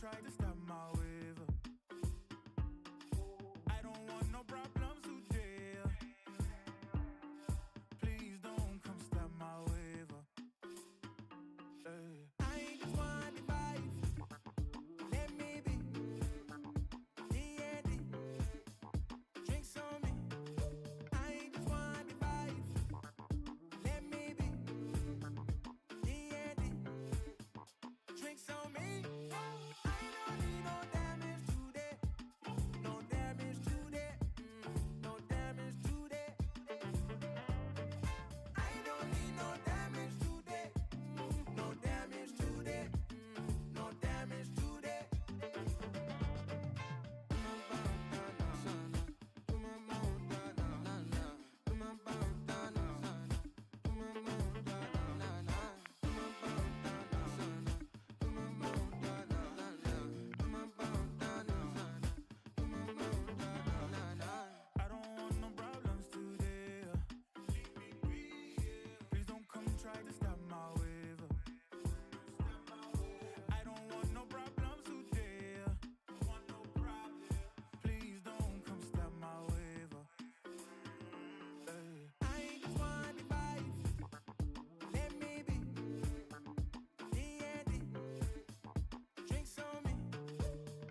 try to stop my wave. I don't want no problems today. Please don't come stop my wave. I just want the vibe. Let me be. D&D. Drinks on me. I just want the vibe. Let me be. D&D. Drinks on me. I don't need no damage today. No damage today. No damage today. I don't need no damage today. No damage today. No damage today. I don't want no problems today. Please don't come try to stop my wave. I don't want no problems today. Please don't come stop my wave. I just want the vibe. Let me be. D&D. Drinks on me.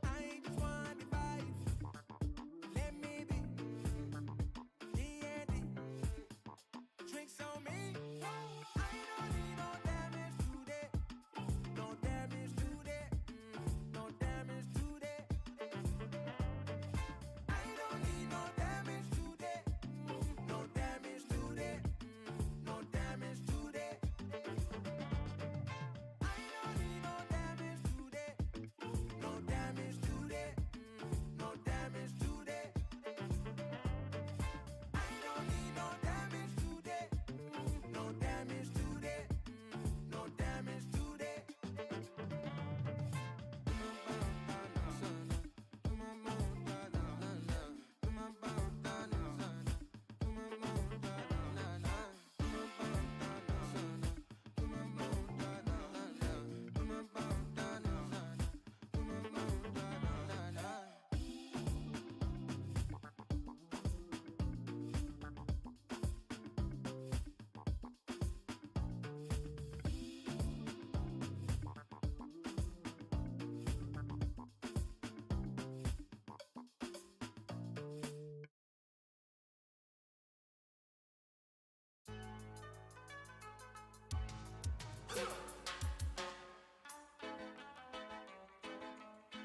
I just want the vibe. Let me be. D&D. Drinks on me. I don't need no damage today. No damage today. No damage today. I don't need no damage today. No damage today. No damage today. I don't need no damage today. No damage today. No damage today. I don't need no damage today. No damage today. No damage today.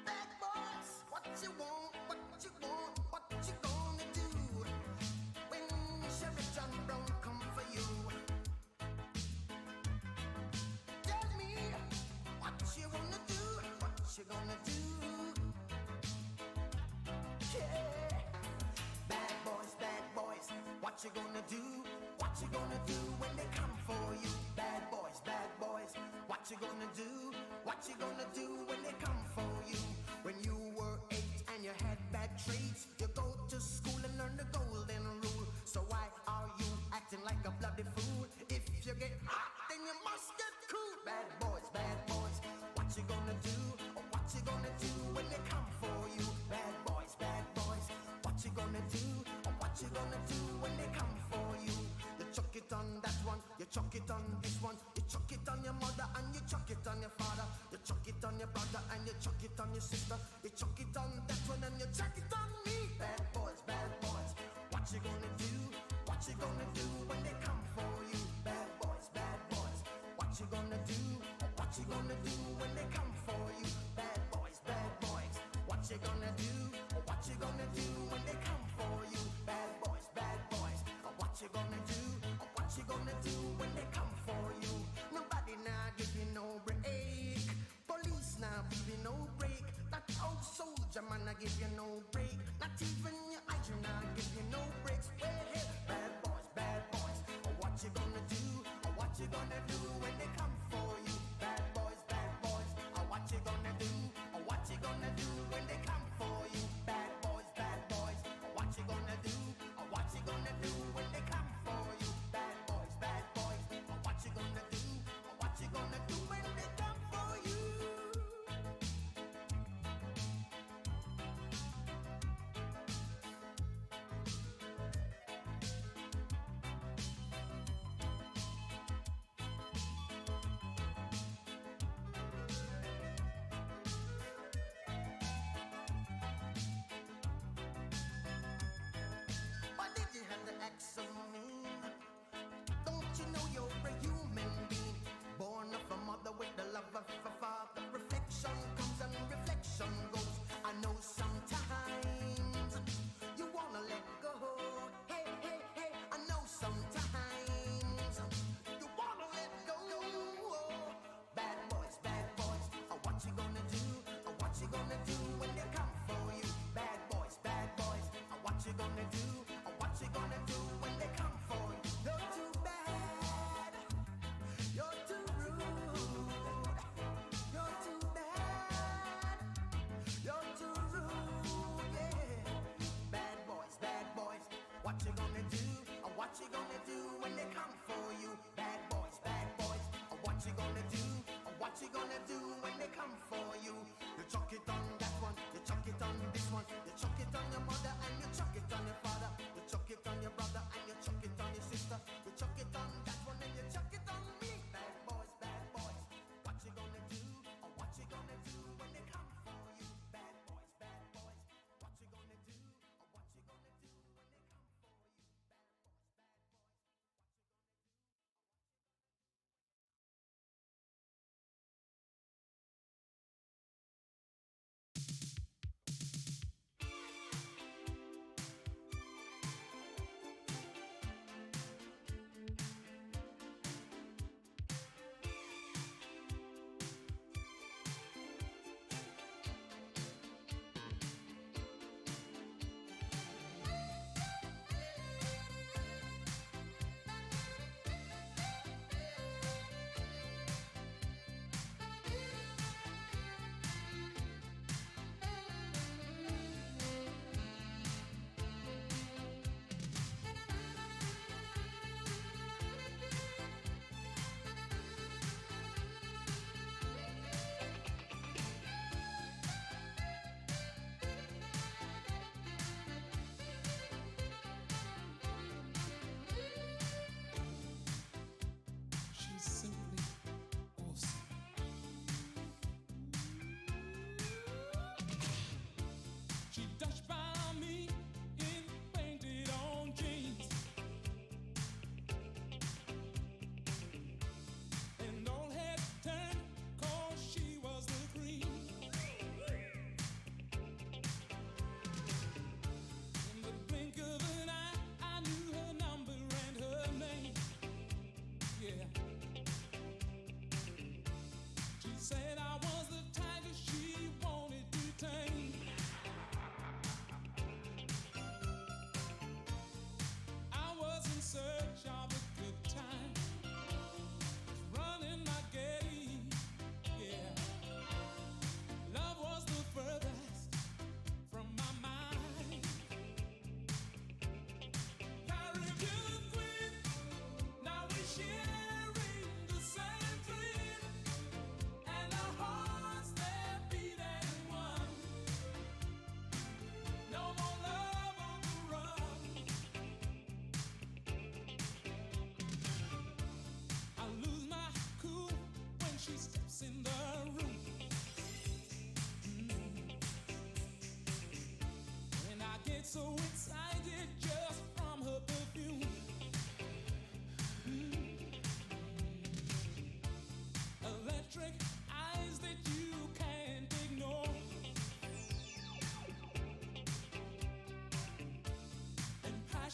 Bad boys, what you want, what you want, what you gonna do when Sherry John Brown come for you? Tell me what you gonna do, what you gonna do? Yeah. Bad boys, what you gonna do? What you gonna do when they come for you? Bad boys, what you gonna do? What you gonna do when they come for you? When you were 8 and you had bad traits, you go to school and learn the golden rule. So why are you acting like a bloody fool? If you get hot, then you must get cool. Bad boys, what you gonna do? Or what you gonna do when they come for you? Bad boys, what you gonna do? Or what you gonna do when they come for you? You chuck it on that one, you chuck it on this one, you chuck it on your mother and you chuck it on your father, you chuck it on your brother and you chuck it on your sister, you chuck it on that one and you chuck it on me. Bad boys, what you gonna do? What you gonna do when they come for you? Bad boys, what you gonna do? What you gonna do when they come for you? Bad boys, what you gonna do? What you gonna do when they come for you? Bad boys, what you gonna do? What you gonna do when they come for you? Nobody now give you no break. Police now give you no break. That old soldier man I give you no break. Not even your eyes now give you no breaks. Well, hey, bad boys, what you gonna do? What you gonna do when they come for you? Bad boys, what you gonna do? What you gonna do when they come for you?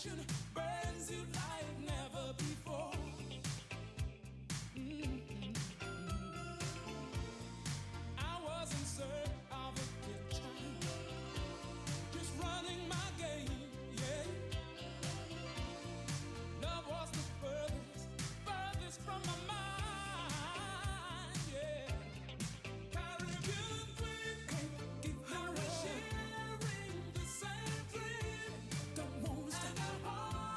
passion burns you like never before. I was in search of a picture, just running my game, yeah. Love was the furthest from my mind, yeah. Caribbean queen, give her a sharing the same dream. Don't wanna stop.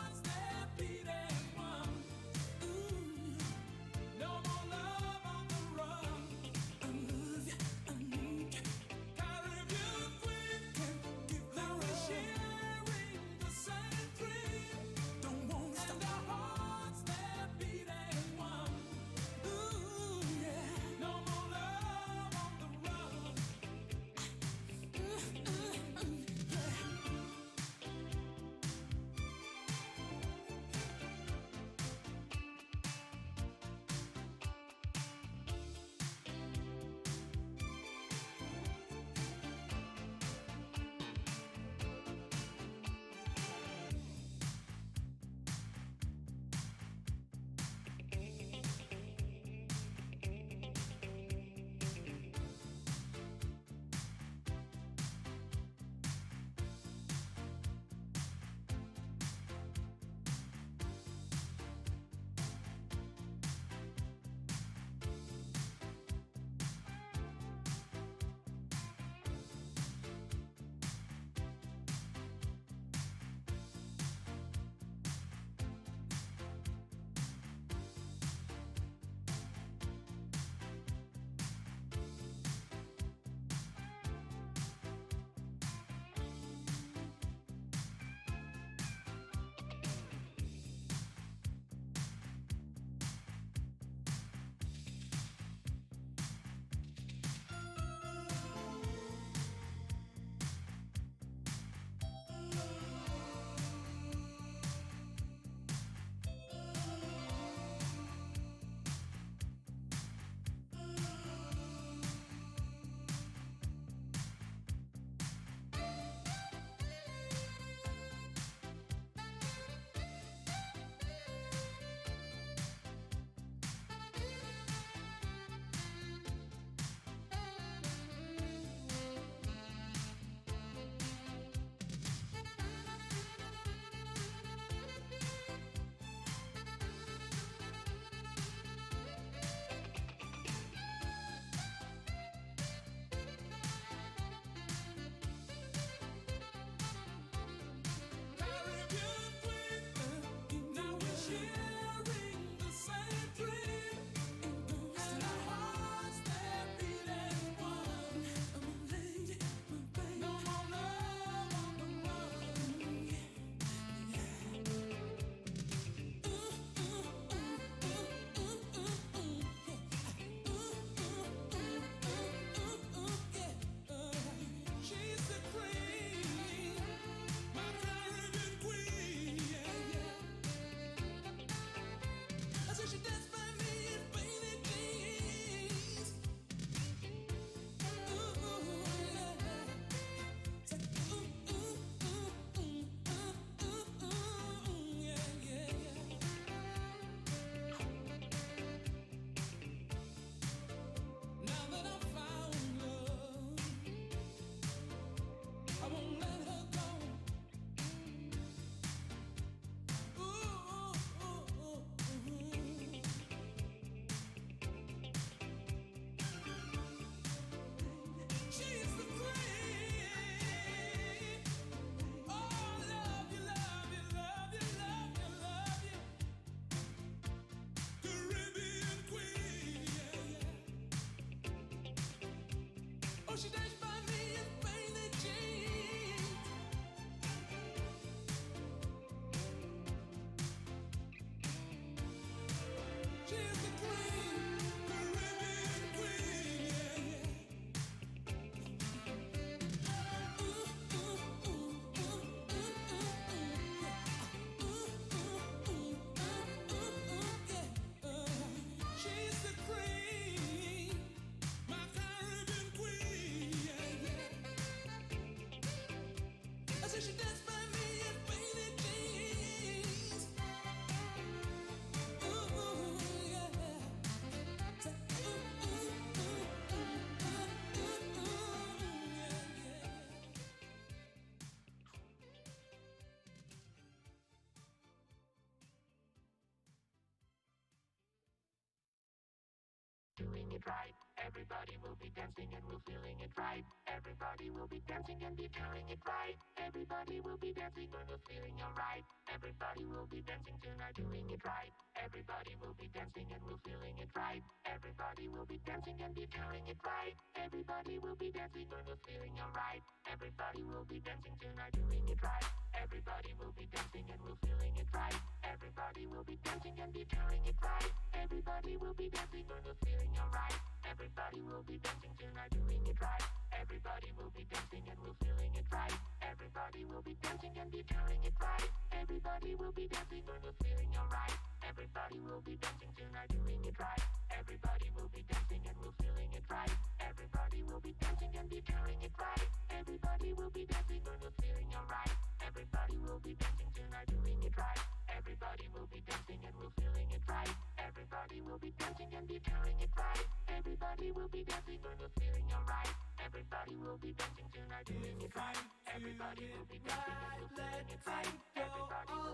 doing it right. Everybody will be dancing and we're feeling it right. Everybody will be dancing and be feeling it right. Everybody will be dancing and we're feeling alright. Everybody will be dancing tonight, doing it right. Everybody will be dancing and we're feeling it right. Everybody will be dancing and be feeling it right. Everybody will be dancing and we're feeling alright. Everybody will be dancing tonight, doing it right. Everybody will be dancing and we're feeling it right. Everybody will be dancing and be feeling it right. Everybody will be dancing and we're feeling alright. Everybody will be dancing tonight, doing it right. Everybody will be dancing and we're feeling it right. Everybody will be dancing and be feeling it right. Everybody will be dancing and we're feeling alright. Everybody will be dancing tonight, doing it right. Everybody will be dancing and we're feeling it right. Everybody will be dancing and be feeling it right. Everybody will be dancing and we're feeling alright. Everybody will be dancing tonight, doing it right. Everybody will be dancing and we're feeling it right. Everybody will be dancing and be feeling it right. Everybody will be dancing and we're feeling alright. Everybody will be dancing tonight, doing it right. Everybody will be dancing and we're feeling it right. Everybody will be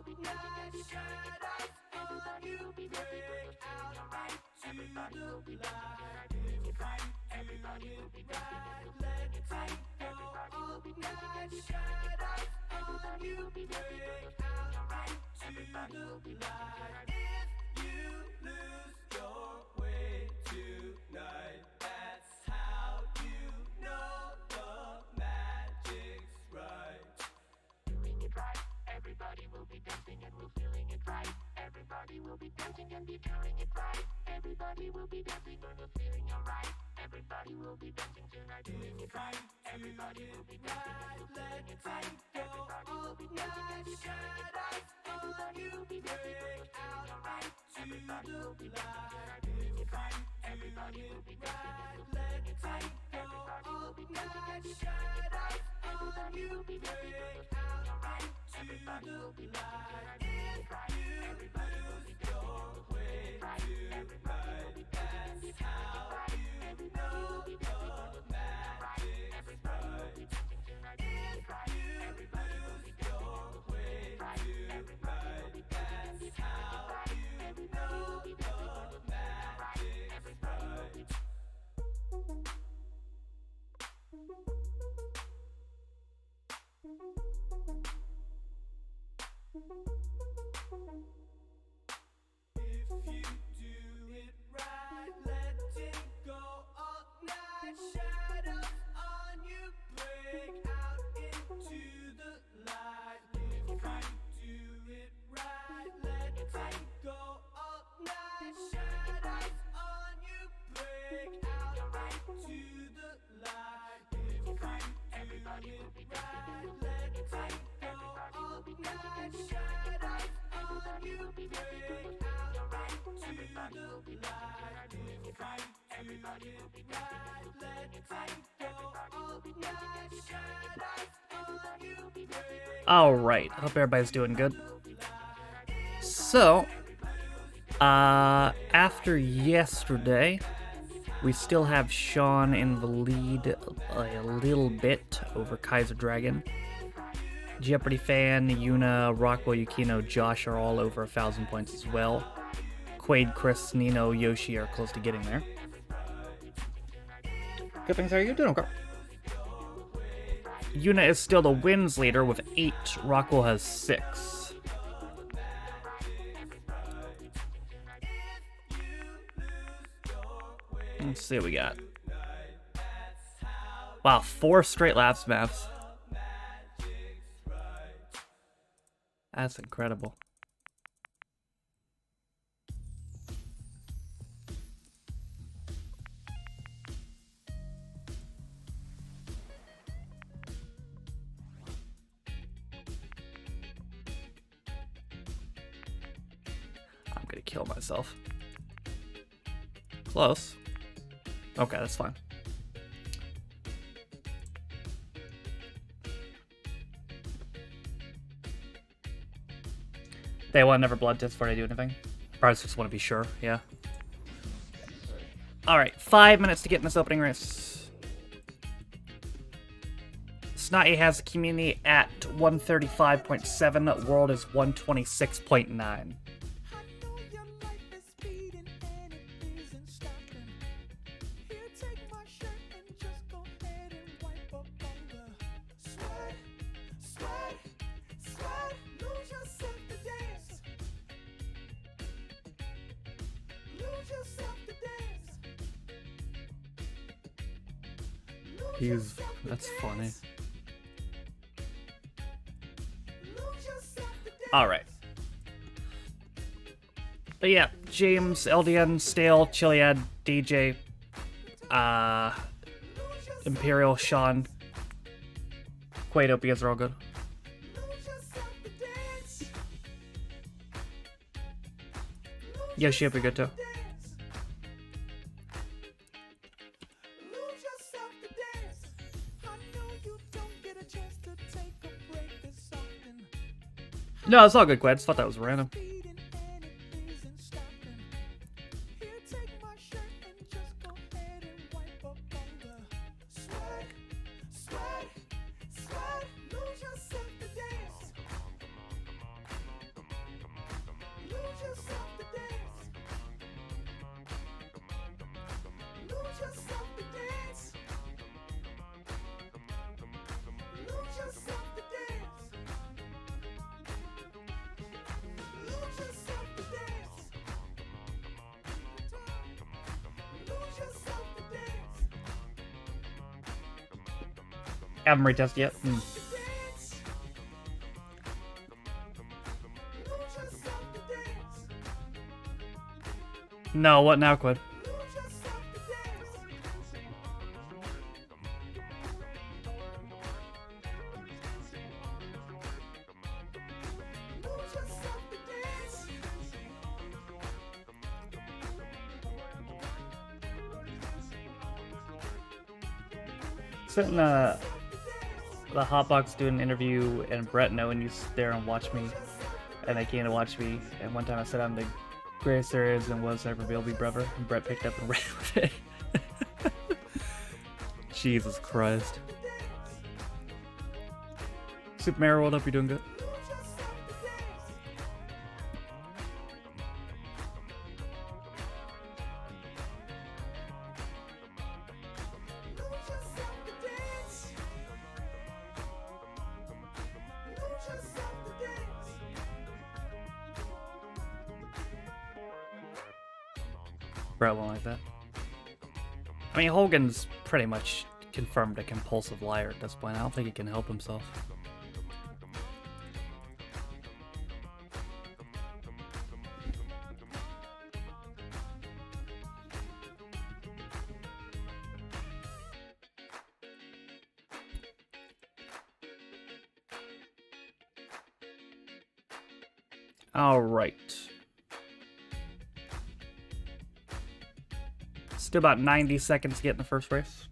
dancing and be feeling it right. Everybody will be dancing and we're feeling alright. Everybody will be dancing tonight, doing it right. Everybody will be dancing and we're feeling it right. Everybody will be dancing and be feeling it right. Everybody will be dancing and we're feeling alright. Everybody will be dancing tonight. If you lose your way tonight, that's how you know the magic's right. Doing it right. Everybody will be dancing and we're feeling it right. Everybody will be dancing and be feeling it right. Everybody will be dancing and we're feeling alright. Everybody will be dancing tonight, doing it right. Everybody will be dancing and we're feeling it right. Everybody will be dancing and be feeling it right. Everybody will be dancing and we're feeling alright. Everybody will be dancing tonight, doing it right. Everybody will be dancing and we're feeling it right. Everybody will be dancing and be feeling it right. Everybody will be dancing and we're feeling alright. Everybody will be dancing tonight, doing it right. Everybody will be dancing and we're feeling it right. Everybody will be dancing and be feeling it right. Everybody will be dancing and we're feeling alright. Everybody will be dancing tonight, doing it right. Everybody will be dancing and we're feeling it right. Everybody will be dancing and be feeling it right. Everybody will be dancing and we're feeling alright. Everybody will be. If you do it right, let it go all night. Shadows on you, break out into the light. If you do it right, let it go all night. Shadows on you, break out into the light. If you do it right, let it go all night. Shadows on you, break out into the light. If you do it right, let it go all night. Shadows on you, break. Alright, hope everybody's doing good. So, after yesterday, we still have Sean in the lead a little bit over Kaiser Dragon. Jeopardy fan, Yuna, Rockwell, Yukino, Josh are all over 1,000 points as well. Quaid, Chris, Nino, Yoshi are close to getting there. Good things are you doing, okay? Yuna is still the wins leader with 8. Rockwell has 6. Let's see what we got. Wow, 4 straight laps maps. That's incredible. I'm gonna kill myself. Close. Okay, that's fine. They want never blood test before they do anything. Probably just want to be sure, yeah. Alright, 5 minutes to get in this opening race. Snotty has a community at 135.7. World is 126.9. That's funny. Alright. But yeah, James, LDN, Stale, Chiliad, DJ, Imperial, Sean, Quaid, you guys are all good. Yoshi, hope you're good too. No, it's all good, Quaid. I just thought that was random. Haven't retested yet. No, what now, Quid? Sitting the Hotbox doing an interview, and Brett knowing you sit there and watch me, and they came to watch me, and one time I said I'm the greatest there is and was ever will be, brother, and Brett picked up and ran with it. Jesus Christ. Super Mario World, hope you're doing good. Brett won't like that. I mean, Hogan's pretty much confirmed a compulsive liar at this point. I don't think he can help himself. All right. Still about 90 seconds to get in the first race.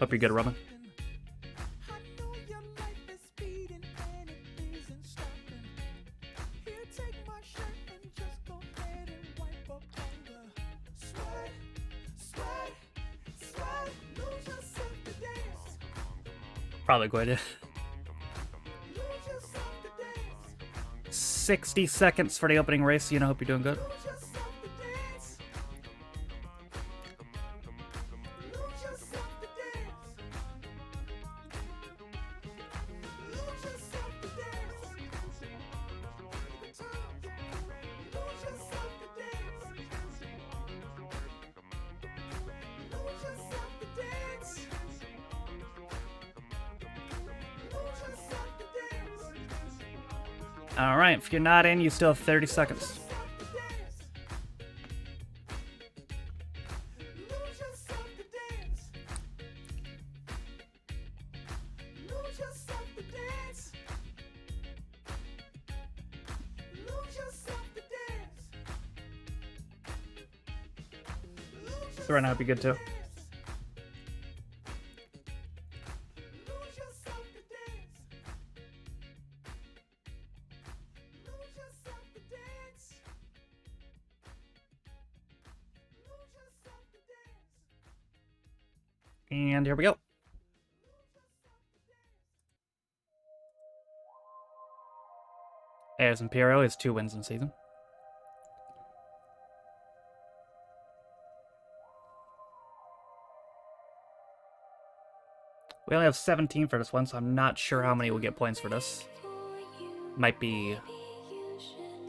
Hope you're good, Roman. Probably going to. 60 seconds for the opening race. You know, hope you're doing good. Alright, if you're not in, you still have 30 seconds. So right now, I'd be good too. And here we go. As Imperial is 2 wins in season. We only have 17 for this one, so I'm not sure how many will get points for this. Might be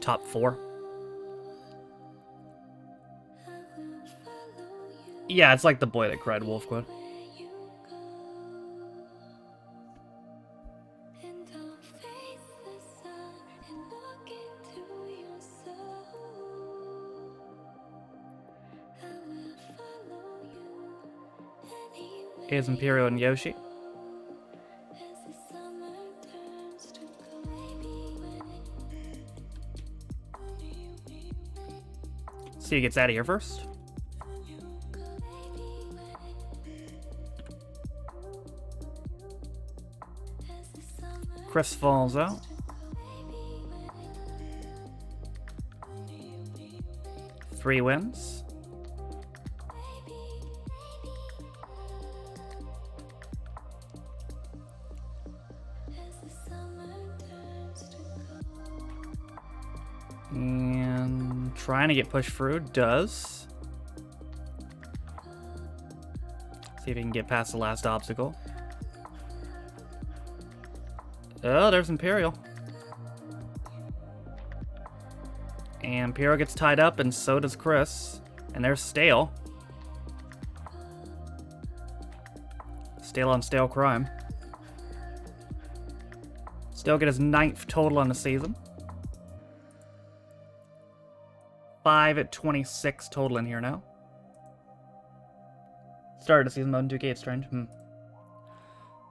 top 4. Yeah, it's like the boy that cried wolf quote. Is Imperial and Yoshi. See who gets out of here first. Chris falls out. Three wins. And trying to get pushed through, does. See if he can get past the last obstacle. Oh, there's Imperial. And Imperial gets tied up, and so does Chris. And there's Stale. Stale on Stale crime. Stale get his 9th total on the season. 5 at 26 total in here now. Started the season mode in 2K, it's strange.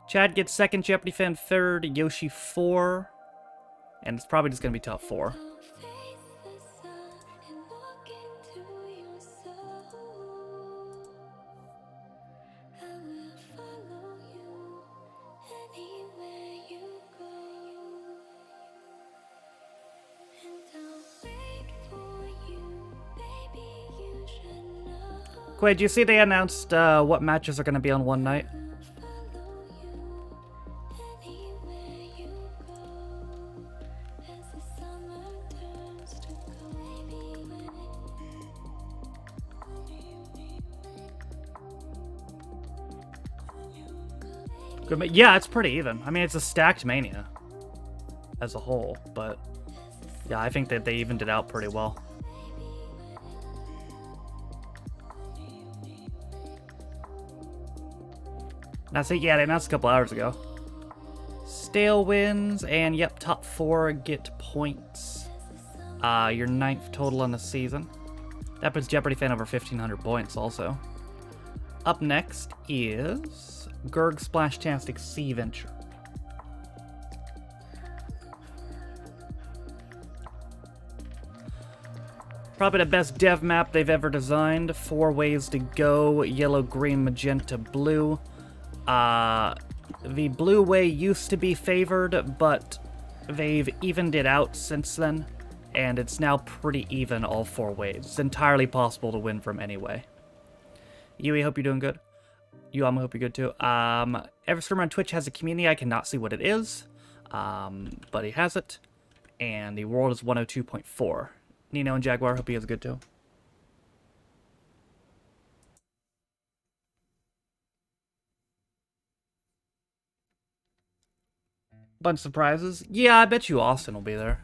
Chad gets 2nd, Jeopardy fan 3rd, Yoshi 4. And it's probably just going to be top 4. Quay, do you see they announced what matches are going to be on one night? Good, yeah, it's pretty even. I mean, it's a stacked Mania as a whole, but yeah, I think that they evened it out pretty well. That's it. Yeah, they announced a couple hours ago. Stale wins, and yep, top 4 get points. Your 9th total on the season. That puts Jeopardy fan over 1,500 points also. Up next is Gurg Splashtastic Sea Venture. Probably the best dev map they've ever designed. 4 ways to go: yellow, green, magenta, blue. The blue way used to be favored, but they've evened it out since then, and it's now pretty even all 4 ways. It's entirely possible to win from any way. Yui, hope you're doing good. I hope you're good too. Every streamer on Twitch has a community. I cannot see what it is, but he has it, and the world is 102.4. Nino and Jaguar, hope you guys are good too. Bunch of surprises. Yeah, I bet you Austin will be there.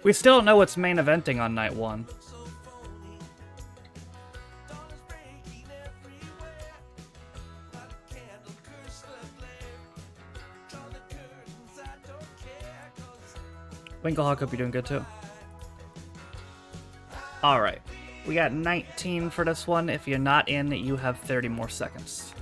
We still don't know what's main eventing on night 1. Winklehawk, hope you're doing good too. Alright, we got 19 for this one. If you're not in, you have 30 more seconds.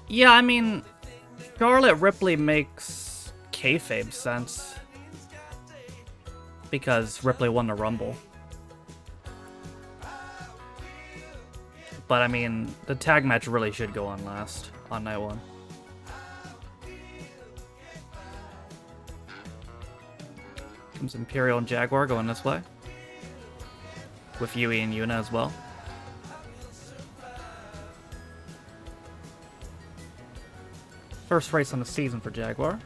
Yeah, I mean, Charlotte Ripley makes kayfabe sense. Because Ripley won the Rumble. But I mean, the tag match really should go on last on night one. Comes Imperial and Jaguar going this way. With Yui and Yuna as well. First race on the season for Jaguar.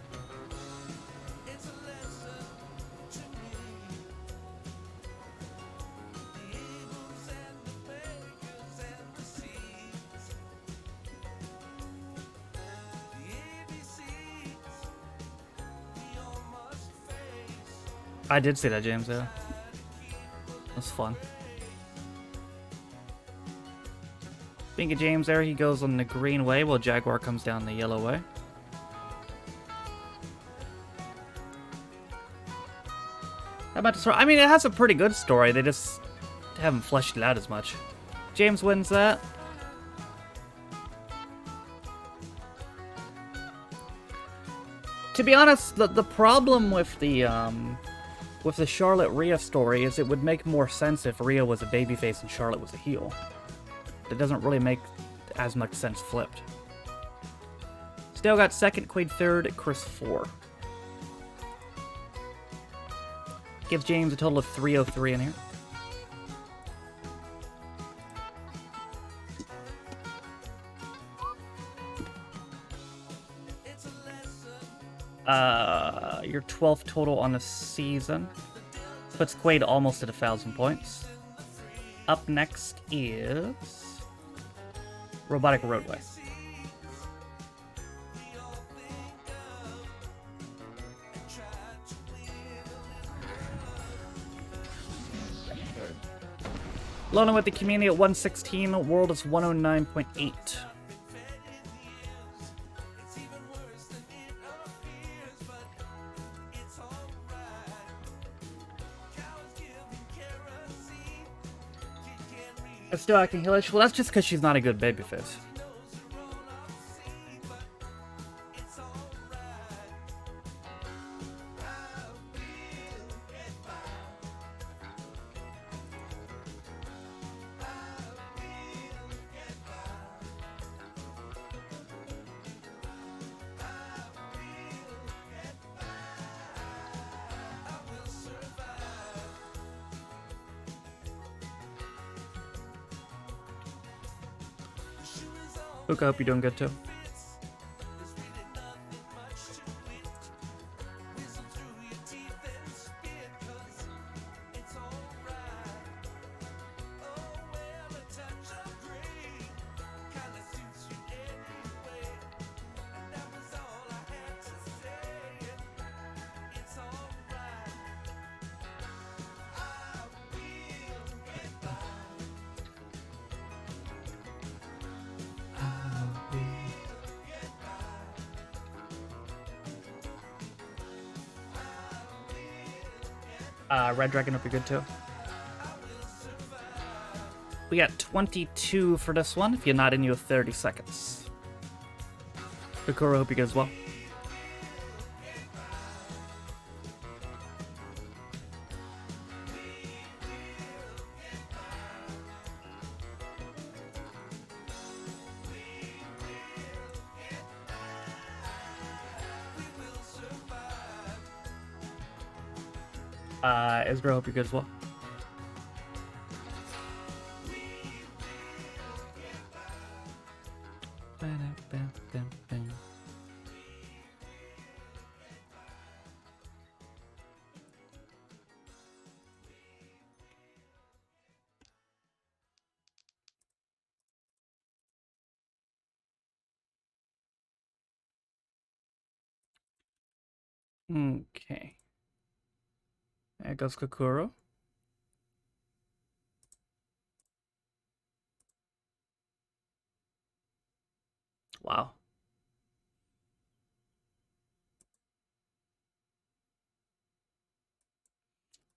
I did see that, James, yeah. It was fun. Being a James there, he goes on the green way while Jaguar comes down the yellow way. How about the story? I mean, it has a pretty good story. They just haven't fleshed it out as much. James wins that. To be honest, the problem with the Charlotte Rhea story is it would make more sense if Rhea was a babyface and Charlotte was a heel. It doesn't really make as much sense flipped. Still got second, Quaid third, Chris 4. Gives James a total of 303 in here. Your 12th total on the season. Puts Quaid almost at 1,000 points. Up next is Robotic Roadway. Lona with the community at 116, world is 109.8. Still acting heelish? Well, that's just because she's not a good babyface. Luke, I hope you're doing good too. Red Dragon, hope you're good too. We got 22 for this one. If you're not in, you have 30 seconds. Kokoro, hope you're good as well. Ezra, hope you're good as well. Okay. There goes Kokoro. Wow.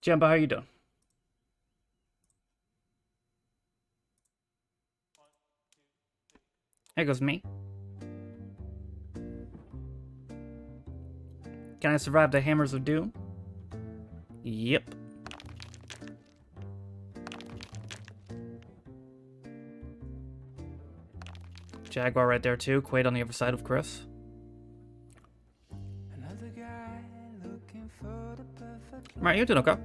Jumbo, how you doing? There goes me. Can I survive the Hammers of Doom? Yep. Jaguar right there too. Quaid on the other side of Chris. Right, you doing okay?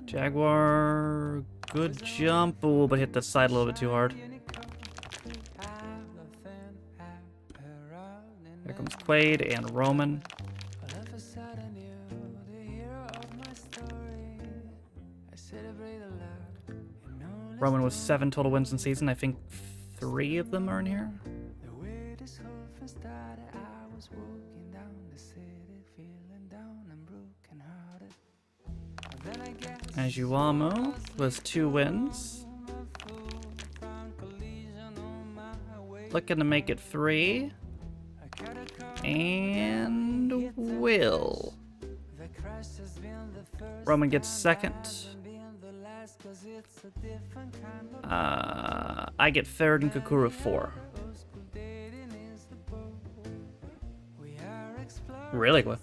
Jaguar, good jump. Oh, but hit the side a little bit too hard. Here comes Quaid and Roman. Roman with 7 total wins in season. I think 3 of them are in here. Ajuamo was 2 wins. Looking to make it 3. And Will. Roman gets 2nd. I get 3rd and Kukuru 4. Really good.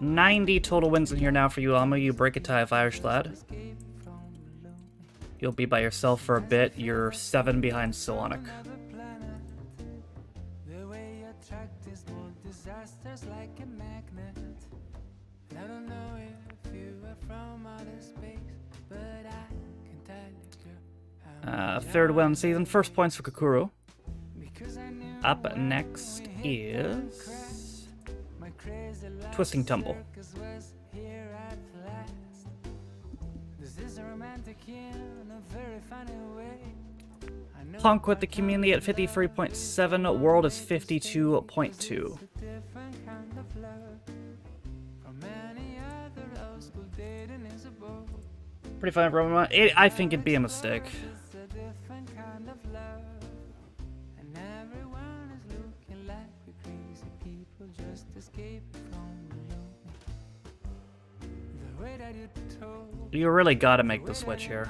90 total wins in here now for you, Alma. You break a tie of Irish Lad. You'll be by yourself for a bit. You're 7 behind Sonic. Third win season. First points for Kukuru. Up next is Twisting Tumble. Punk with the community at 53.7. World is 52.2. Pretty fine, Roman. I think it'd be a mistake. You really gotta make the switch here.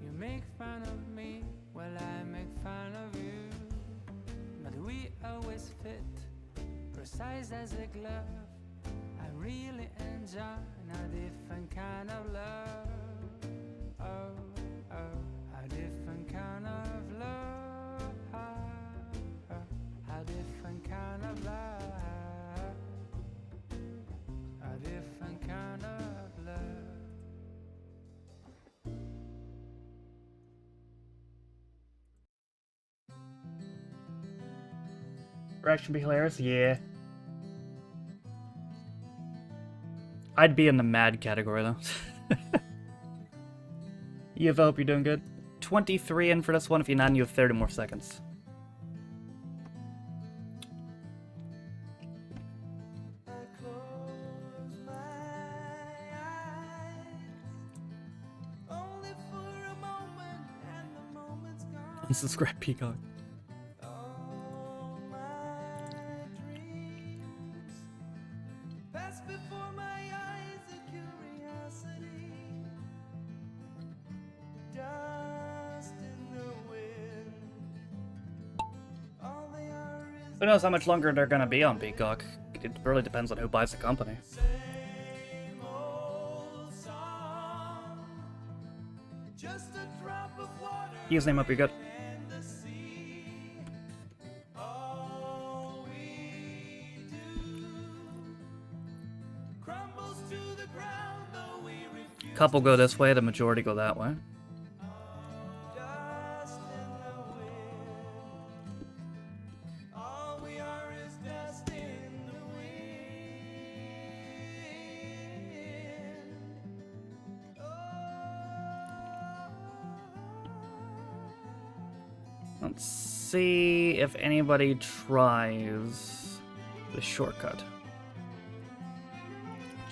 You make fun of me while I make fun of you. But we always fit, precise as a glove. I really enjoy a different kind of love. Oh, a different kind of love. A different kind of love. A different kind of love. Reaction be hilarious? Yeah. I'd be in the mad category though. You hope you're doing good. 23 in for this one. If you're not, you have 30 more seconds. Unsubscribe Peacock. Who knows how much longer they're gonna be on Peacock? It really depends on who buys the company. Username up, you're good. Couple go this way, the majority go that way. Let's see if anybody tries the shortcut.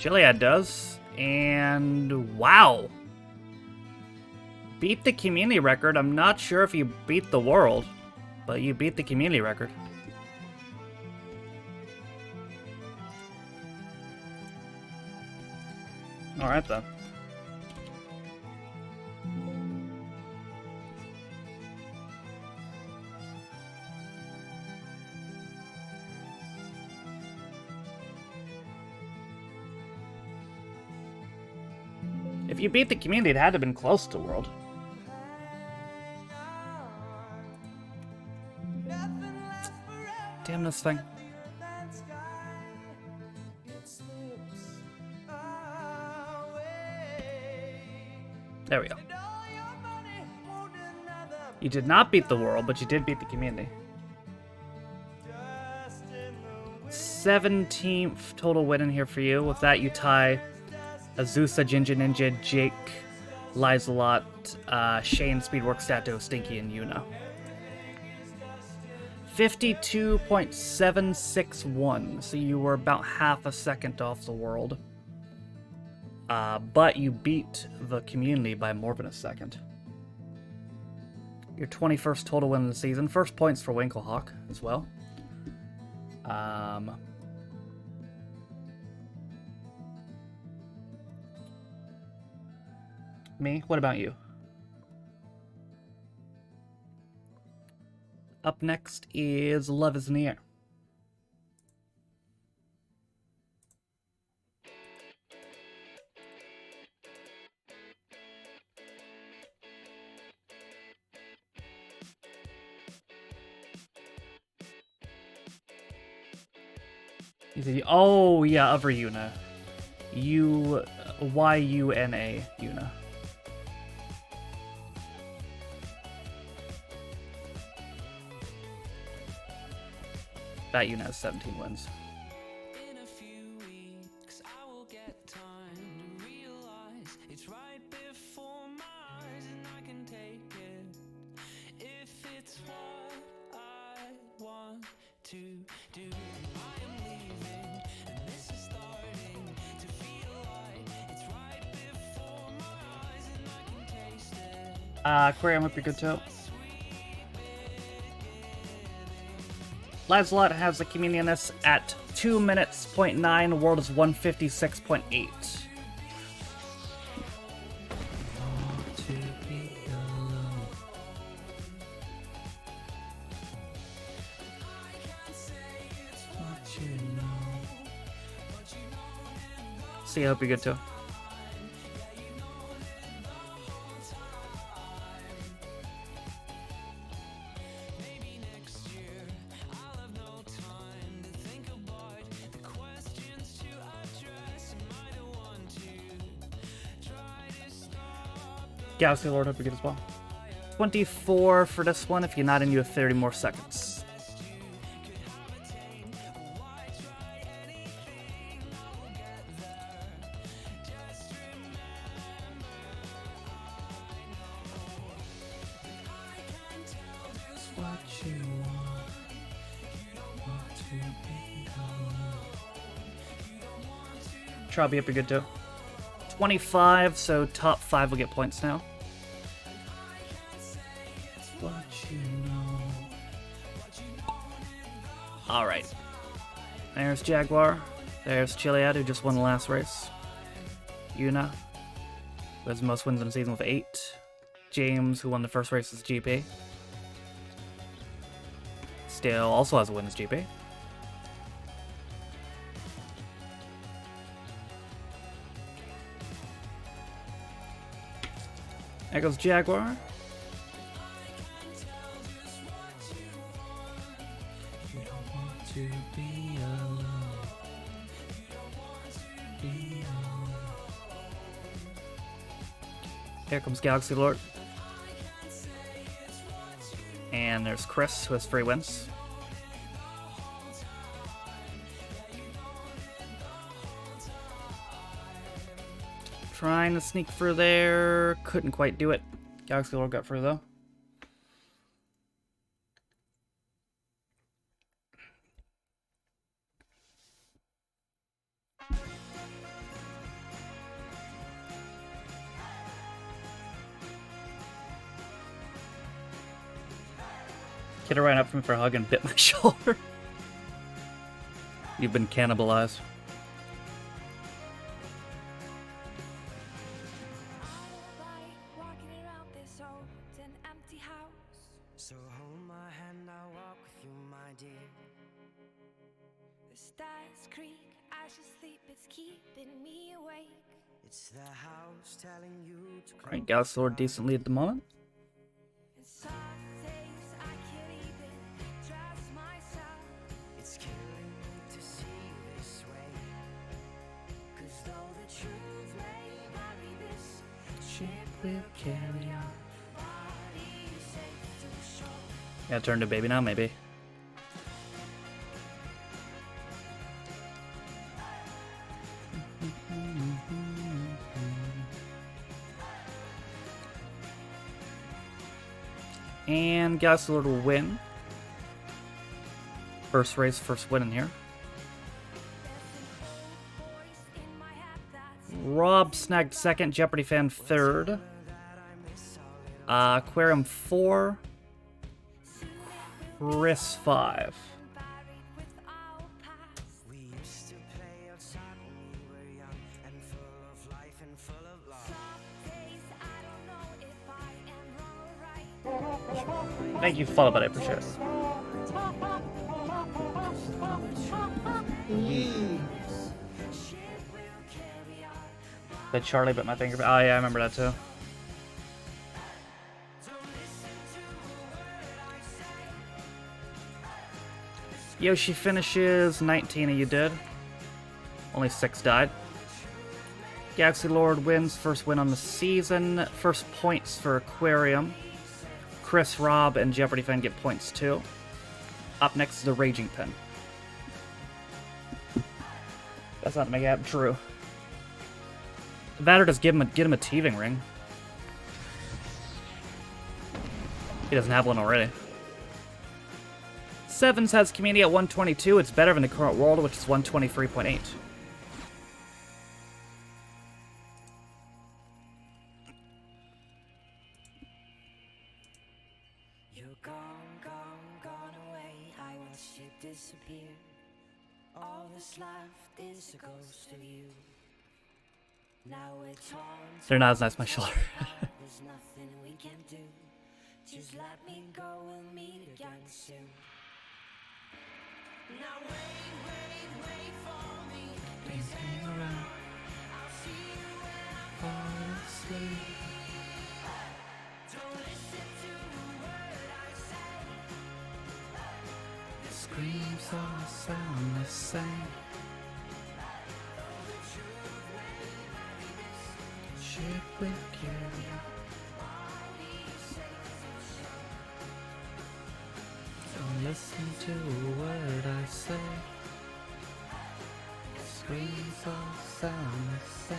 Chiliad does, and wow! Beat the community record. I'm not sure if you beat the world, but you beat the community record. Alright then. If you beat the community, it had to have been close to world. Damn this thing. There we go. You did not beat the world, but you did beat the community. 17th total win in here for you. With that, you tie Azusa, Ginger Ninja, Jake, Lizelot, Shane, Speedwork, Stato, Stinky, and Yuna. 52.761, so you were about half a second off the world. But you beat the community by more than a second. Your 21st total win of the season. First points for Winklehawk as well. Me? What about you? Up next is Love is in the Air. Oh, yeah, other Yuna. Y-U-N-A, Yuna. That Yuna has 17 wins. In a few weeks, I will get time to realize it's right before my eyes, and I can take it if it's what I want to do. I am leaving, and this is starting to feel like it's right before my eyes, and I can taste it. Aquarium would be good too. Lizelot has the community in this at 2 minutes, 0.9. World is 156.8. See, I hope you're good too. Galaxy Lord, hope you're good as well. 24 for this one. If you're not in, you have 30 more seconds. Try be up you're good too. 25, so top 5 will get points now. Alright. There's Jaguar. There's Chiliad, who just won the last race. Yuna, who has the most wins in the season with 8. James, who won the first race as GP. Still also has a win as GP. There goes Jaguar. Here comes Galaxy Lord. And there's Chris, who has 3 wins. Trying to sneak through there. Couldn't quite do it. Galaxy Lord got through, though. Kid ran up from me for a hug and bit my shoulder. You've been cannibalized. So hold my hand, I'll walk with you, my dear. The stars creak It's the house telling you to Alright, Galaxy Lord decently at the moment. It's killing me to see you this way. 'Cause though the truth may vary, this ship will carry on. Yeah, turn to baby now, maybe. And Galaxy Lord will win. First race, first win in here. Rob snagged second, Jeopardy fan third. Aquarium 4. Chris 5. We used to play outside when we were young and full of life and full of love. Thank you, follow, but I appreciate it. The Charlie bit my finger. Oh yeah, I remember that too. Yoshi finishes 19 of you did. Only 6 died. Galaxy Lord wins first win on the season. First points for Aquarium. Chris, Rob, and Jeopardy fan get points too. Up next is the Raging Pen. That's not to make it true. That or just get him a teething ring. He doesn't have one already. Sevens has community at 122. It's better than the current world, which is 123.8. You're gone, gone, gone away. I watched you disappear. All that's left is a ghost of you. Now we're torn. They're not as nice as my shoulder. There's nothing we can do. Just let me go, we'll meet again soon. Now wait for me. Please hang around. I'll see you when I fall asleep. Don't listen to a word I say. The screams all sound the same. Ship will carry on. Don't listen to a word I say. Screams all sound the same.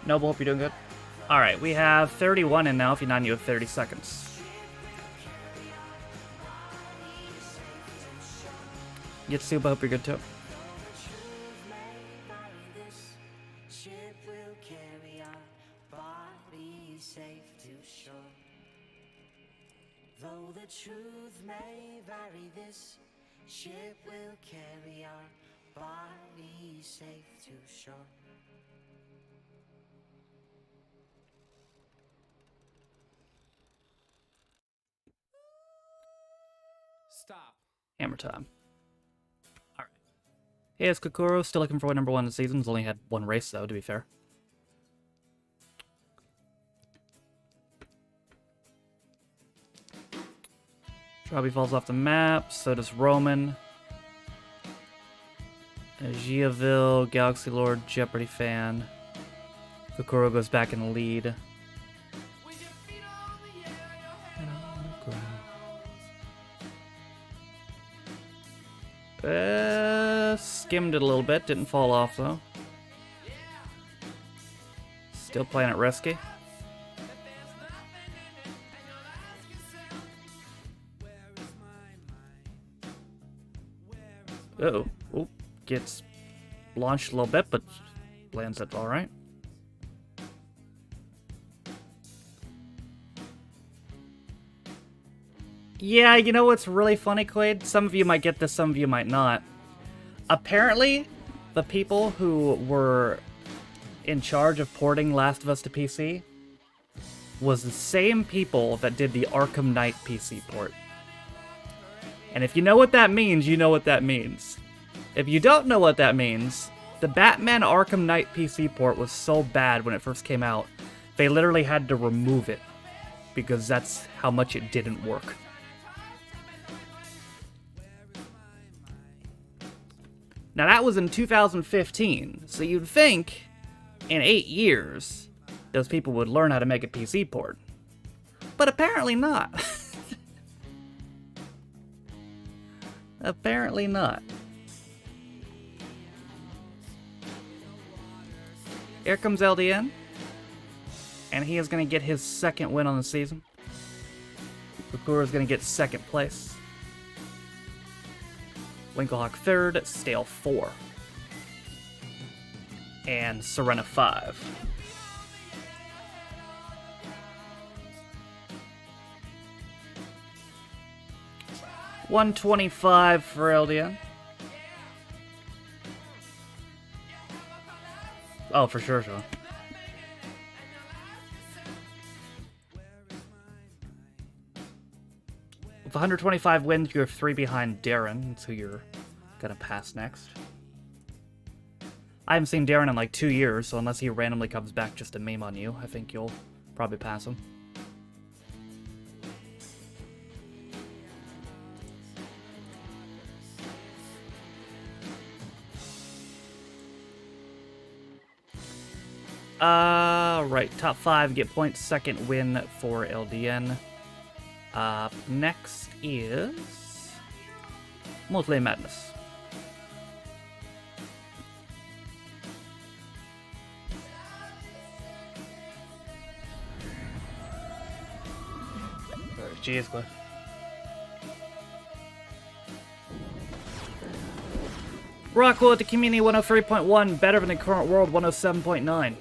Noble, hope you're doing good. Alright, we have 31 in now. If you're not, you have 30 seconds. Get soup, I hope you're good too. Ship will carry our bodies safe to shore. Though the truth may vary, this ship will carry our bodies safe to shore. Stop. Hammer time. Alright. Hey, it's Kokoro. Still looking for what number 1 in the season. He's only had 1 race, though, to be fair. Robbie falls off the map. So does Roman. Giaville, Galaxy Lord, Jeopardy fan. Kokoro goes back in the lead. Skimmed it a little bit, didn't fall off though. Still playing it risky. Uh-oh. Oh, gets launched a little bit, but lands it alright. Yeah, you know what's really funny, Quaid? Some of you might get this, some of you might not. Apparently, the people who were in charge of porting Last of Us to PC was the same people that did the Arkham Knight PC port. And if you know what that means, you know what that means. If you don't know what that means, The Batman Arkham Knight PC port was so bad when it first came out, they literally had to remove it because that's how much it didn't work. Now that was in 2015, so you'd think in 8 years those people would learn how to make a PC port. But apparently not. Apparently not. Here comes LDN. And he is going to get his second win on the season. Kukura is going to get second place. Winklehawk third, Stale 4. And Serena 5. $125 for LDN. Oh, for sure, Sean. With 125 wins, you're 3 behind Darren, so you're gonna pass next. I haven't seen Darren in like 2 years, so unless he randomly comes back just to meme on you, I think you'll probably pass him. Right, top 5 get points, second win for LDN. Next is Multi Madness. Jeez, Cliff. Rockwell at the Community 103.1, better than the current world 107.9.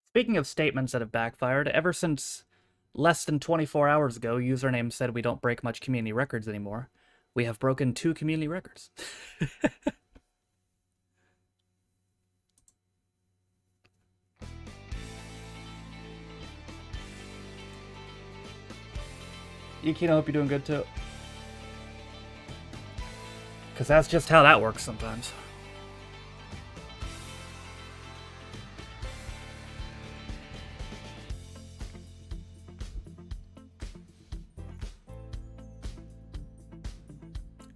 Speaking of statements that have backfired, ever since less than 24 hours ago, username said we don't break much community records anymore. We have broken 2 community records. Yukino, hope you're doing good too. Because that's just how that works sometimes.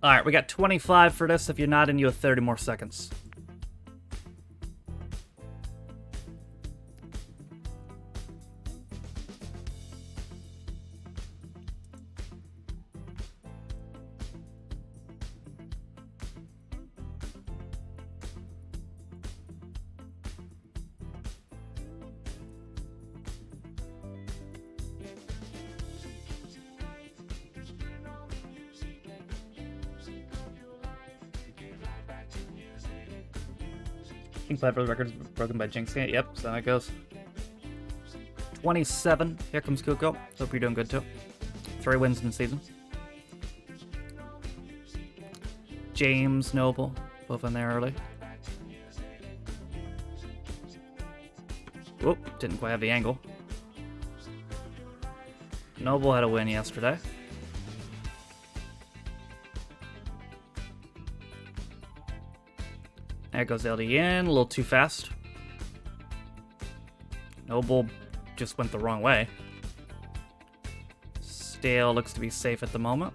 Alright, we got 25 for this. If you're not in, you have 30 more seconds. King Clever records broken by Jinx. Yep, so that goes. 27. Here comes Kuko. Hope you're doing good too. 3 wins in the season. James, Noble, both in there early. Whoop, didn't quite have the angle. Noble had a win yesterday. There goes LDN, a little too fast. Noble just went the wrong way. Stale looks to be safe at the moment.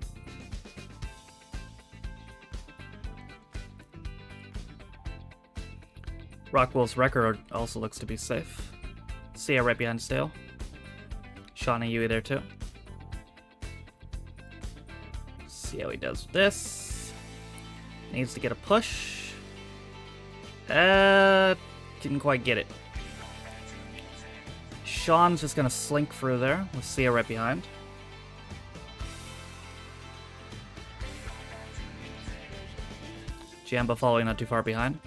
Rockwell's record also looks to be safe. Sia right behind Stale. Shawnee Yui there too. See how he does with this. Needs to get a push. Didn't quite get it. Sean's just gonna slink through there with Sia right behind. Jamba following not too far behind.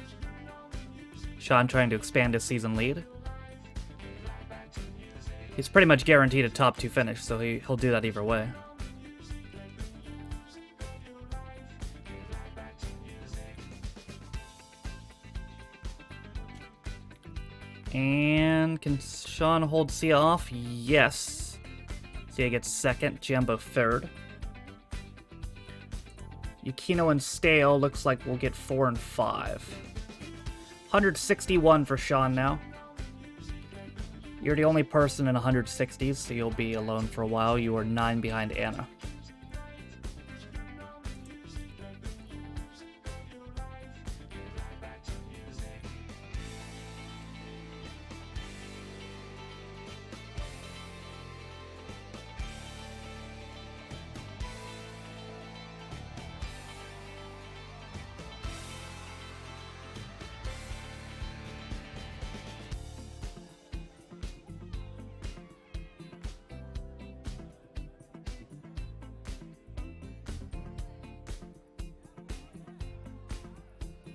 Sean trying to expand his season lead. He's pretty much guaranteed a top 2 finish, so he'll do that either way. And can Sean hold Sia off? Yes. Sia gets second, Jumbo third. Yukino and Stale looks like we'll get 4 and 5. 161 for Sean now. You're the only person in 160s, so you'll be alone for a while. You are 9 behind Anna.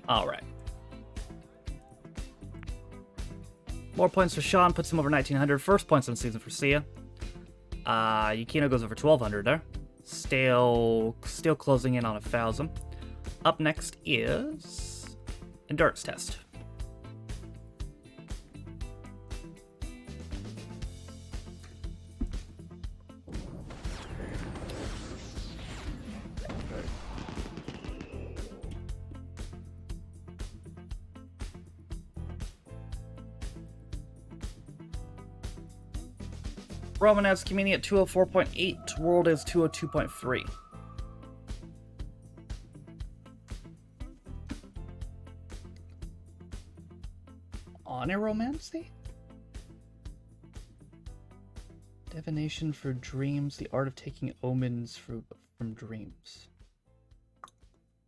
All right. More points for Sean, puts him over 1900. First points in the season for Sia. Yukino goes over 1200 there. Still closing in on 1,000. Up next is endurance test. Roman has community at 204.8. World is 202.3. Oneromancy? Divination for dreams, the art of taking omens from dreams.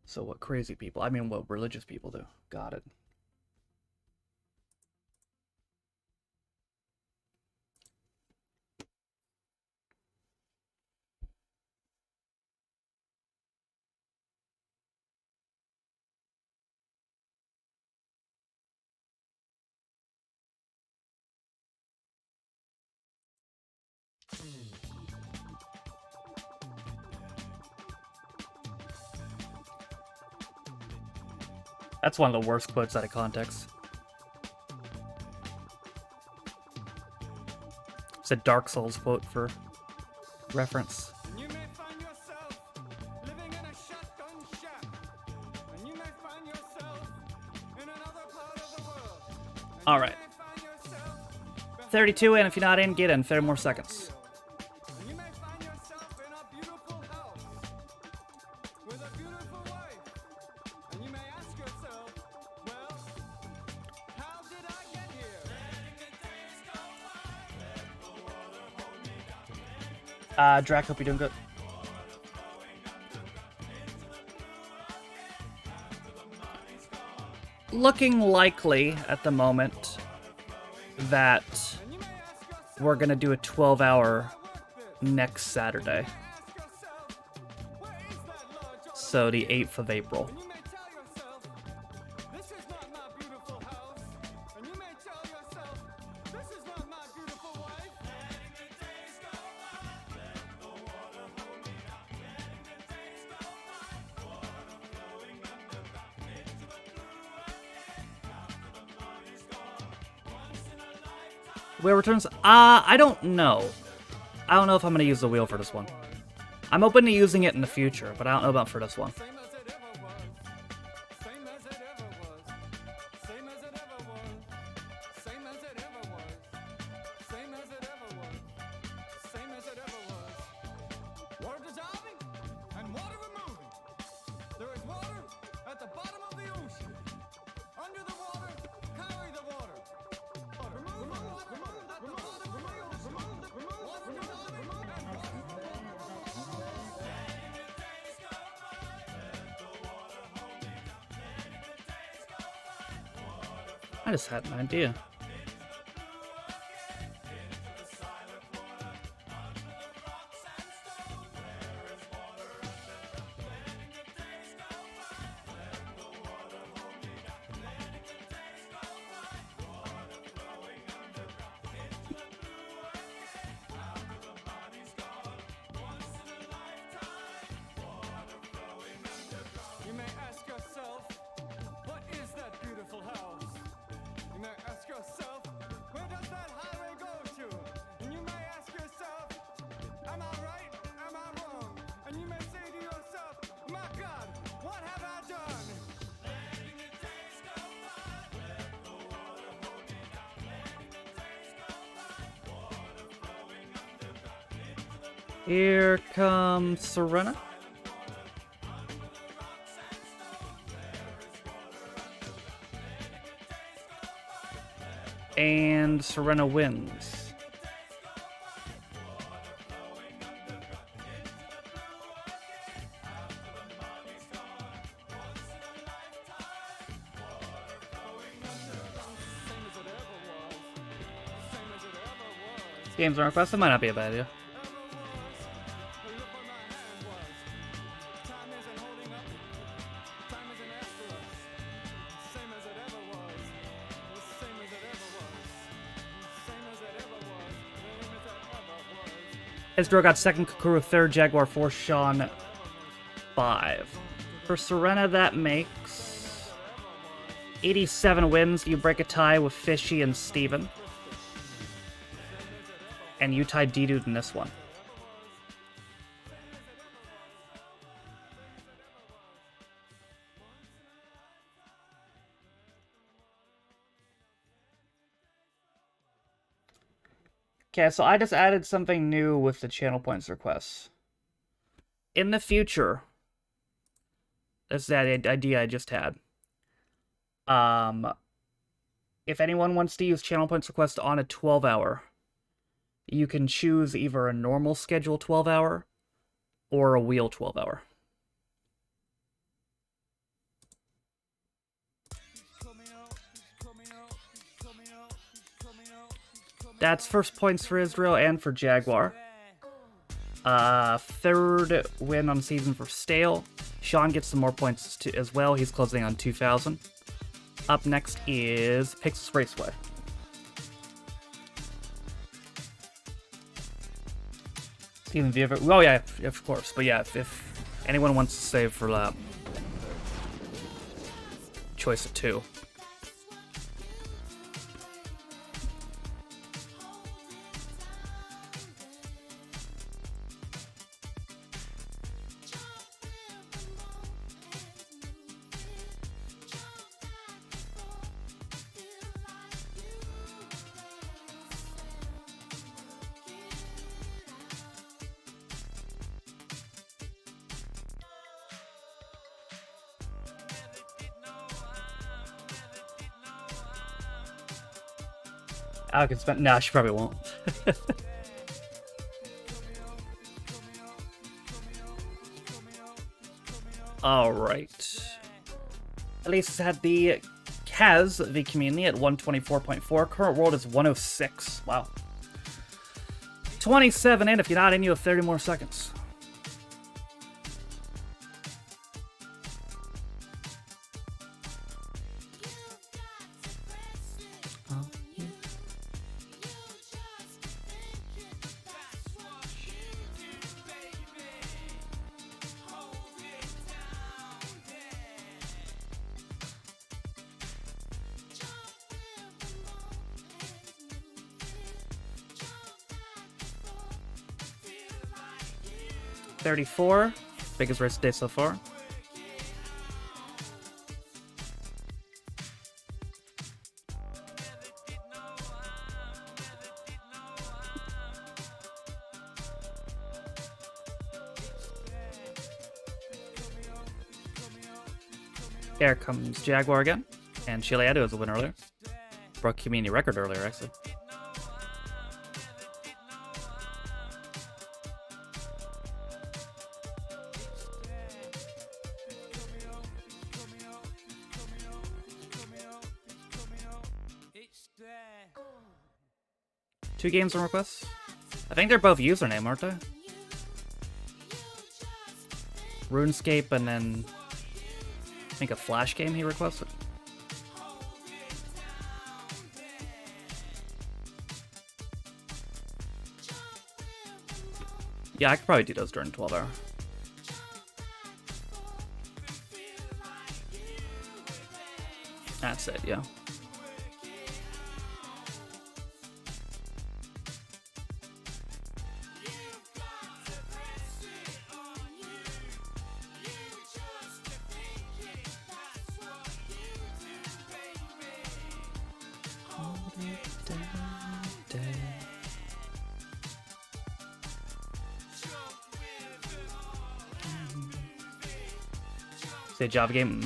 So what crazy people, I mean what religious people do. Got it. That's one of the worst quotes out of context. It's a Dark Souls quote for reference. You may find yourself living in a shotgun shack, and you may find yourself in another part of the world. All right. 32 in. If you're not in, get in. 30 more seconds. And you may find yourself in a beautiful house with a beautiful wife, and you may ask yourself, well, how did I get here? Drac, hope you're doing good. Looking likely at the moment that we're gonna do a 12-hour next Saturday. So the 8th of April. You may tell yourself, this is not my beautiful house, and you may tell yourself, this is not my beautiful wife. Wheel returns? I don't know. I don't know if I'm gonna use the wheel for this one. I'm open to using it in the future, but I don't know about for this one. Same as it ever was. Same as it ever was. Same as it ever was. Same as it ever was. Same as it ever was. Same as it ever was. Water dissolving and water removing. There is water at the bottom of the ocean. Under the water, carry the water. Remove the water. Remove the water. Remove the water dissolving and water I just had an idea. Here comes Serena. And Serena wins. Games on request, that might not be a bad idea. Ezreal got second, Kakuru third, Jaguar 4, Sean 5. For Serena, that makes 87 wins. You break a tie with Fishy and Steven. And you tied D-Dude in this one. Okay, so I just added something new with the channel points requests. In the future, that's that idea I just had. If anyone wants to use channel points request on a 12-hour, you can choose either a normal schedule 12-hour or a wheel 12-hour. That's first points for Israel and for Jaguar. Third win on season for Stale. Sean gets some more points as well. He's closing on 2,000. Up next is Pixels Raceway. Steven Viever. Oh yeah, of course. But yeah, if anyone wants to save for lap, choice of 2. I can spend. No, she probably won't. Alright. Elise had the Kaz, the community, at 124.4. Current world is 106. Wow. 27 in. If you're not in, you have 30 more seconds. $34. Biggest race day so far. Here comes Jaguar again. And Chileado was a win earlier. Broke community record earlier, actually. Two games on request. I think they're both username, aren't they? RuneScape and then I think a Flash game he requested. Yeah, I could probably do those during 12-hour. That's it, yeah. Say Java game.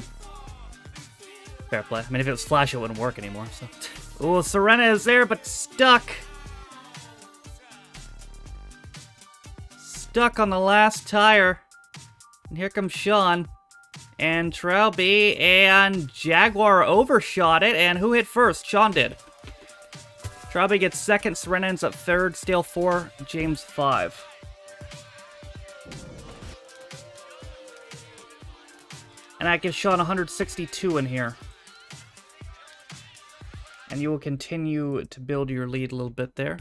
Fair play. I mean, if it was Flash, it wouldn't work anymore. So, oh, Serena is there, but stuck. Stuck on the last tire. And here comes Sean. And Trowby and Jaguar overshot it. And who hit first? Sean did. Trowby gets second. Serena ends up third. Stale 4. James 5. And that gives Sean 162 in here. And you will continue to build your lead a little bit there.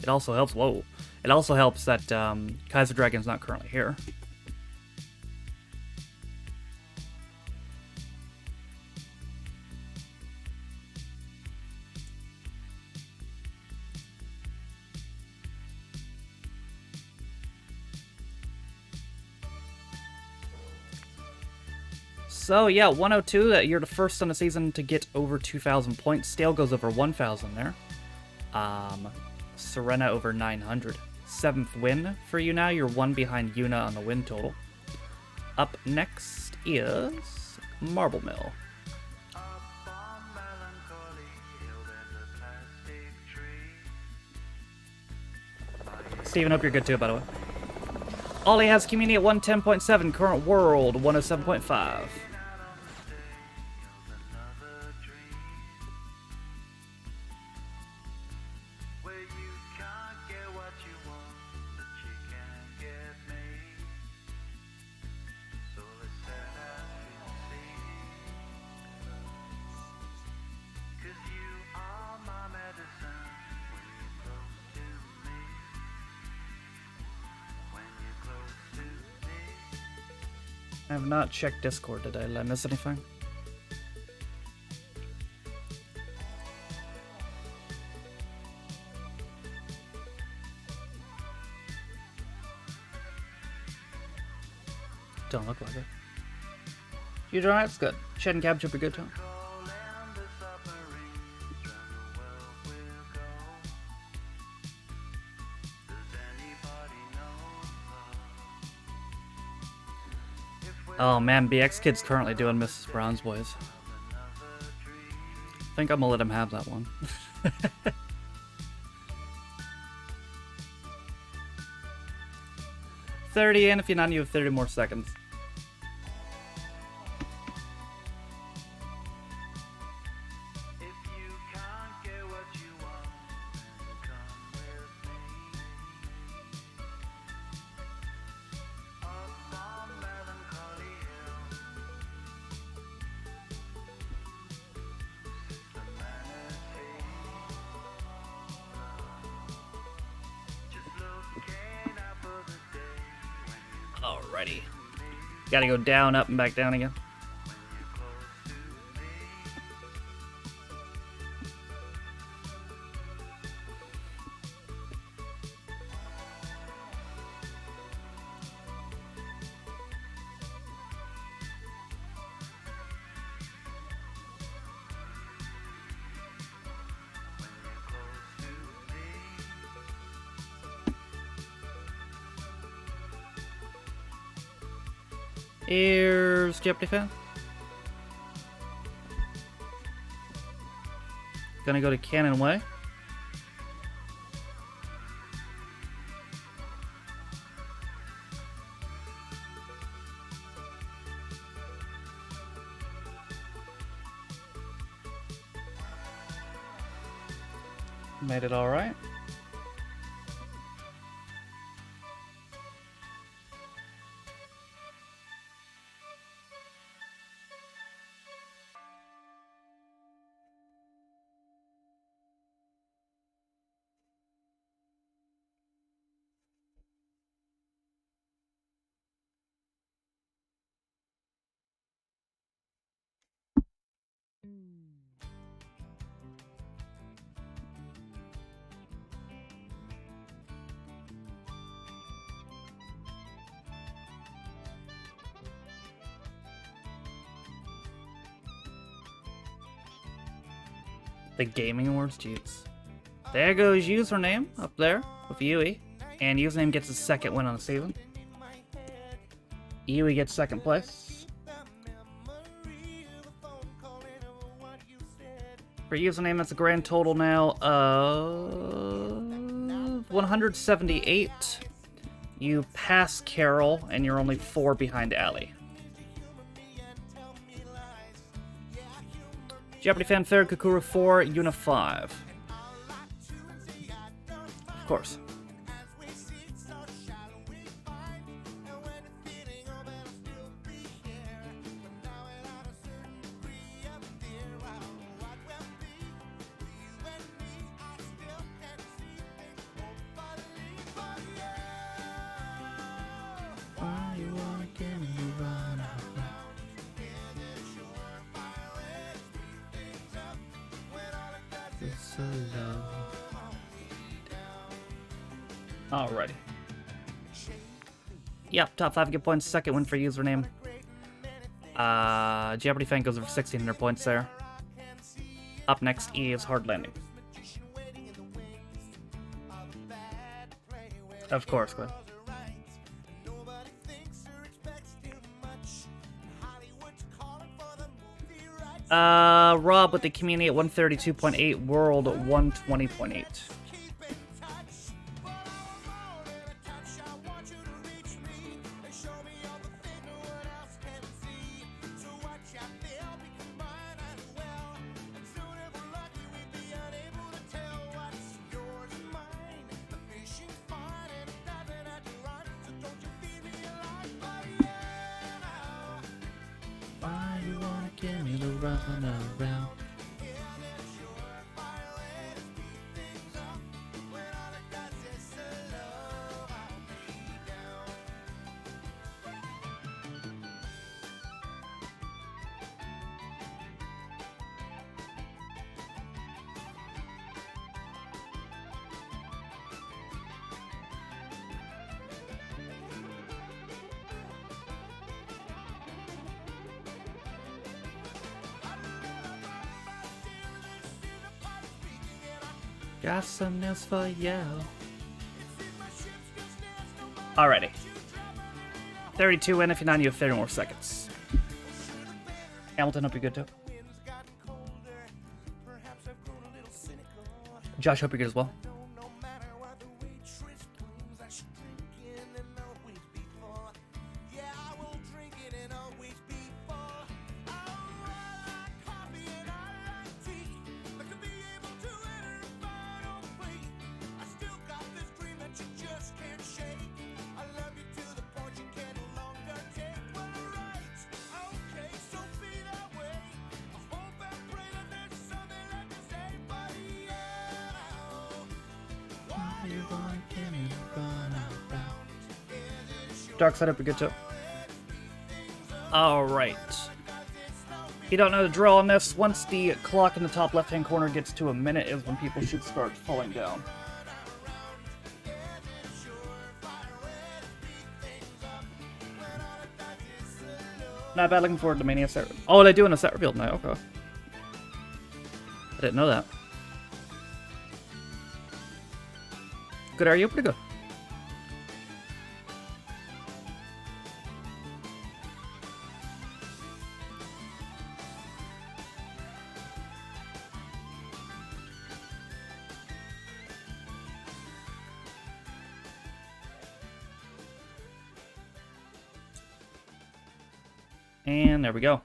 It also helps, whoa. It also helps that Kaiser Dragon's not currently here. So yeah, 102, you're the first on the season to get over 2,000 points. Stale goes over 1,000 there. Serena over 900. 7th win for you now. You're 1 behind Yuna on the win total. Up next is Marble Mill. Steven, hope you're good too, by the way. Ollie has community at 110.7, current world 107.5. I have not checked Discord today. Did I miss anything? Don't look like it. You doing alright? It's good. Shed and Cab should be good too. Oh man, BX Kid's currently doing Mrs. Brown's Boys. I think I'm gonna let him have that one. $30 in, if you're not, you have 30 more seconds. Alrighty. Gotta go down, up, and back down again. Here's Jeopardy fan. Gonna go to Cannon Way. Made it all right. The Gaming Awards, jeez. There goes username up there with Yui. And username gets his second win on the season. Yui gets second place. For username, that's a grand total now of 178. You pass Carol, and you're only 4 behind Allie. Jeopardy fan third, Kakuru 4, Una 5. Of course. Alrighty. Yep, top 5 get points. Second win for username. Jeopardy fan goes over 1,600 points there. Up next is Hard Landing. Of course, Glenn. Rob with the community at 132.8, World 120.8. Got some news for you. Alrighty. 32 in. If you're not, you have 30 more seconds. Hamilton, hope you're good too. Josh, hope you're good as well. Dark side up, you're good too. Alright. You don't know the drill on this. Once the clock in the top left-hand corner gets to a minute is when people should start falling down. Not bad, looking forward to Mania set. Oh, they doing a set reveal tonight, okay. I didn't know that. Good, are you? Pretty good. And there we go.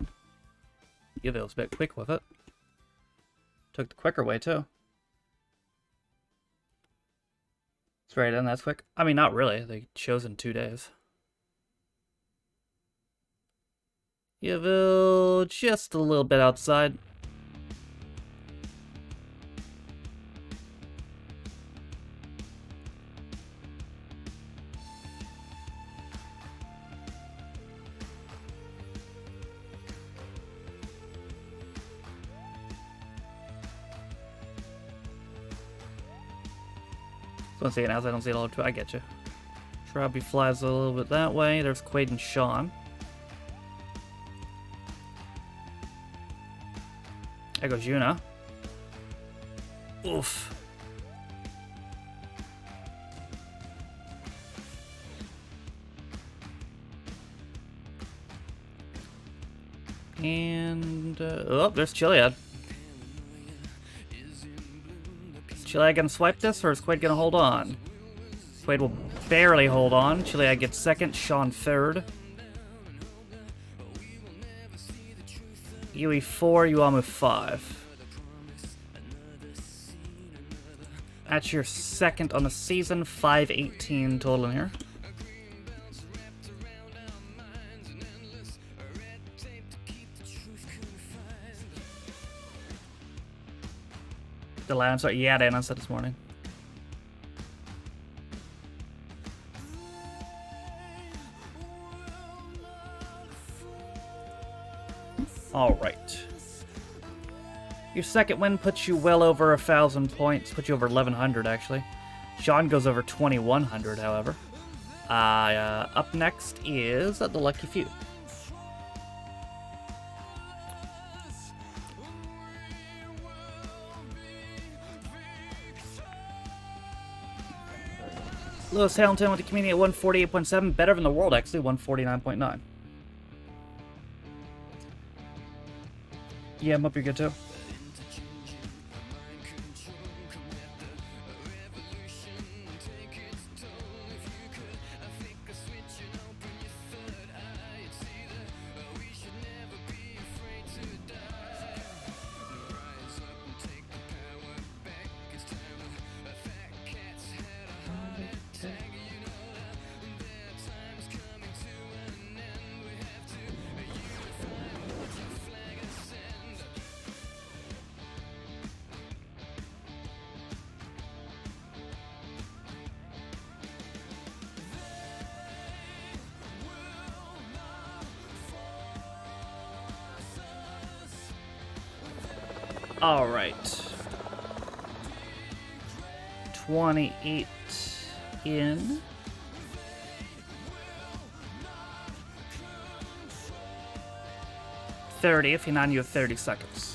Yeah, that was a bit quick with it. Took the quicker way, too. It's right in, that's quick. I mean, not really. They chose in 2 days. Yeville, just a little bit outside. So I'm saying as I don't see it all too. I get you. Shrubby flies a little bit that way. There's Quaid and Sean. There goes Yuna. Oof. And oh, there's Chiliad. Chile gonna swipe this, or is Quaid gonna hold on? Quaid will barely hold on. Chile gets second, Sean third. Yui 4, Uamu 5. That's your second on the season, 518 total in here. The land, sorry, yeah, Dan, I said this morning. Alright. Your second win puts you well over 1,000 points. Puts you over 1,100, actually. Sean goes over 2,100, however. Up next is the Lucky Few. Lewis Hamilton with the community at 148.7. Better than the world, actually, 149.9. Yeah, I'm up, you're good too. All right. 28 in. $30 if you're not, you have 30 seconds.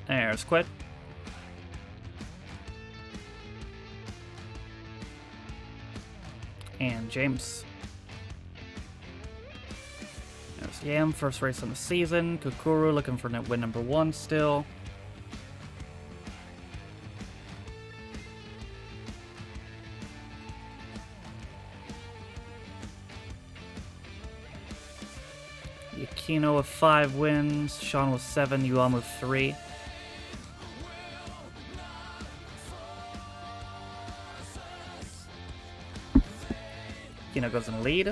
There's Quit. And James. There's Yam, first race on the season. Kukuru looking for win number 1 still. Yukino with 5 wins. Sean with 7. Yuam with 3. Yukino goes in the lead.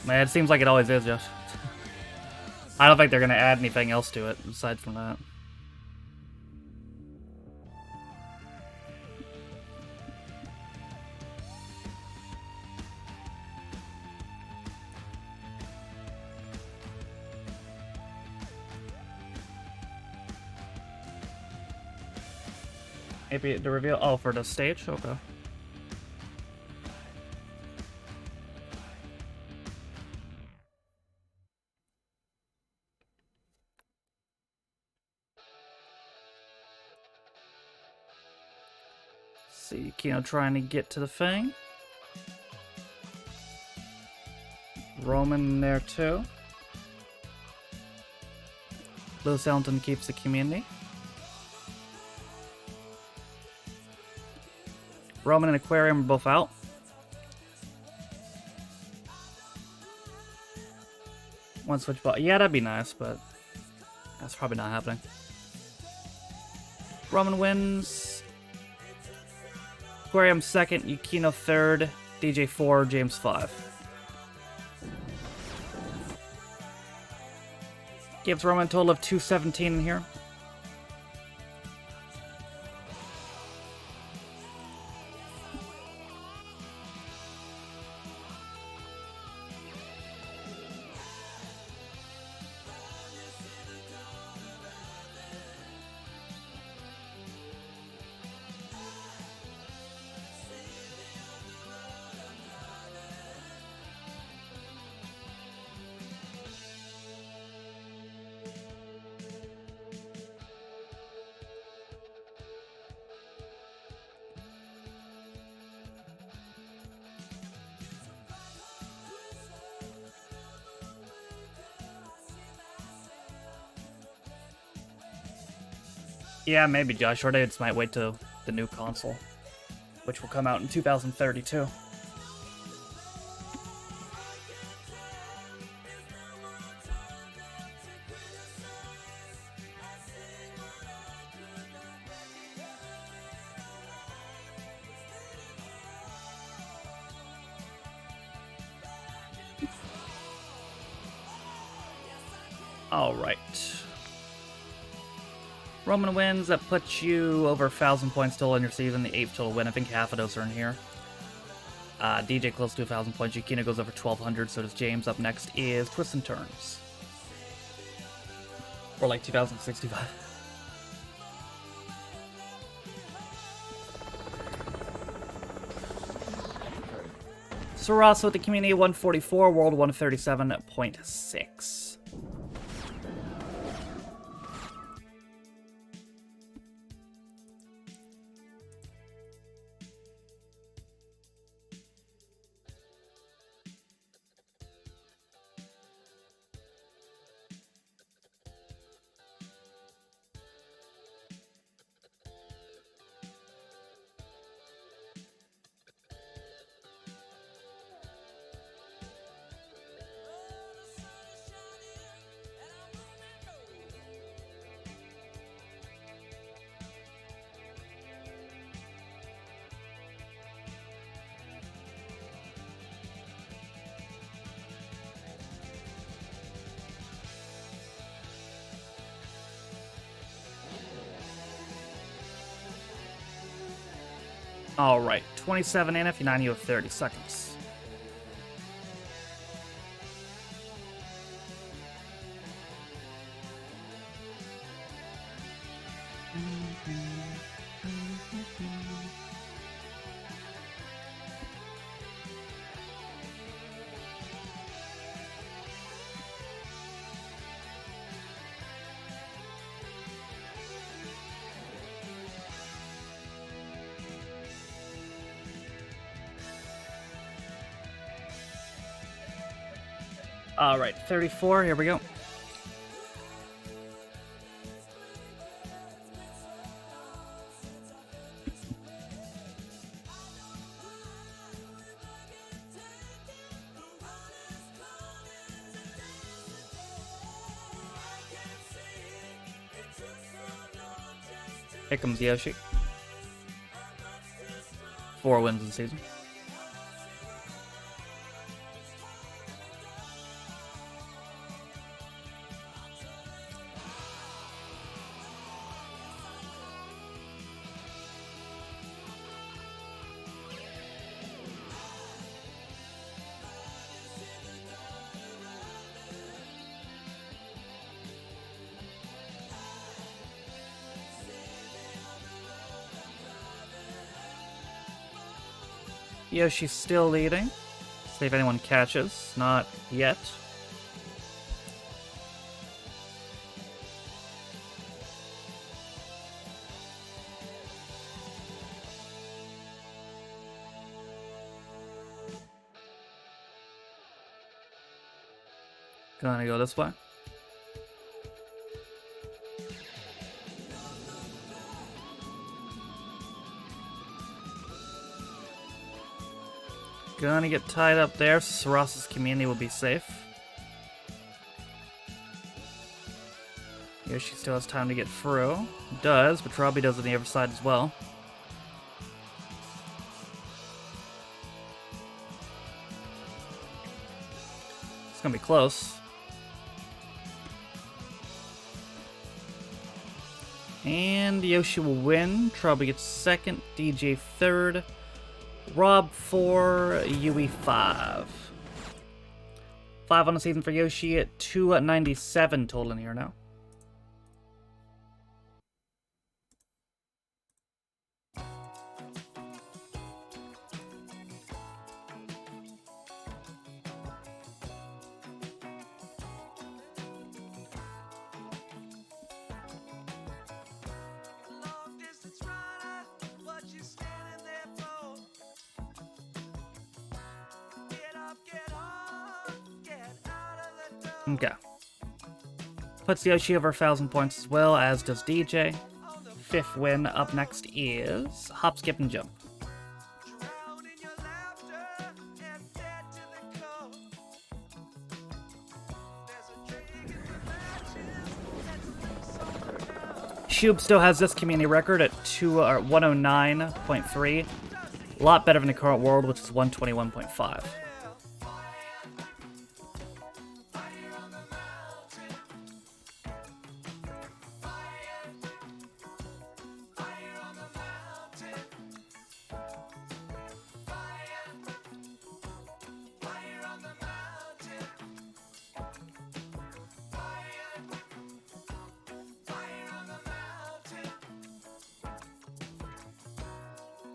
Man, it seems like it always is, Josh. I don't think they're going to add anything else to it, aside from that. Maybe the reveal... Oh, for the stage? Okay. See, Kino trying to get to the thing. Roman in there too. Lewis Hamilton keeps the community. Roman and Aquarium are both out. One switch ball. Yeah, that'd be nice, but that's probably not happening. Roman wins. Aquarium second, Yukino third, DJ 4, James 5. Gives Roman a total of 217 in here. Yeah, maybe Josh. Or they just might wait till the new console, which will come out in 2032. All right. Roman wins. That puts you over 1,000 points total in your season. The 8th total win. I think half of those are in here. DJ close to 1,000 points. Yukina goes over 1,200. So does James. Up next is Twists and Turns. Or like 2065. Sarasa with the community 144. World 137.6. Alright, 27 in. If you're 9, you have 30 seconds. Alright, 34, here we go. Here comes Yoshi. 4 wins in the season. Yoshi's still leading. See if anyone catches. Not yet. Gonna go this way. Gonna get tied up there. Sarasa's community will be safe. Yoshi still has time to get through. Does, but Robbie does on the other side as well. It's gonna be close. And Yoshi will win. Trouble gets second. DJ third. Rob 4. Yui 5. 5 on the season for Yoshi at 297 total in here now. Long distance runner, what you standing there for? Get up, get on, get out of the door. Okay. Puts Yoshi over 1,000 points as well, as does DJ. 5th win. Up next is Hop, Skip, and Jump. Drown in your laughter and dead to the core. There's a dragon with matches that's loose on the ground. Shub still has this community record at 109.3. A lot better than the current world, which is 121.5.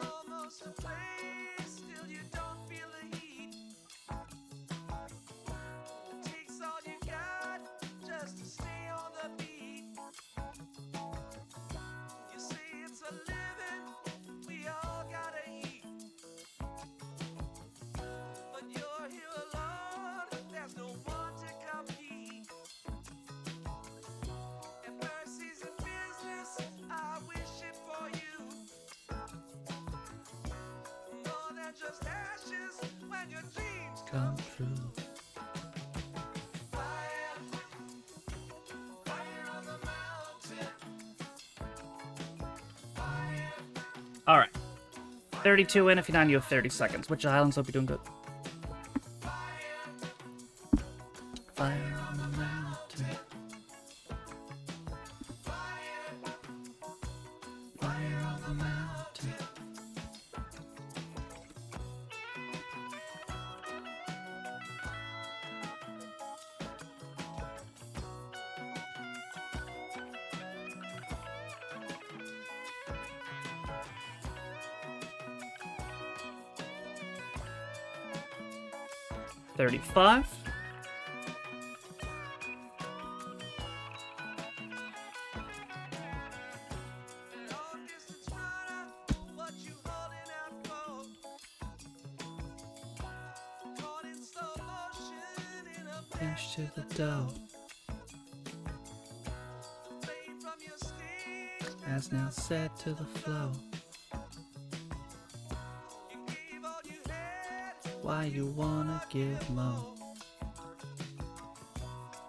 Almost a place, still you don't feel the heat. Takes all you got just to stay on the beat. You say it's a living, we all gotta eat. But you're here alone, there's no one to compete. If mercy's in business, I wish it for you. More than just ashes when your dreams come true. Fire, fire on the mountain. Fire, Alright. 32 in. If you're not, you have 30 seconds. Which islands hope you're doing good? Fire on the mountain. Fire on the mountain. $35. long distance runner, what you holding out for? Caught in slow motion in a Pinch to the dough. flame from your stage. As now set to the flow. You gave all you had. Why you wanna give more?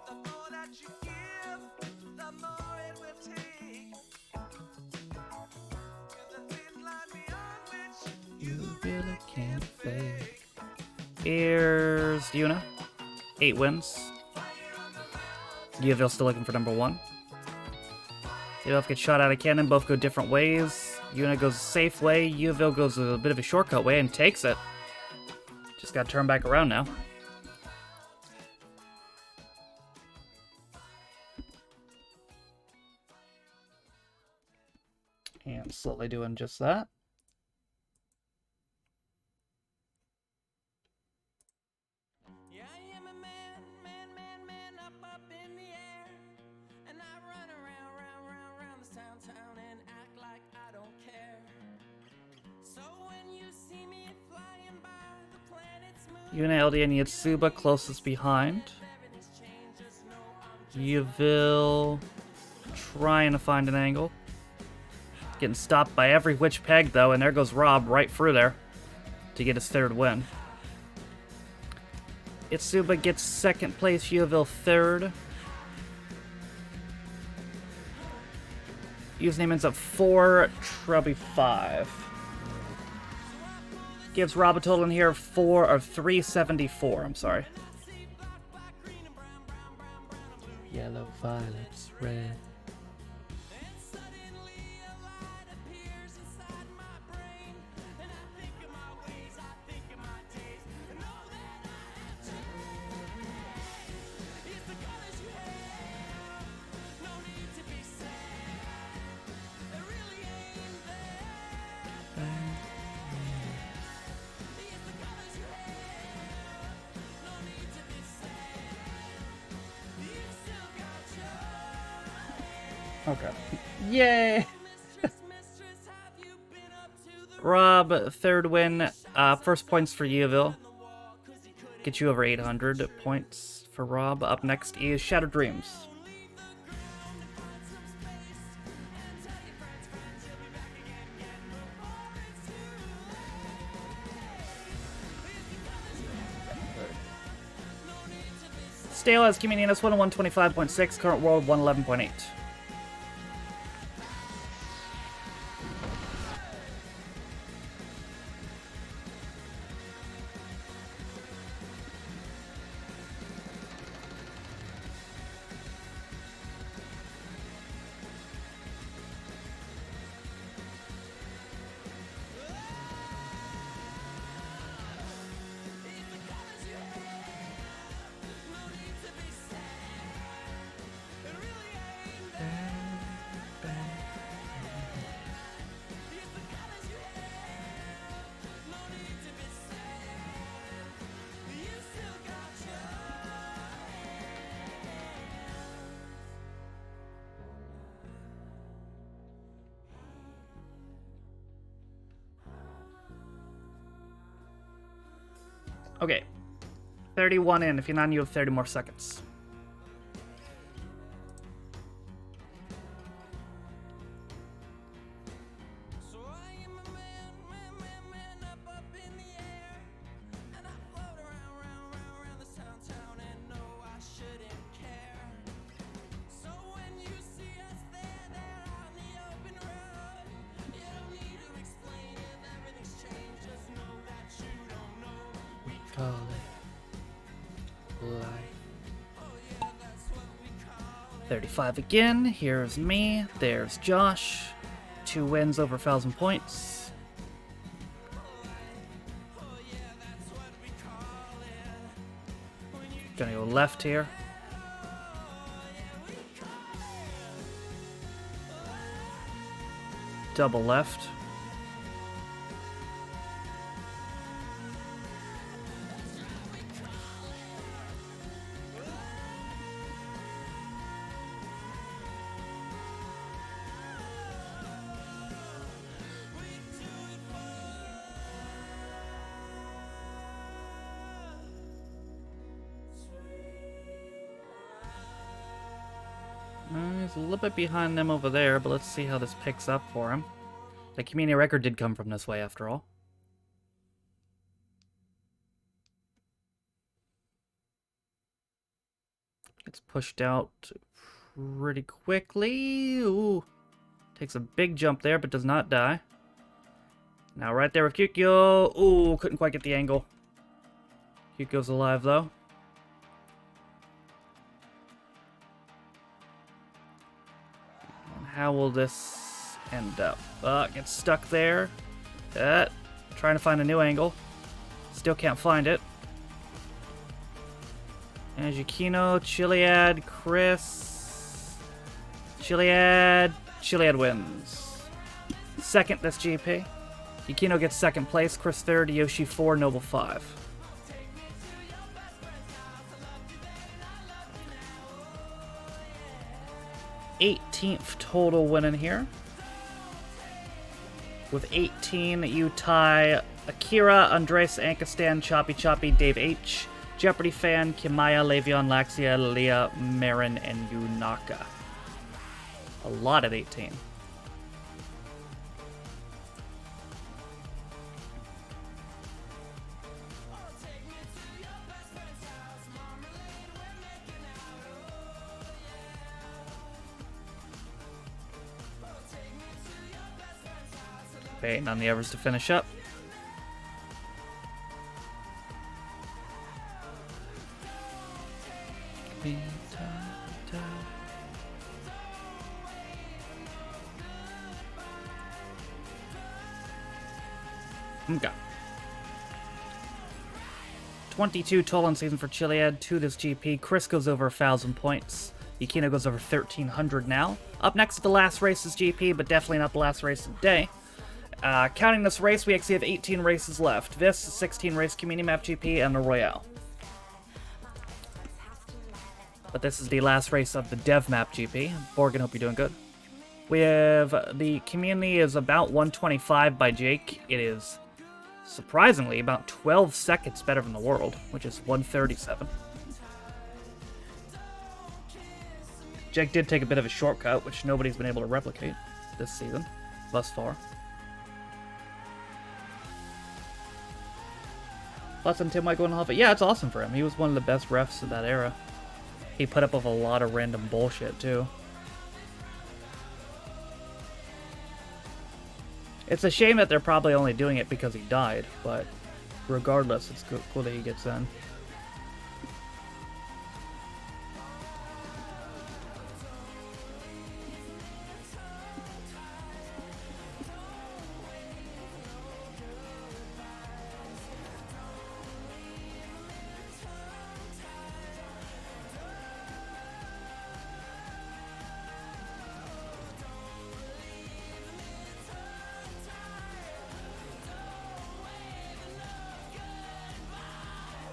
The more that you give, the more it will take. You're the thin line beyond which You really can't fake. Here's Yuna. 8 wins. Yuville still looking for number 1. They both get shot out of cannon, both go different ways. Yuna goes a safe way, Yuville goes a bit of a shortcut way and takes it. Just gotta turn back around now. And slowly doing just that. Yeah, I am a man up in the air. And I run around this town and act like I don't care. So when you see me flying by the planet's moon, Yuna, LD, and Yatsuba closest behind. everything's changed, just know I'm Yuville trying to find an angle. Getting stopped by every witch peg though, and there goes Rob right through there to get his 3rd win. Itsuba gets 2nd place, Yuville 3rd. Username ends up 4, Trubby 5. Gives Rob a total in here of 374, I'm sorry. Yellow, violets, red. Okay. Yay! Rob, third win. First points for Yeovil. Get you over 800 points for Rob. Up next is Shadow Dreams. Stale has Communion S1 125.6, current world 111.8. Okay. 31 in. If you're not, you have 30 more seconds. Call it life. 35 again. Here's me. There's Josh. 2 wins over 1,000 points. Gonna go left here. Double left. He's a little bit behind them over there, but let's see how this picks up for him. The community record did come from this way, after all. Gets pushed out pretty quickly. Ooh. Takes a big jump there, but does not die. Now right there with Kyukyo. Ooh, couldn't quite get the angle. Kyukyo's alive, though. How will this end up? Gets stuck there. Trying to find a new angle. Still can't find it. And Yukino, Chiliad, Chris. Chiliad wins. Second this GP. Yukino gets second place, Chris third, Yoshi 4, Noble 5. th total winning here. With 18, you tie Akira, Andres, Ankastan, Choppy Choppy, Dave H, Jeopardy Fan, Kimaya, Le'Veon, Laxia, Leah, Marin, and Yunaka. A lot of 18. Waiting on the others to finish up. Okay. 22 total in season for Chiliad, 2 this GP. Chris goes over 1,000 points. Yukino goes over 1,300 now. Up next is the last race is GP, but definitely not the last race of the day. Counting this race, we actually have 18 races left. This, 16 race community map GP, and the Royale. But this is the last race of the dev map GP. Borgen, hope you're doing good. We have the community is about 125 by Jake. It is surprisingly about 12 seconds better than the world, which is 137. Jake did take a bit of a shortcut, which nobody's been able to replicate this season, thus far. Plus, and Tim Michael and Huffy. Yeah, it's awesome for him. He was one of the best refs of that era. He put up with a lot of random bullshit, too. It's a shame that they're probably only doing it because he died, but regardless, it's cool that he gets in.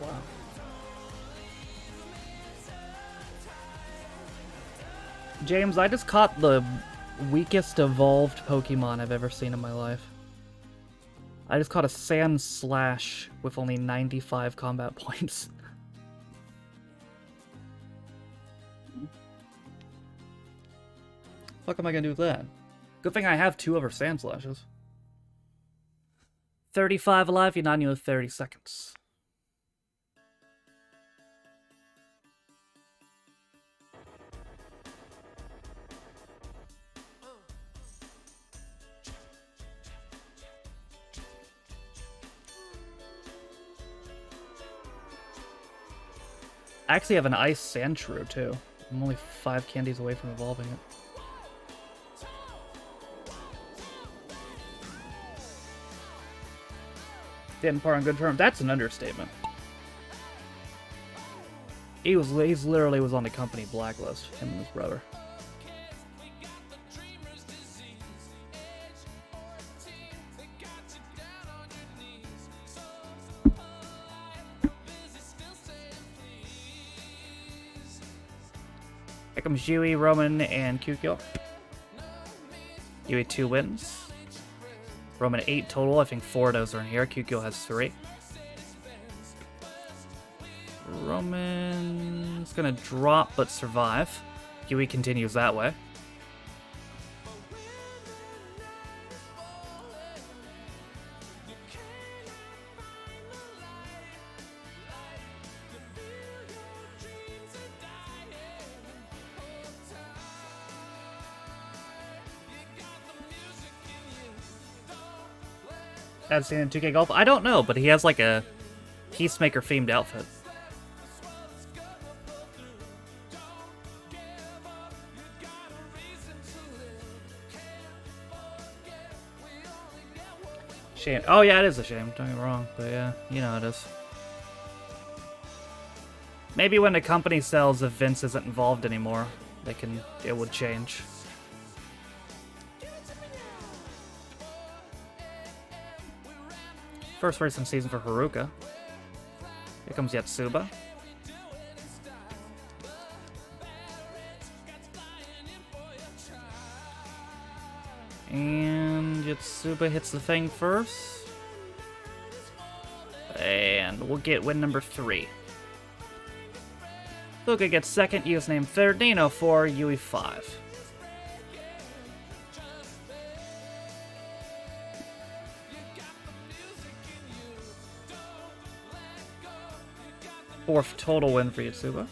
Wow. James, I just caught the weakest evolved Pokemon I've ever seen in my life. I just caught a Sand Slash with only 95 combat points. Fuck am I gonna do with that? Good thing I have 2 other Sand Slashes. 35 alive, you're not even 30 seconds. I actually have an Ice Sandshrew, too. I'm only 5 candies away from evolving it. Didn't part on good terms. That's an understatement. He's literally was on the company blacklist, him and his brother. Here comes Yui, Roman, and Kyukyo. Yui 2 wins. Roman 8 total. I think 4 of those are in here. Kyukyo has 3. Roman's gonna drop but survive. Yui continues that way. I've seen in 2K Golf. I don't know, but he has like a Peacemaker themed outfit. Shame. Oh yeah, it is a shame. Don't get me wrong, but yeah, you know it is. Maybe when the company sells, if Vince isn't involved anymore, it would change. First race in season for Haruka. Here comes Yatsuba. And Yatsuba hits the thing first. And we'll get win number 3. Luca gets second, Yu's name third, Dino 4, Yui 5. Fourth total win for Yatsuba.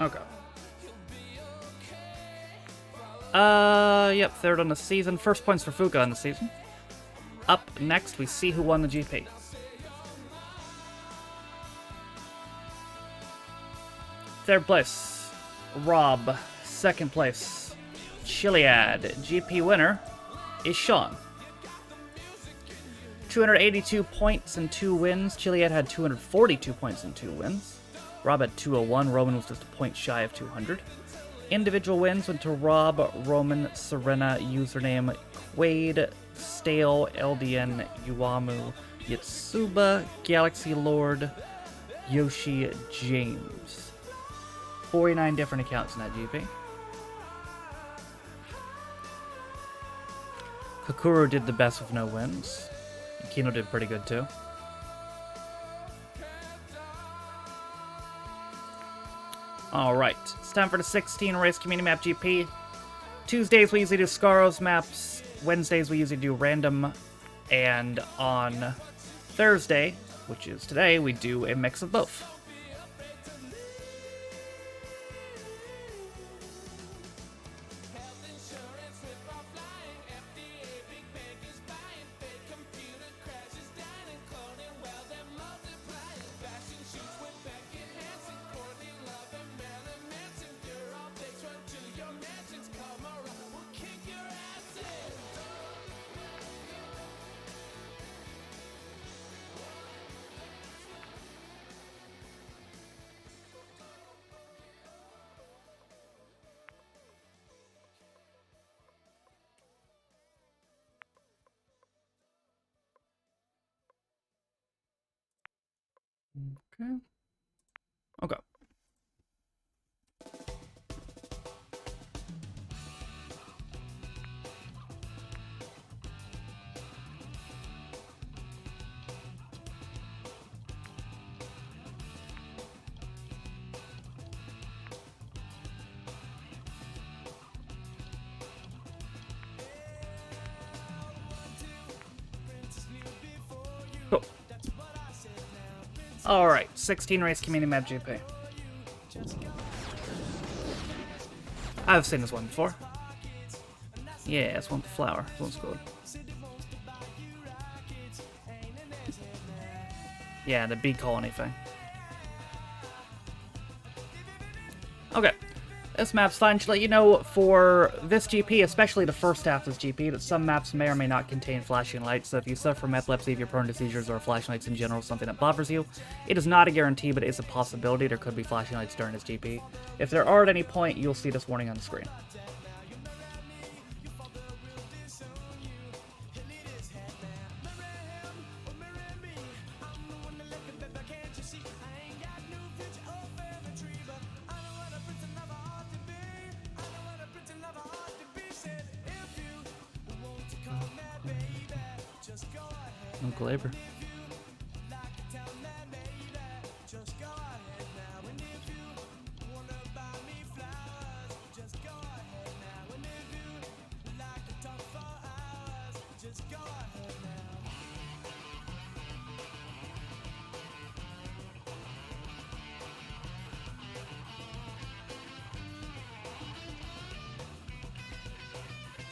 Okay. Yep, third on the season. First points for Fuka on the season. Up next, we see who won the GP. Third place, Rob. Second place, Chiliad. GP winner, is Sean. 282 points and 2 wins. Chiliad had 242 points and 2 wins. Rob had 201. Roman was just a point shy of 200. Individual wins went to Rob, Roman, Serena, username Quaid, Stale, LDN, Yuamu, Yatsuba, Galaxy Lord, Yoshi, James. 49 different accounts in that GP. Kakuru did the best with no wins. Kino did pretty good too. Alright, it's time for the 16 race community map GP. Tuesdays we usually do Scaros maps, Wednesdays we usually do random, and on Thursday, which is today, we do a mix of both. Okay. Okay. Cool. Alright, 16 race community map GP. I've seen this one before. Yeah, this one's flower. This one's good. Yeah, the bee colony thing. Okay. This map's fine. To let you know, for this GP, especially the first half of this GP, that some maps may or may not contain flashing lights, so if you suffer from epilepsy, if you're prone to seizures, or flashing lights in general, something that bothers you, it is not a guarantee, but it is a possibility. There could be flashing lights during this GP. If there are at any point, you'll see this warning on the screen. No Glaber.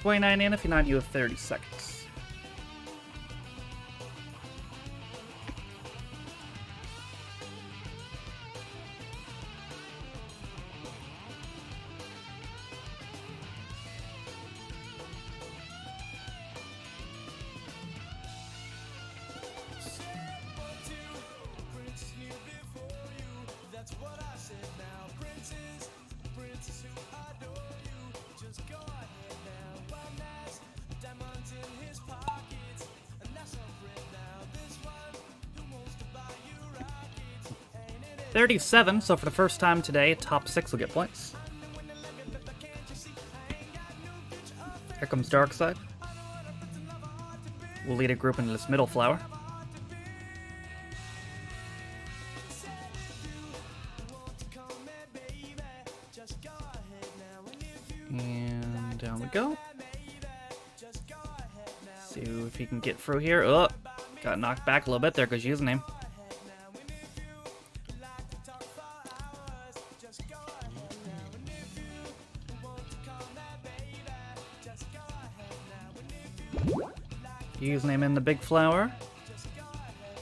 $29 in. If you're not, you have 30 seconds. $37, so for the first time today, top 6 will get points. Here comes Darkside. We'll lead a group into this middle flower. And down we go. See if he can get through here. Oh, got knocked back a little bit. There goes username. Username in the big flower.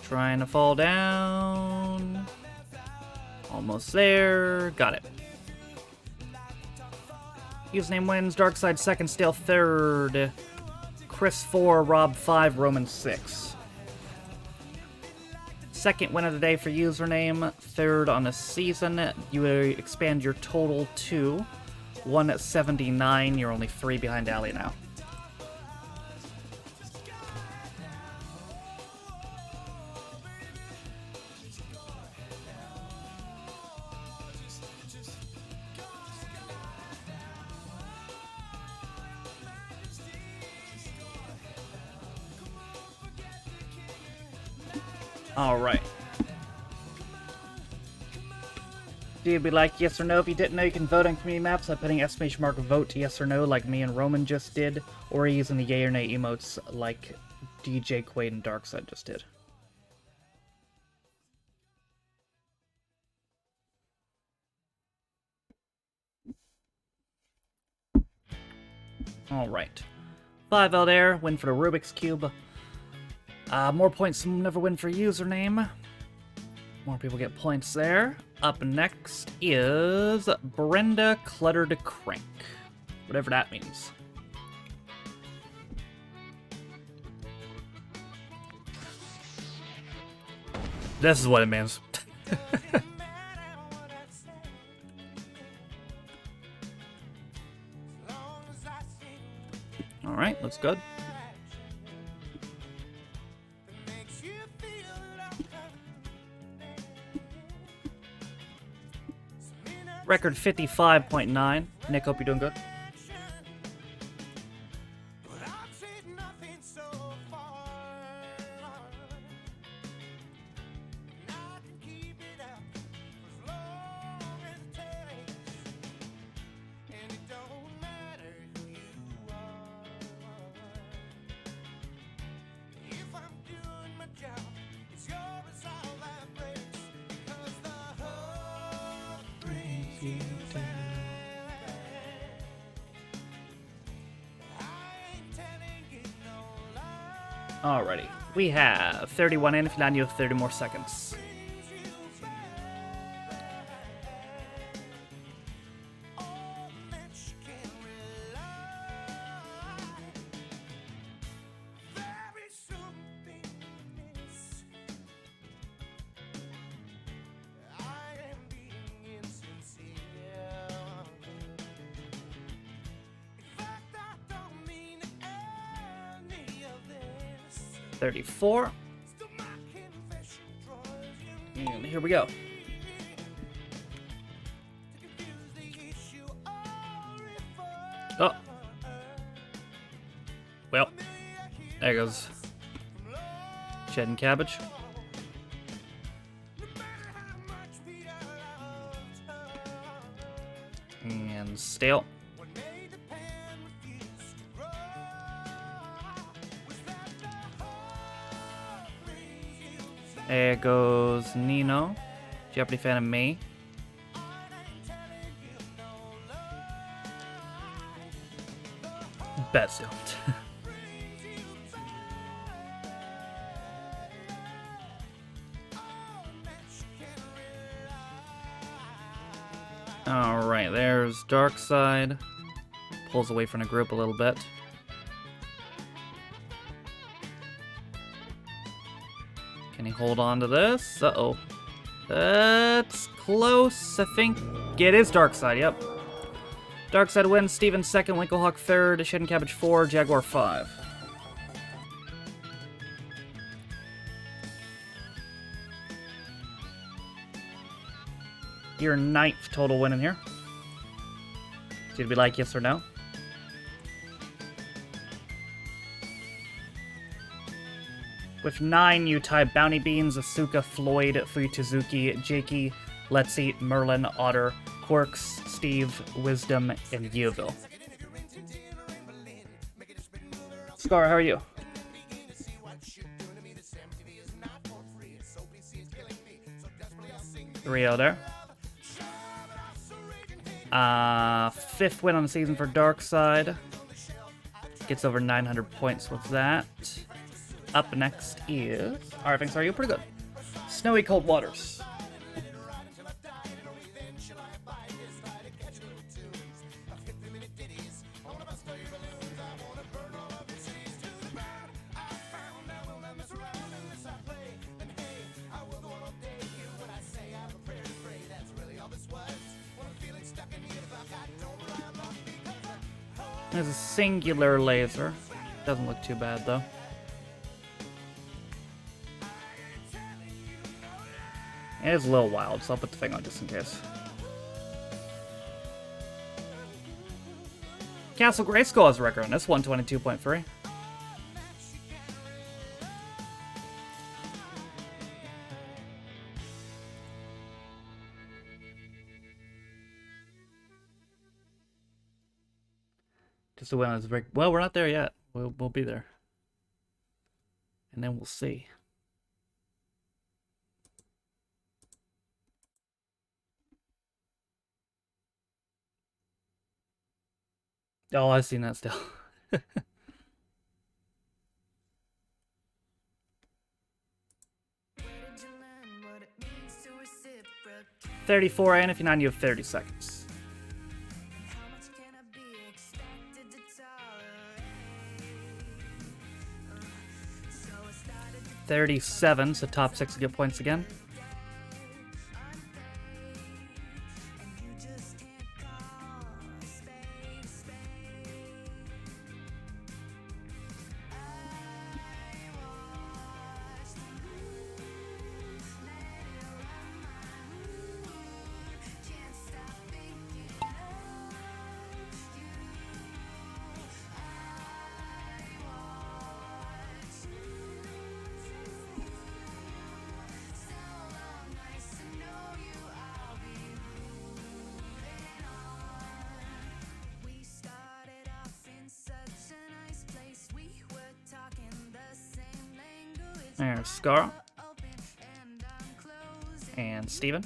Trying to fall down. Almost there. Got it. Username wins. Darkside second, Stale third. Chris 4, Rob 5, Roman 6. Second win of the day for username. Third on the season. You expand your total to 179. You're only 3 behind Ali now. Alright. Do you be like yes or no? If you didn't know, you can vote on community maps by putting exclamation mark vote yes or no like me and Roman just did, or using the yay or nay emotes like DJ Quaid and Darkside just did. Alright. 5 out there, win for the Rubik's Cube. More points never win for username. More people get points there. Up next is Brenda Cluttered Crank. Whatever that means. This is what it means. Alright, looks good. Record 55.9. Nick, hope you're doing good. Alrighty, we have 31 in. If you land, you have 30 more seconds. $34. And here we go. Oh. Well, there goes Shed and Cabbage. And Stale. There goes Nino, Jeopardy fan of me. Betsu. Alright, there's Darkside. Pulls away from the group a little bit. Can he hold on to this? Uh-oh. That's close, I think. Yeah, it is Darkside, yep. Darkside wins, Steven second, Winklehawk third, Shed and Cabbage 4, Jaguar 5. Your 9th total win in here. So you'd be like yes or no? With 9, you tie Bounty Beans, Asuka, Floyd, Fuyuzuki, Jakey, Let's Eat, Merlin, Otter, Quirks, Steve, Wisdom, and Yeovil. Scar, how are you? Rio there. 5th win on the season for Darkside. Gets over 900 points with that. Up next is... Alright, thanks, are you pretty good? Snowy Cold Waters. There's a singular laser. Doesn't look too bad though. It is a little wild, so I'll put the thing on just in case. Castle Grayskull has a record on this, 122.3. Just a win on this break. Well, we're not there yet. We'll be there. And then we'll see. Oh, I've seen that still. 34, and if you're not, you have 30 seconds. 37, so top 6 to get points again. There's Scar. And Steven.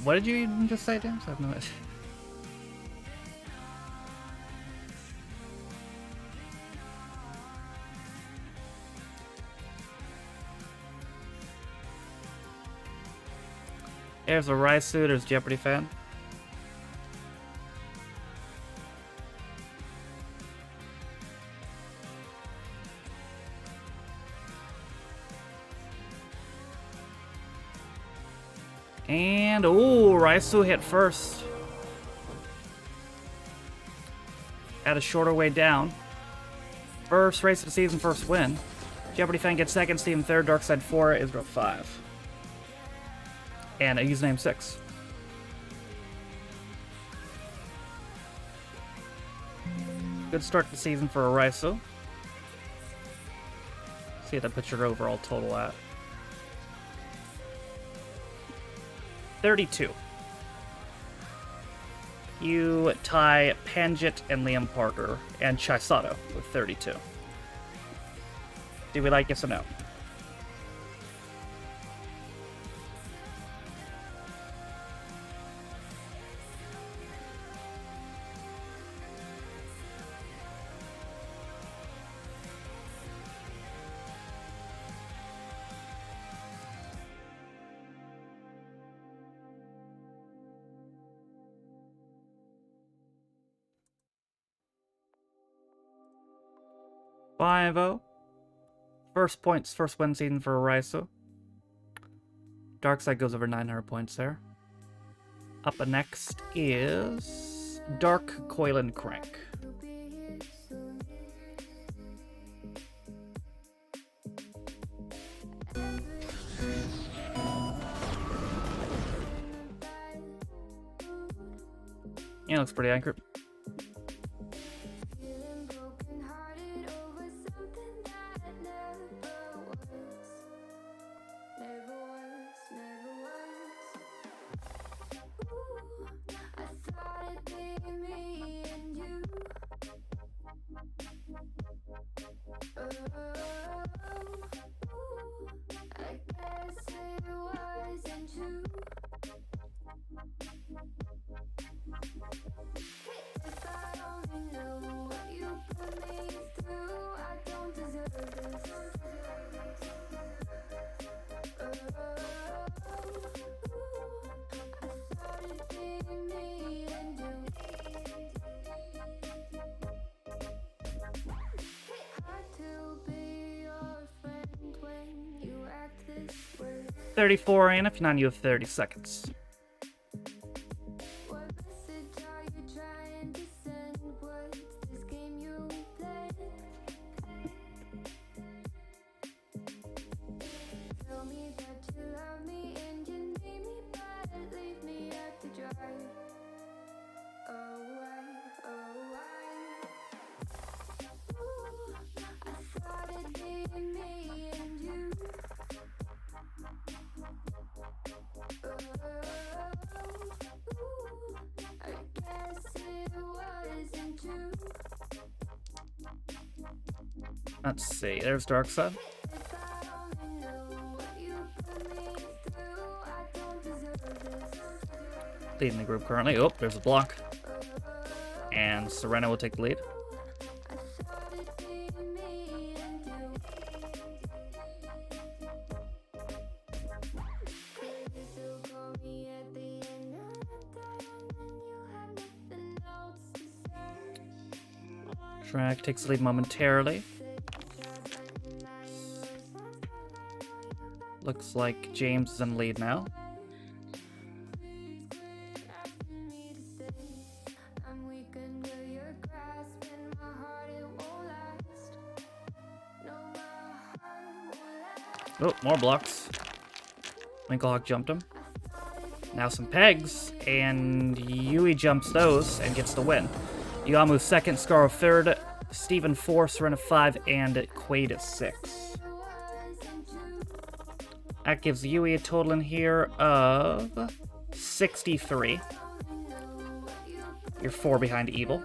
What did you even just say, James? I have no idea. There's a Raisu, there's Jeopardy fan. And, oh, Raisu hit first. At a shorter way down. First race of the season, first win. Jeopardy fan gets second, Steven third, Darkside 4, Israel 5. And a username 6. Good start to the season for Raisu. See what that puts your overall total at. 32. You tie Panjit and Liam Parker and Chisato with 32. Do we like yes or no? Five-0. First points, first win season for Raisu. Darkside goes over 900 points there. Up next is Dark Coilin Crank. Yeah, looks pretty accurate. 34 in. If you're not, you have 30 seconds. What message are you trying to send? What's this game you play? Tell me that you love me and you need me, but leave me at the drive. Away, away. Ooh, I thought it'd be me and you. I guess it wasn't true. Let's see. There's Darkseid. If I only knew what you put me through, I don't deserve this. Leading the group currently. Oh, there's a block. And Serena will take the lead. I thought it'd be me and you. Could you still call me at the end of the day when you have nothing else to say? Track takes the lead momentarily. Looks like James is in the lead now. I'm weak under your grasp and my heart it won't last. No, my heart won't last. Oh, more blocks. Winklehawk jumped him. Now some pegs, and Yui jumps those and gets the win. Yamu second, Scarro third, Steven 4, Serena 5, and Quaid is 6. That gives Yui a total in here of 63. You're 4 behind Evil.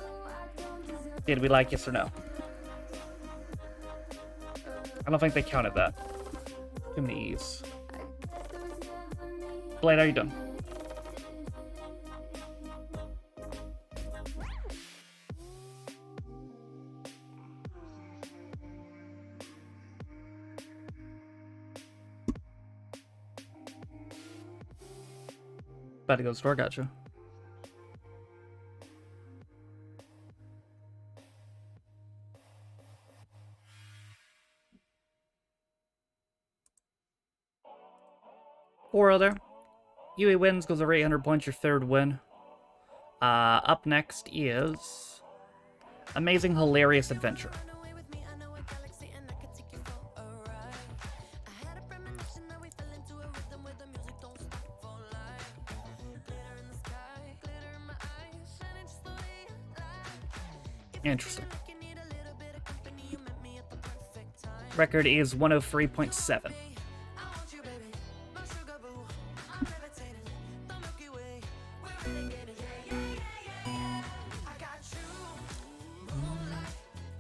Did we like yes or no? I don't think they counted that. Too many E's. Blade, how you doing? About to go to the store, gotcha. Four other. Yui wins, goes over 800 points, your third win. Up next is Amazing Hilarious Adventure. Interesting. Record is 103.7.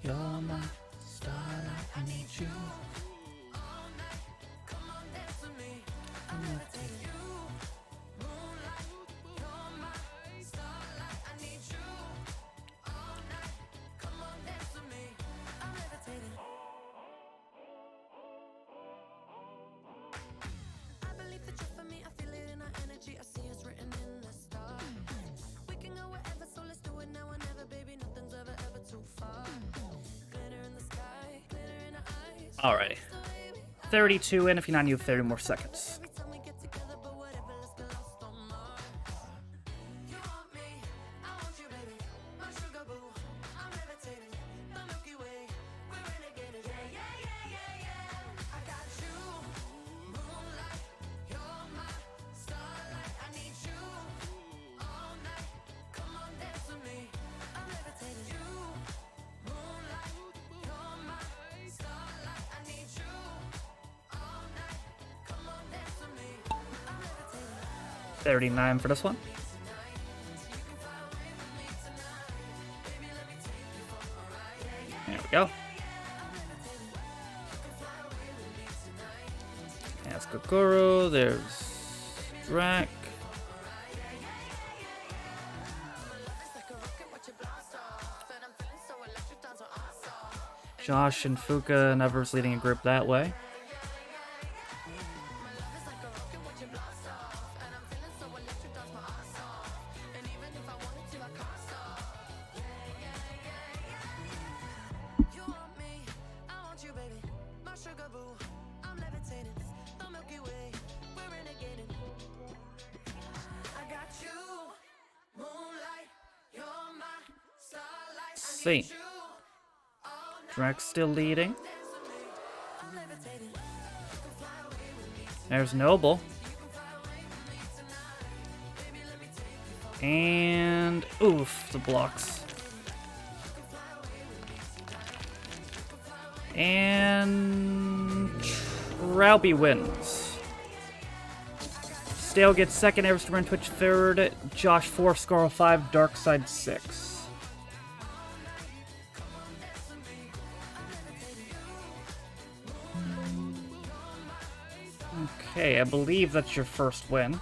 You're my starlight, I need you. Alrighty. 32 in, if you're not, you have 30 more seconds. $39 for this one. There we go. That's Kokoro. There's Drac. Josh and Fuka, Never's leading a group that way. see. Drax still leading. There's Noble. And oof, the blocks. And Trauby wins. Stale gets second, Everstorm Twitch third, Josh 4, Scarl 5, Darkside 6. Okay, I believe that's your first win.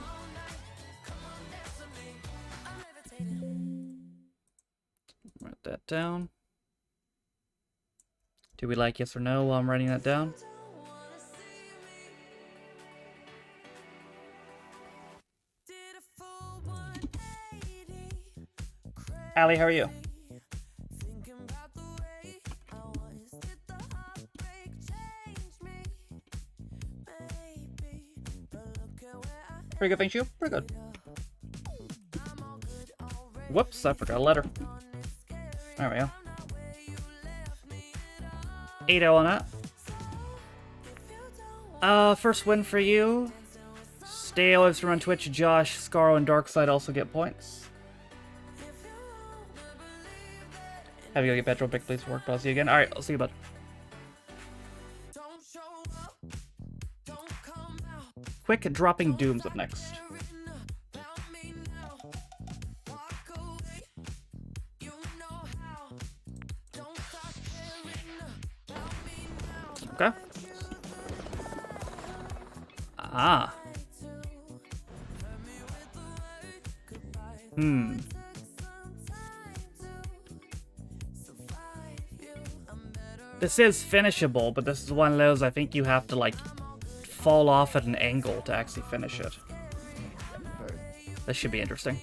Write that down. Do we like yes or no while I'm writing that down? Allie, how are you? Pretty good, thank you. Pretty good. Whoops, I forgot a letter. There we go. 8-0 on that. First win for you. Stale is from on Twitch. Josh, Scarl, and Darkside also get points. Have you go get petrol, big please work, but I'll see you again. Alright, I'll see you, bud. Quick dropping dooms up next. Okay. Ah. This is finishable, but this is one of those I think you have to, like, fall off at an angle to actually finish it. This should be interesting.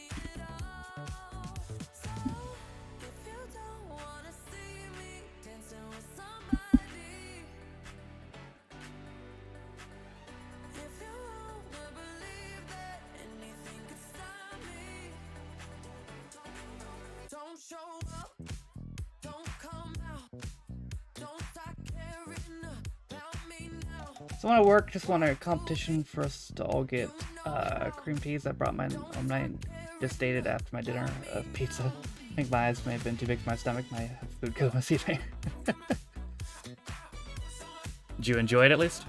So when I work, just want a competition for us to all get cream peas. I brought mine just ate it after my dinner of pizza. I think my eyes may have been too big for my stomach. My food killed my seating. Did you enjoy it at least?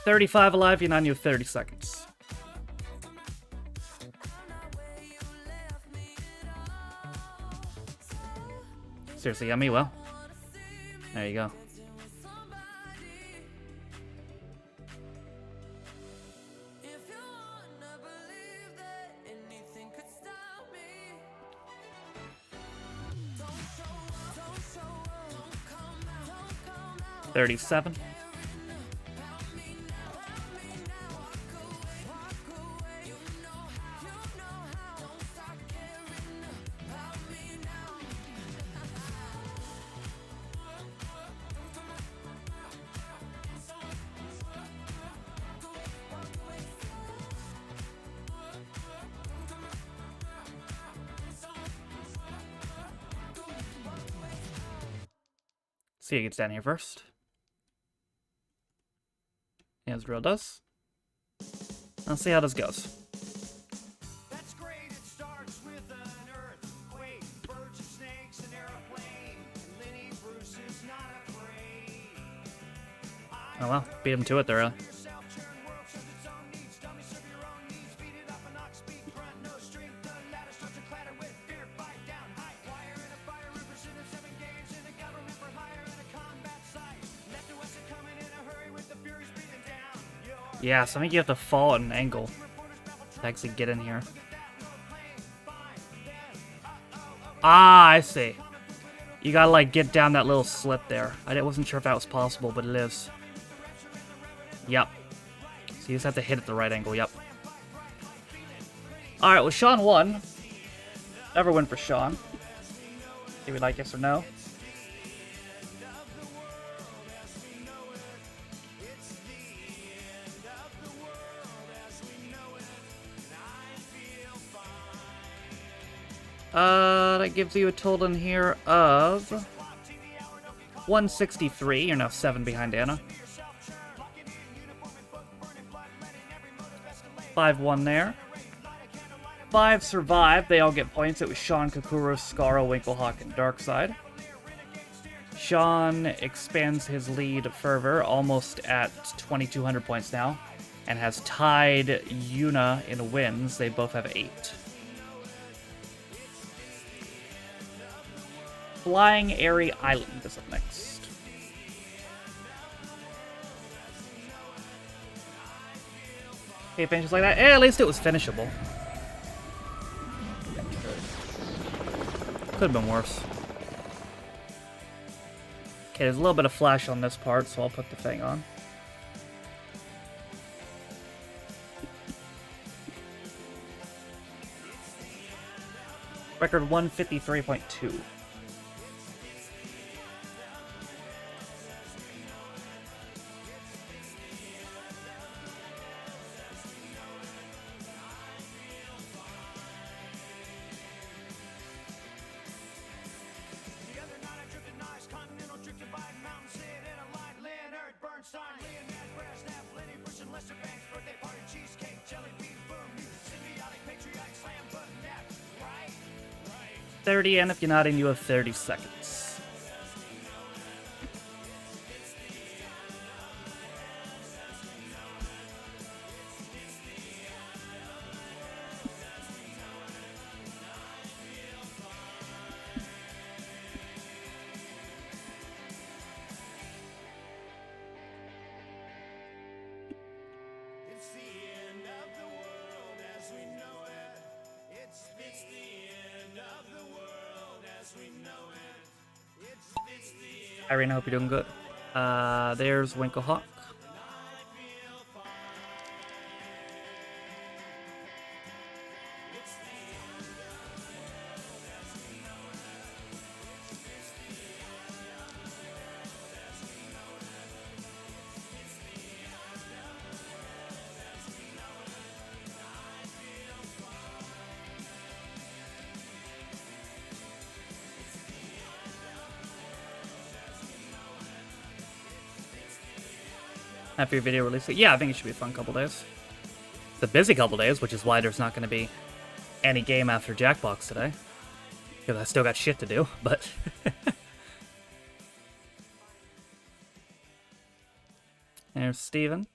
35 alive, you're on you 30 seconds. Seriously, yummy? Well, there you go. $37. See who gets down here first. As drill does. Let's see how this goes. That's great, it starts with an earthquake, birds and snakes, an airplane. Lenny Bruce is not afraid. Oh well, beat him to it there early. Yourself, churn world serves its own needs. Dummy serve your own needs. Beat it up an ox, speed, grunt, no strength. The ladder starts to clatter with fear. Fight down, high wire in a fire. Represented 7 games in a government for hire in a combat site. Left to west and coming in a hurry with the furies breathing down. Yeah, so I think you have to fall at an angle to actually get in here. Ah, I see. You gotta, like, get down that little slit there. I wasn't sure if that was possible, but it is. Yep. So you just have to hit at the right angle, yep. Alright, well, Sean won. Never win for Sean. Do we like yes or no? That gives you a total in here of 163. You're now 7 behind Anna. 5-1 there. 5 survived. They all get points. It was Sean, Kakuro, Scarra, Winklehawk, and Darkside. Sean expands his lead further, almost at 2,200 points now, and has tied Yuna in wins. They both have 8. Flying Airy Island is up next. Okay, finishes like that. At least it was finishable. Could have been worse. Okay, there's a little bit of flash on this part, so I'll put the thing on. Record 153.2. And if you're not in, you have 30 seconds. It's the end of the world as we know it. It's the end of the world as we know it. It's the end. Irene, I hope you're doing good. There's Winklehawk. After your video release. Yeah, I think it should be a fun couple days. It's a busy couple days, which is why there's not going to be any game after Jackbox today. Because I still got shit to do, but... There's Steven.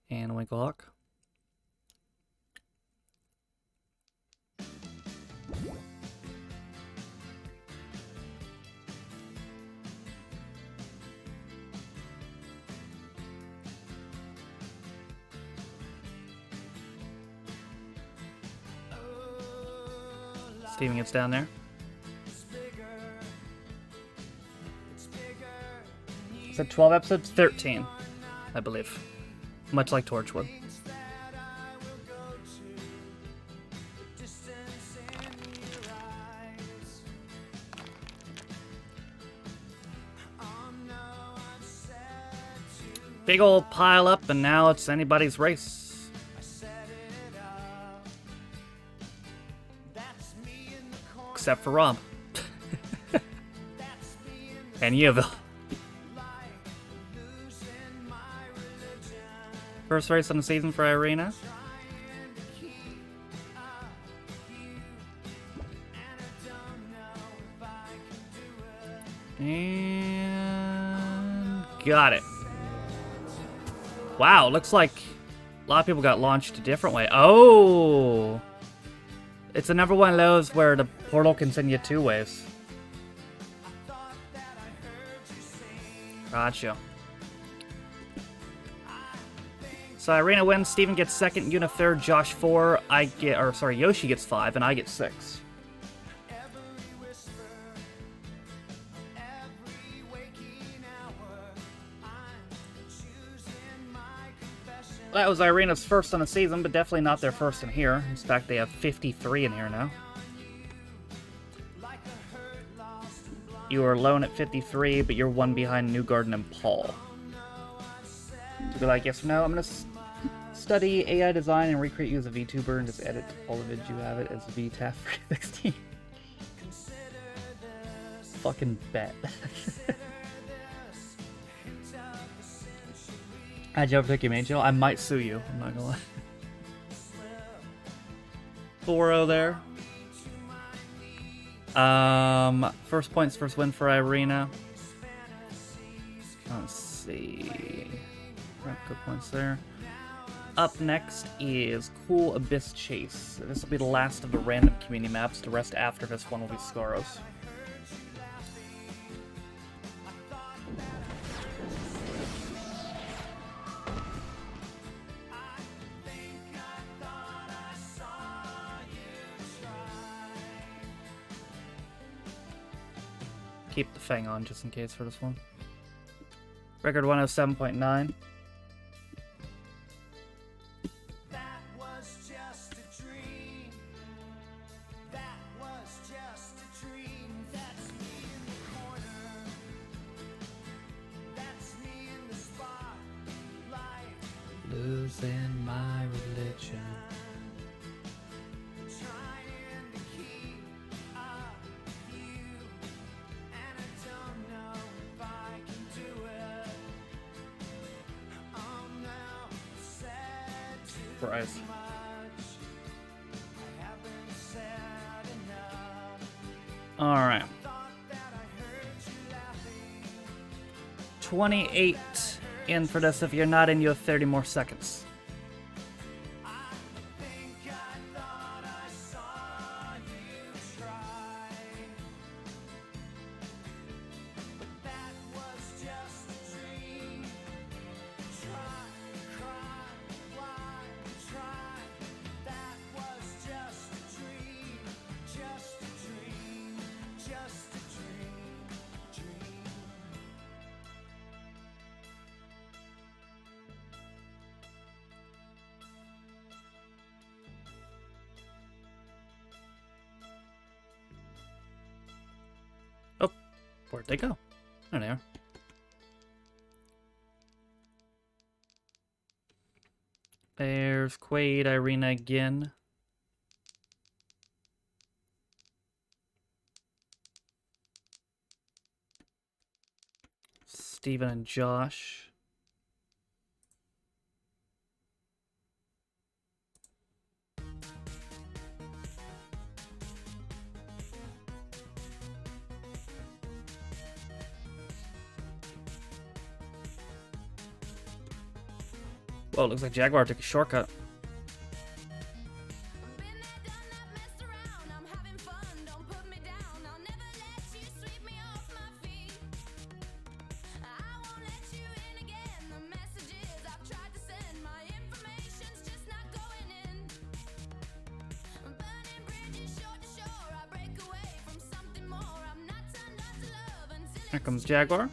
And Winklehawk. Steven gets down there. Is that 12 episodes? 13, I believe. Much like Torchwood. Big old pile up, and now it's anybody's race. Except for Rob. And Yeovil. First race on the season for Irina. And got it. Wow, looks like a lot of people got launched a different way. Oh! It's another one of those where the portal can send you 2 ways. Gotcha. So Irina wins, Steven gets 2nd, Yuna 3rd, Josh 4, Yoshi gets 5, and I get 6. That was Irina's first on the season, but definitely not their first in here. In fact, they have 53 in here now. You are alone at 53, but you're 1 behind Newgarden and Paul. To be like, yes or no, I'm going to Study AI design and recreate you as a VTuber and just edit all the vids you have it as Taffe316. Fucking bet. How'd you ever take your main channel? I might sue you, I'm not gonna lie. 4-0 there. First points, first win for Irina. Let's see. Good points there. Up next is Cool Abyss Chase. This will be the last of the random community maps. The rest after this one will be Scaros. Keep the Fang on just in case for this one. Record 107.9. That was just a dream. That was just a dream. That's me in the corner. That's me in the spotlight. Losing my religion. Trying to keep up with you. And I don't know if I can do it. I'm now sad too Surprise. much. I haven't said enough. Alright. Thought that I heard you laughing. 28 in for this. If you're not in, you have 30 more seconds. I think I thought I saw you try. But that was just a dream. Try, cry, fly, try. That was just a dream. Just a dream. Just a dream. Dream. Oh, where'd they go? There they are. There's Quaid, Irina again. Steven and Josh. Whoa, looks like Jaguar took a shortcut. Been there, done that, messed around. I'm having fun. Don't put me down. I'll never let you sweep me off my feet. I won't let you in again. The messages I've tried to send, my information's just not going in. Burning bridges shore to shore. I break away from something more. I'm not turned on to love until Here comes Jaguar.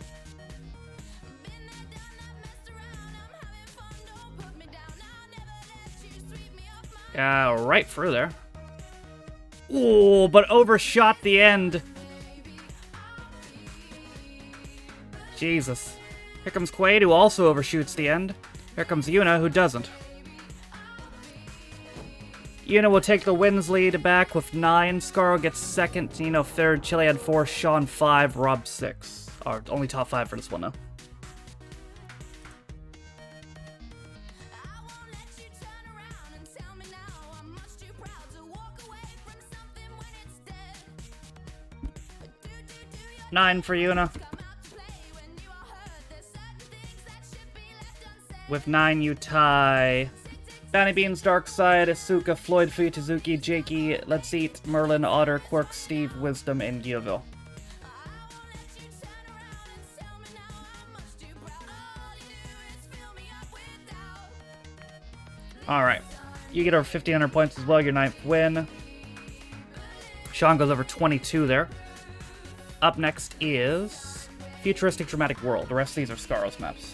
been there, done that, messed around. I'm having fun. Don't put me down. I'll never let you sweep me off my Yeah, right through there. Ooh, but overshot the end. Jesus. Here comes Quaid, who also overshoots the end. Here comes Yuna, who doesn't. Yuna will take the wins lead back with 9. Scarro gets second. Nino third. Chile had 4. Sean 5. Rob 6. Or only top 5 for this one, though. I won't let you turn around and tell me now I'm much too proud to walk away from something when it's dead. Do your 9 for Yuna. come out to play when you are hurt. There's certain things that should be left unsaid. With 9, you tie Bounty Beans, Darkside, Asuka, Floyd, Fuyutezuki, Jakey, Let's Eat, Merlin, Otter, Quirk, Steve, Wisdom, and Giovo. I won't let you turn around and tell me now I'm much too proud. All you do is fill me up with doubt. Alright. You get over 1,500 points as well, your 9th win. Sean goes over 22 there. Up next is Futuristic Dramatic World. The rest of these are Scaros maps.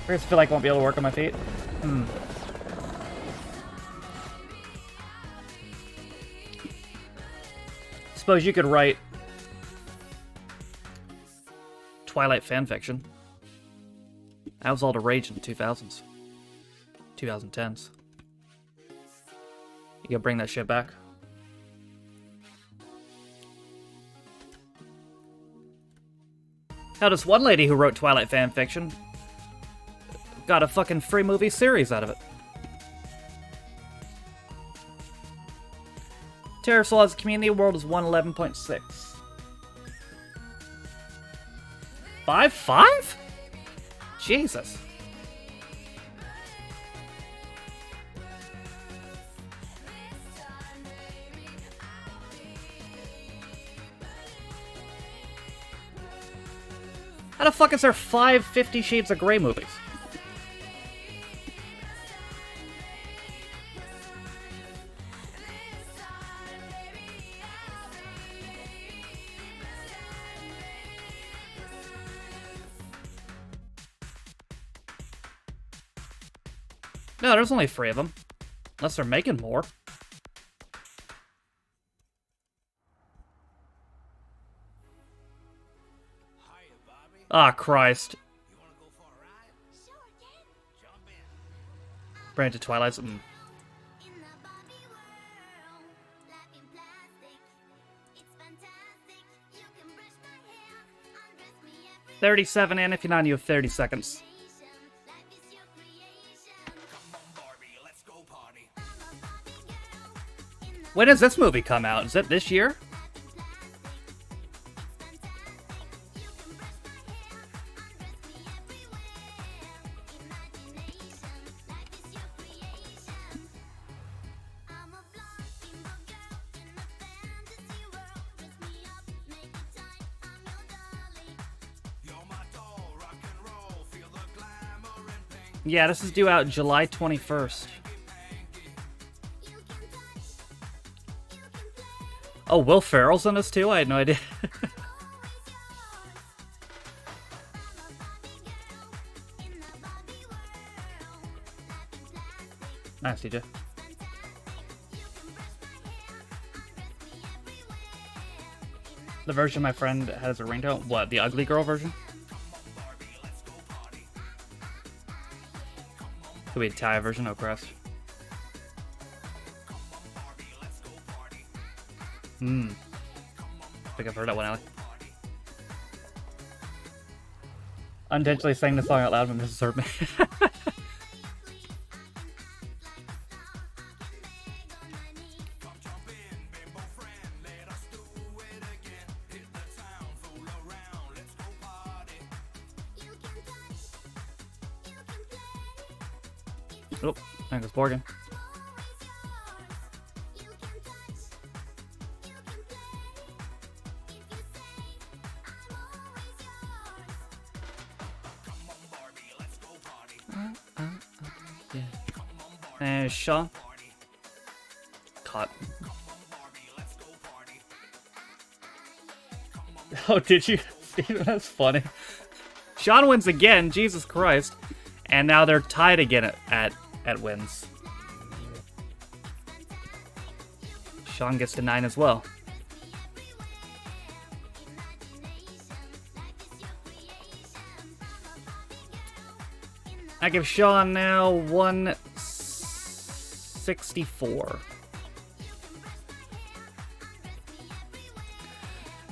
I just feel like I won't be able to work on my feet. Suppose you could write Twilight fanfiction. That was all the rage in the 2000s. 2010s. You gotta bring that shit back. Now, this one lady who wrote Twilight fanfiction got a fucking free movie series out of it. Terror Slaw's community world is 111.6. 5.5? Jesus. How the fuck is there 5 50 Shades of Grey movies? No, there's only 3 of them. Unless they're making more. Ah, Christ. Branch of Twilight's. In the Barbie world, life in plastic, it's fantastic. You can brush my hair, undress me every 37, and if you're not, you have 30 seconds. nation. Life is your creation. Come on, Barbie, let's go party. I'm a Barbie girl in the When does this movie come out? Is it this year? life in plastic, it's fantastic. You can brush my hair, undress me everywhere. Imagination, life is your creation. I'm a blonde bimbo girl in a fantasy world. Dress me up, make it tight. I'm your dolly. You're my doll, rock and roll, feel the glamour and pink. Yeah, this is due out July 21st. You can touch, you can play. Oh, Will Ferrell's in this too? I had no idea. Always yours. I'm a Barbie girl in the Barbie world. Life in plastic, Nice, DJ. fantastic. You can brush my hair, undress me everywhere. The version my friend has a ringtone. What, the ugly girl version? Could be a Thai version, oh Christ. I think I've heard that one, Alec. Unintentionally sang the song out loud when Mrs. heard me. Oh, there goes Morgan. And Sean. Caught. Oh, did you? That's funny. Sean wins again, Jesus Christ. And now they're tied again at wins. Sean gets to 9 as well. I give Sean now 164.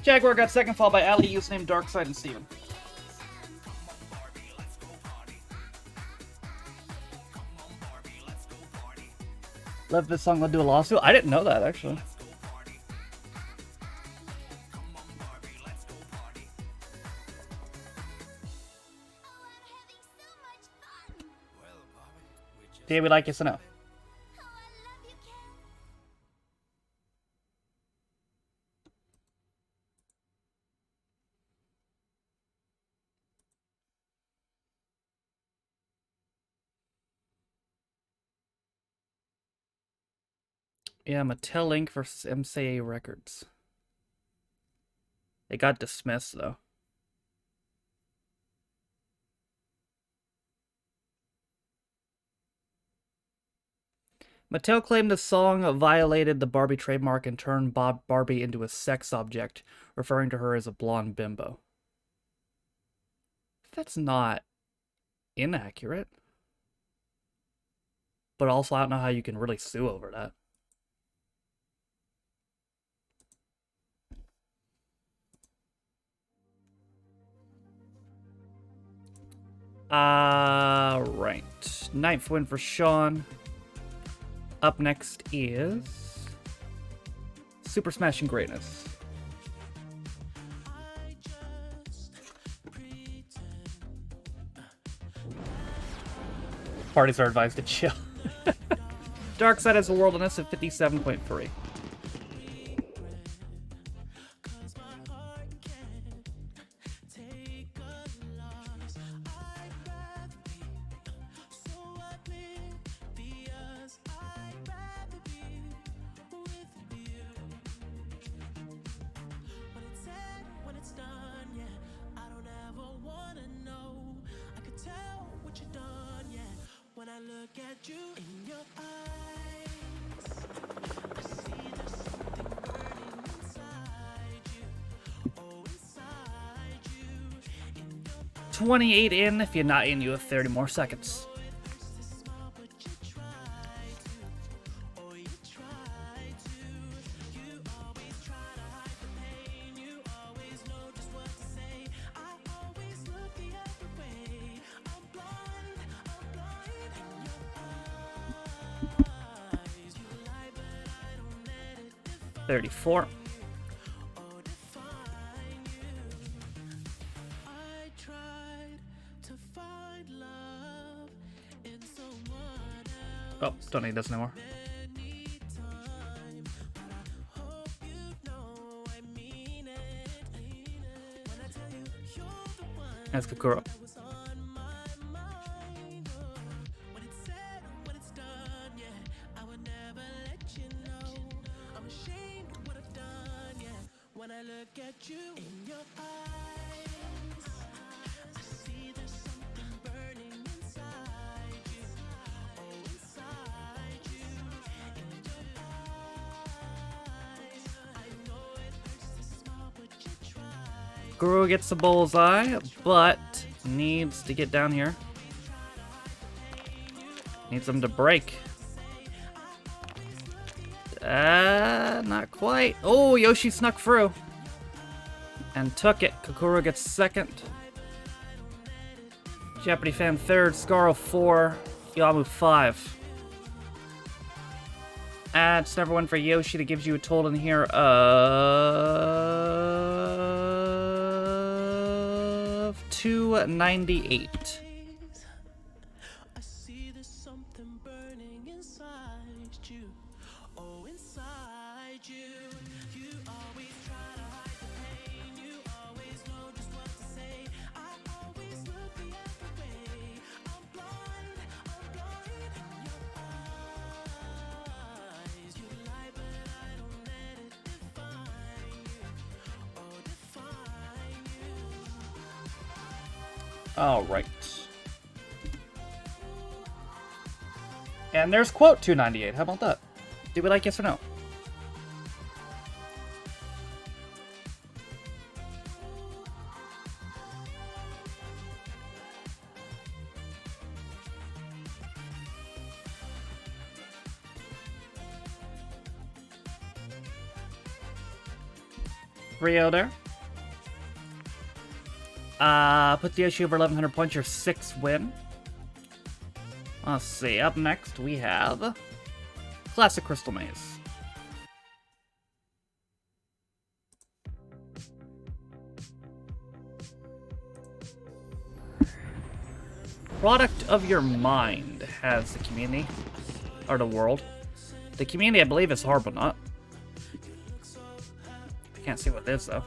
Jaguar got second, followed by Ali, username Darkside, and Steven. Love this song, let's do a lawsuit. I didn't know that, actually. Did we like yes or no? Yeah, Mattel Inc. versus MCA Records. It got dismissed, though. Mattel claimed the song violated the Barbie trademark and turned Barbie into a sex object, referring to her as a blonde bimbo. That's not inaccurate. But also, I don't know how you can really sue over that. Right. Ninth win for Sean. Up next is Super Smashing Greatness. Parties are advised to chill. Dark Side has a worldliness of 57.3. In your eyes, I see there's something burning inside you. Oh, inside you. In your 28 in. If you're not in, you have 30 more seconds. smile, but you try to. Oh, you try to. You always try to hide the pain. You always know just what to say. I always look the other way. I'm blind. In your eyes, you lie, but I don't let it define 34. or define you. I tried to find love in someone else Oh, don't need this anymore. anytime, but I hope you know I mean it. When I tell you you're the one That's Kokoro. that was on my mind. When it's said, when it's done, yeah, I would never let you know. I'm ashamed of what I've done, yeah. When I look at you in your eyes, I see there's something burning inside you. Oh, inside you. In your eyes, I know it hurts to smile, but you try. Guru gets the bullseye, but needs to get down here. Needs them to break. Not quite. Oh, Yoshi snuck through. And took it. Kokoro gets second. Jeopardy fan third. Scarl 4. Yamu 5. It's never one for Yoshi. That gives you a total in here of 298. I see there's something burning inside you. Oh, inside you. You always try to hide the pain. You always know just what to say. I always look the other way. I'm blind in your eyes. You lie, but I don't let it define you. Oh, define you. All right. And there's quote 298. How about that? Do we like yes or no? Rio there. Put the issue over 1100 points, your 6th win. Let's see, up next we have Classic Crystal Maze. Product of Your Mind has the community, or the world. The community, I believe, is Harbonaut. I can't see what it is, though.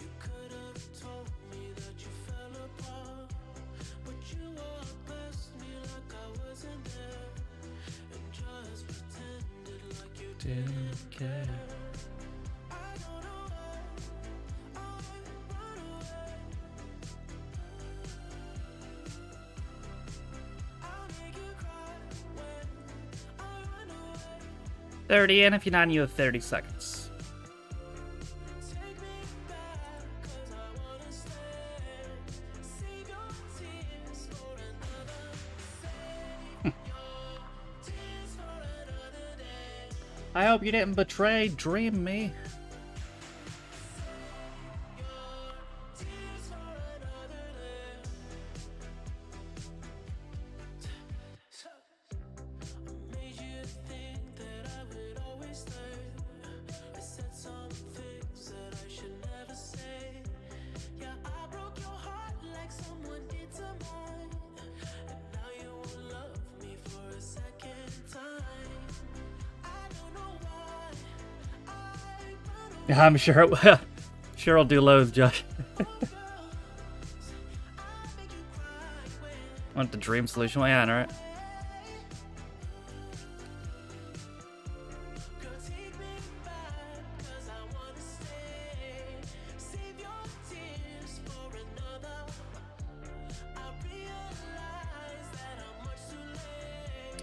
You Didn't care. 30, and if you're not, you have 30 seconds. I hope you didn't betray Dream Me. I'm sure it will. Sure will do loads, Josh. Want the dream solution? Well, yeah, alright.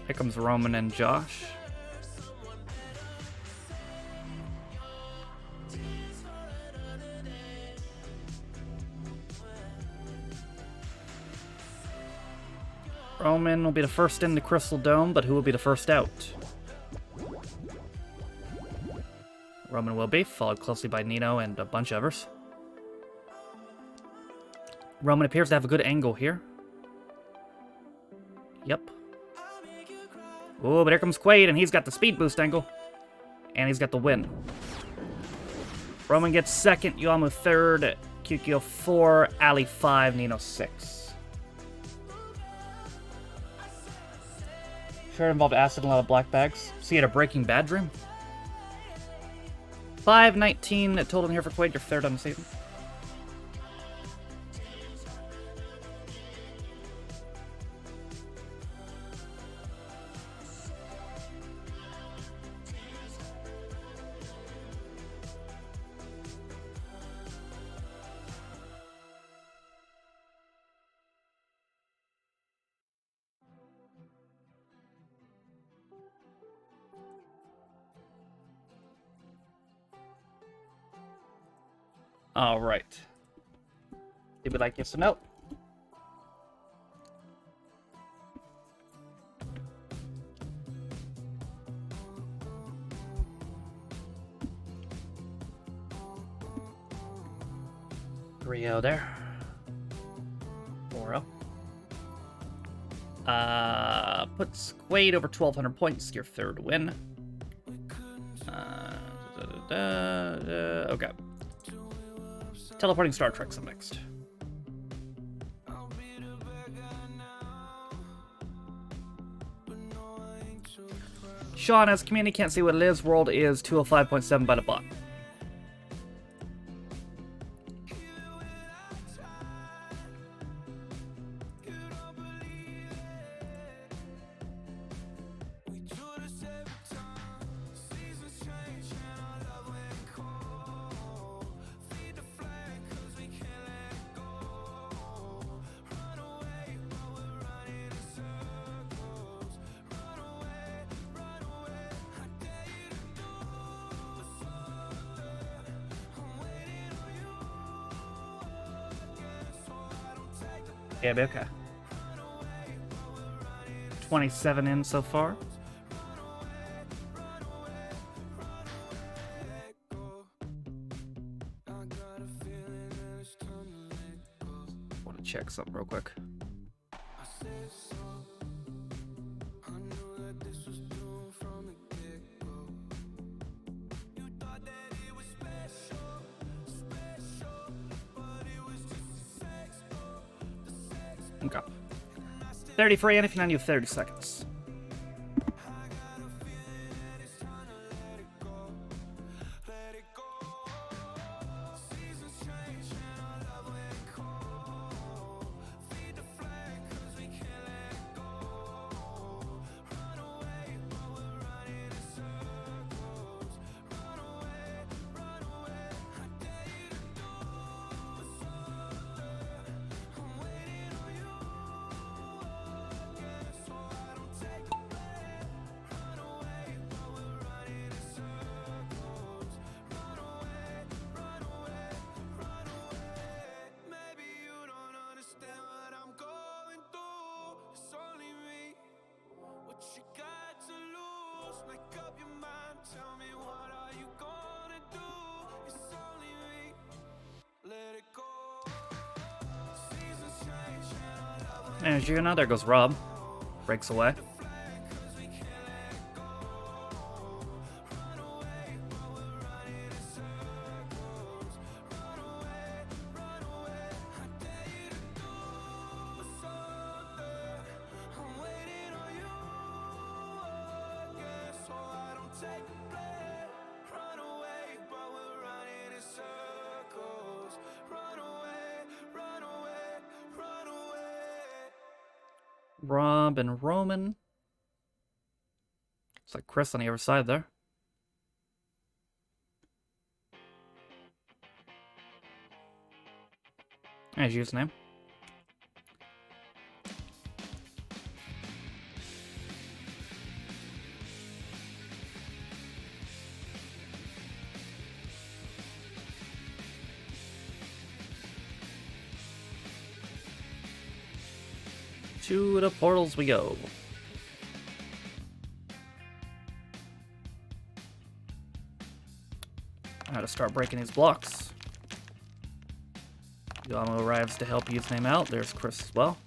Here comes Roman and Josh. Roman will be the first in the Crystal Dome, but who will be the first out? Roman will be, followed closely by Nino and a bunch of others. Roman appears to have a good angle here. Yep. Oh, but here comes Quaid, and he's got the speed boost angle. And he's got the win. Roman gets second, Yuamu third, Kyukyo 4, Ali 5, Nino 6. Sure involved acid and a lot of black bags. See, you had a Breaking Bad dream. 519 total in here for Quaid, you're third on the season. All right. Did we like yes or no? Rio there. 4-0. Puts Quaid over 1,200 points. Your third win. Okay. Teleporting Star Trek's up next. Sean, as community can't see what it is. World is 205.7 by the bot. Yeah, but okay. 27 in so far. Want to check something real quick. Okay. 30 free, and if you're not, you have 30 seconds. There's Yuna. There goes Rob. Breaks away. Rob and Roman. It's like Chris on the other side there. There's username. To the portals we go. How to start breaking these blocks. Yamo arrives to help username out. There's Chris as well.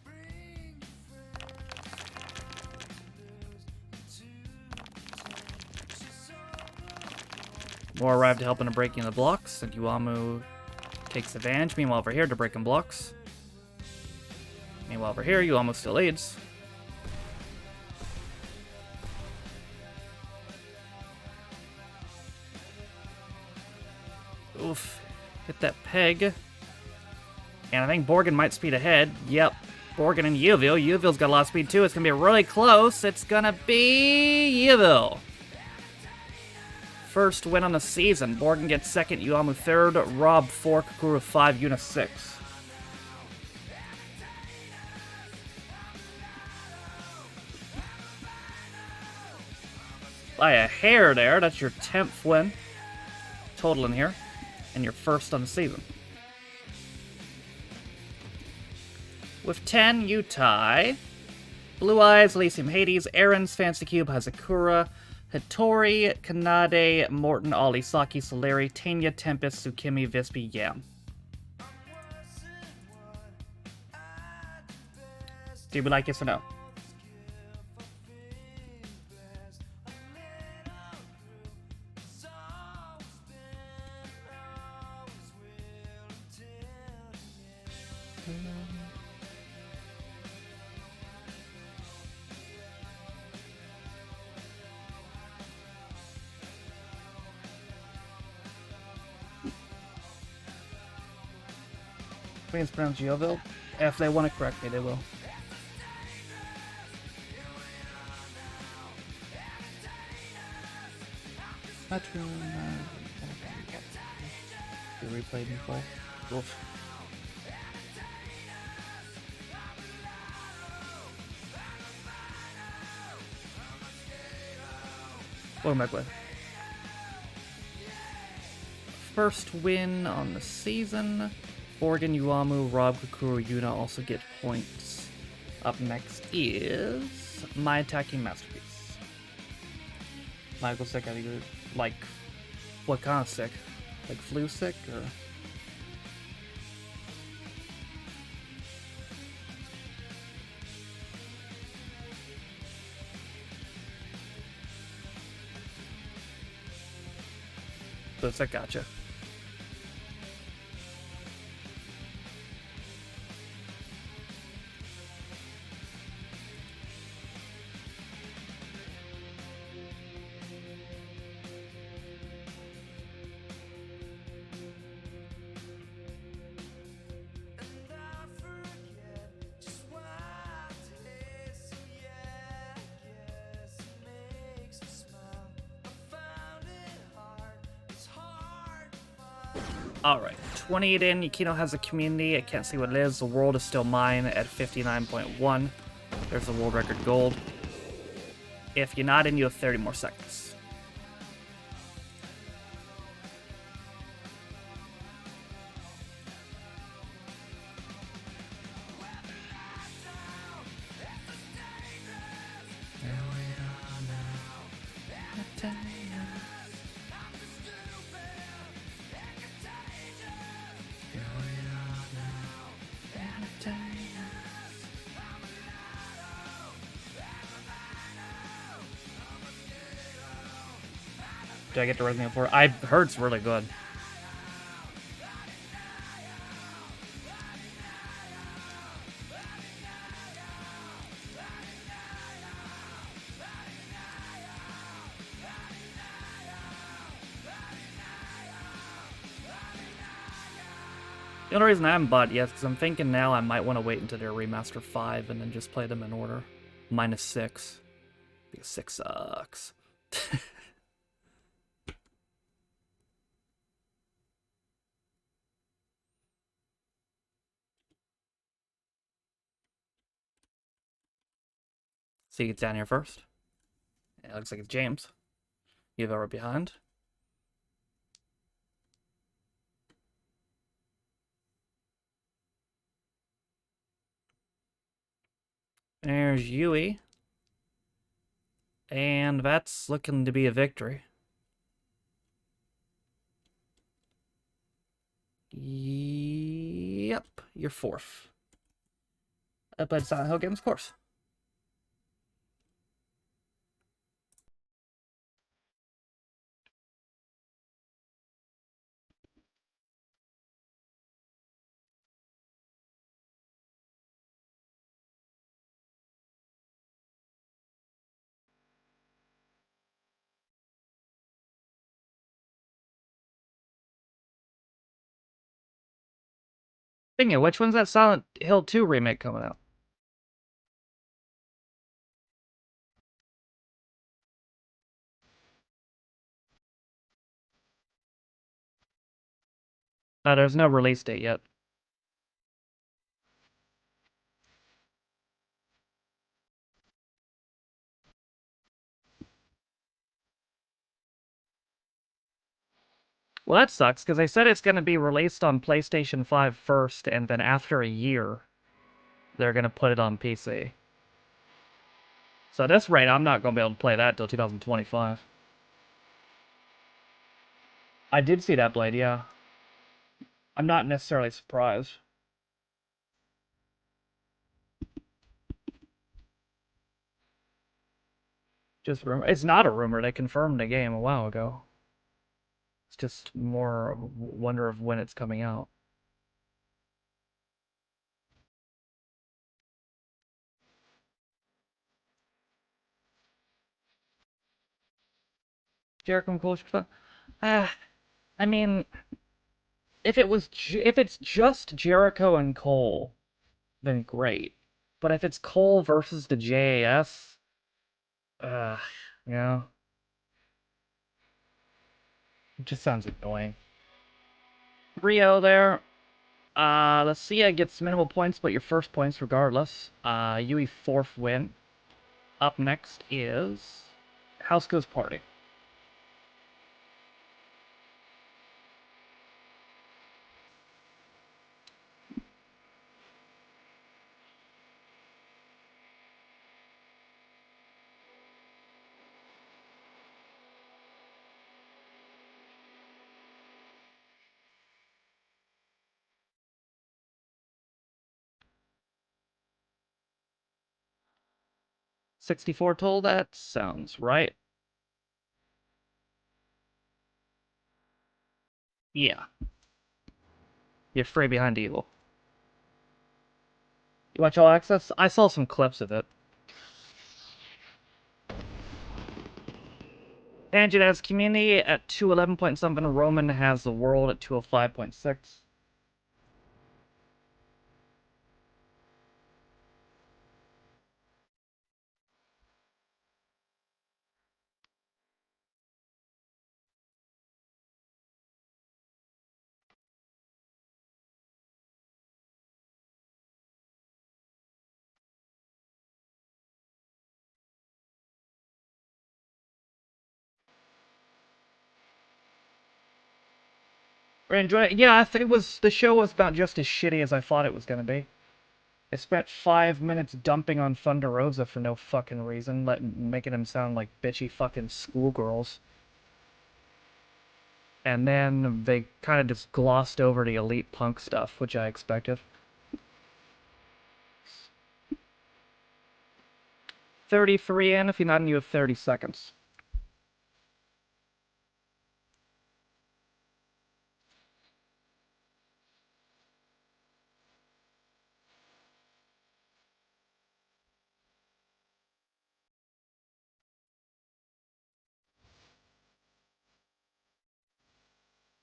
More arrive to help in breaking the blocks, and Yuamu takes advantage. Meanwhile, over here, to breaking blocks. Meanwhile, over here, Yuamu still leads. Oof. Hit that peg. And I think Borgin might speed ahead. Yep. Borgin and Yuvil. Yuvil's got a lot of speed too. It's going to be really close. It's going to be Yuvil. First win on the season. Borgin gets second. Yuamu third. Rob 4. Kakuru 5. Yuna 6. By a hair there. That's your 10th win total in here. And your first on the season. With 10, you tie. Blue Eyes, Elysium Hades, Aaron's Fancy Cube, Hazakura, Hattori, Kanade, Morton, Ollie, Saki, Solari, Tanya, Tempest, Tsukimi, Vispi, Yam. Do we like yes or no? It's pronounced Yovil. If they want to correct me, they will. Not true. You replayed in full. Oof. What am I playing? First win on the season. Borgin, Yuamu, Rob, Kakuru, Yuna also get points. Up next is My Attacking Masterpiece. Michael sick, I think, like, what kind of sick? Like flu sick, or? Flu sick, gotcha. Alright, 28 in, Yukino has a community, I can't see what it is, the world is still mine at 59.1. There's the world record gold. If you're not in, you have 30 more seconds. I get to Resident Evil 4? I heard it's really good. The only reason I haven't bought it yet is because I'm thinking now I might want to wait until they're Remaster 5 and then just play them in order. -6. Because 6 sucks. So you get down here first. It looks like it's James. You have it right behind. There's Yui. And that's looking to be a victory. Yep, you're 4th. I played Silent Hill games, of course. Thinking of which one's that Silent Hill 2 remake coming out? There's no release date yet. Well, that sucks, because they said it's going to be released on PlayStation 5 first, and then after a year, they're going to put it on PC. So at this rate, I'm not going to be able to play that until 2025. I did see that Blade, yeah. I'm not necessarily surprised. Just rumor. It's not a rumor. They confirmed the game a while ago. It's just more wonder of when it's coming out. Jericho and Cole. I mean, if it's just Jericho and Cole, then great. But if it's Cole versus the JAS, uh, yeah, it just sounds annoying. Rio there. Let's see. I gets minimal points, but your first points regardless. Yui 4th win. Up next is House Goes Party. $64 total. That sounds right. Yeah. You're free behind evil. You watch All Access? I saw some clips of it. Tangent has community at 211.7. Roman has the world at 205.6. Enjoy it. Yeah, I think the show was about just as shitty as I thought it was gonna be. I spent 5 minutes dumping on Thunder Rosa for no fucking reason, making them sound like bitchy fucking schoolgirls. And then they kind of just glossed over the Elite Punk stuff, which I expected. 33 in, if you're not in, you have 30 seconds.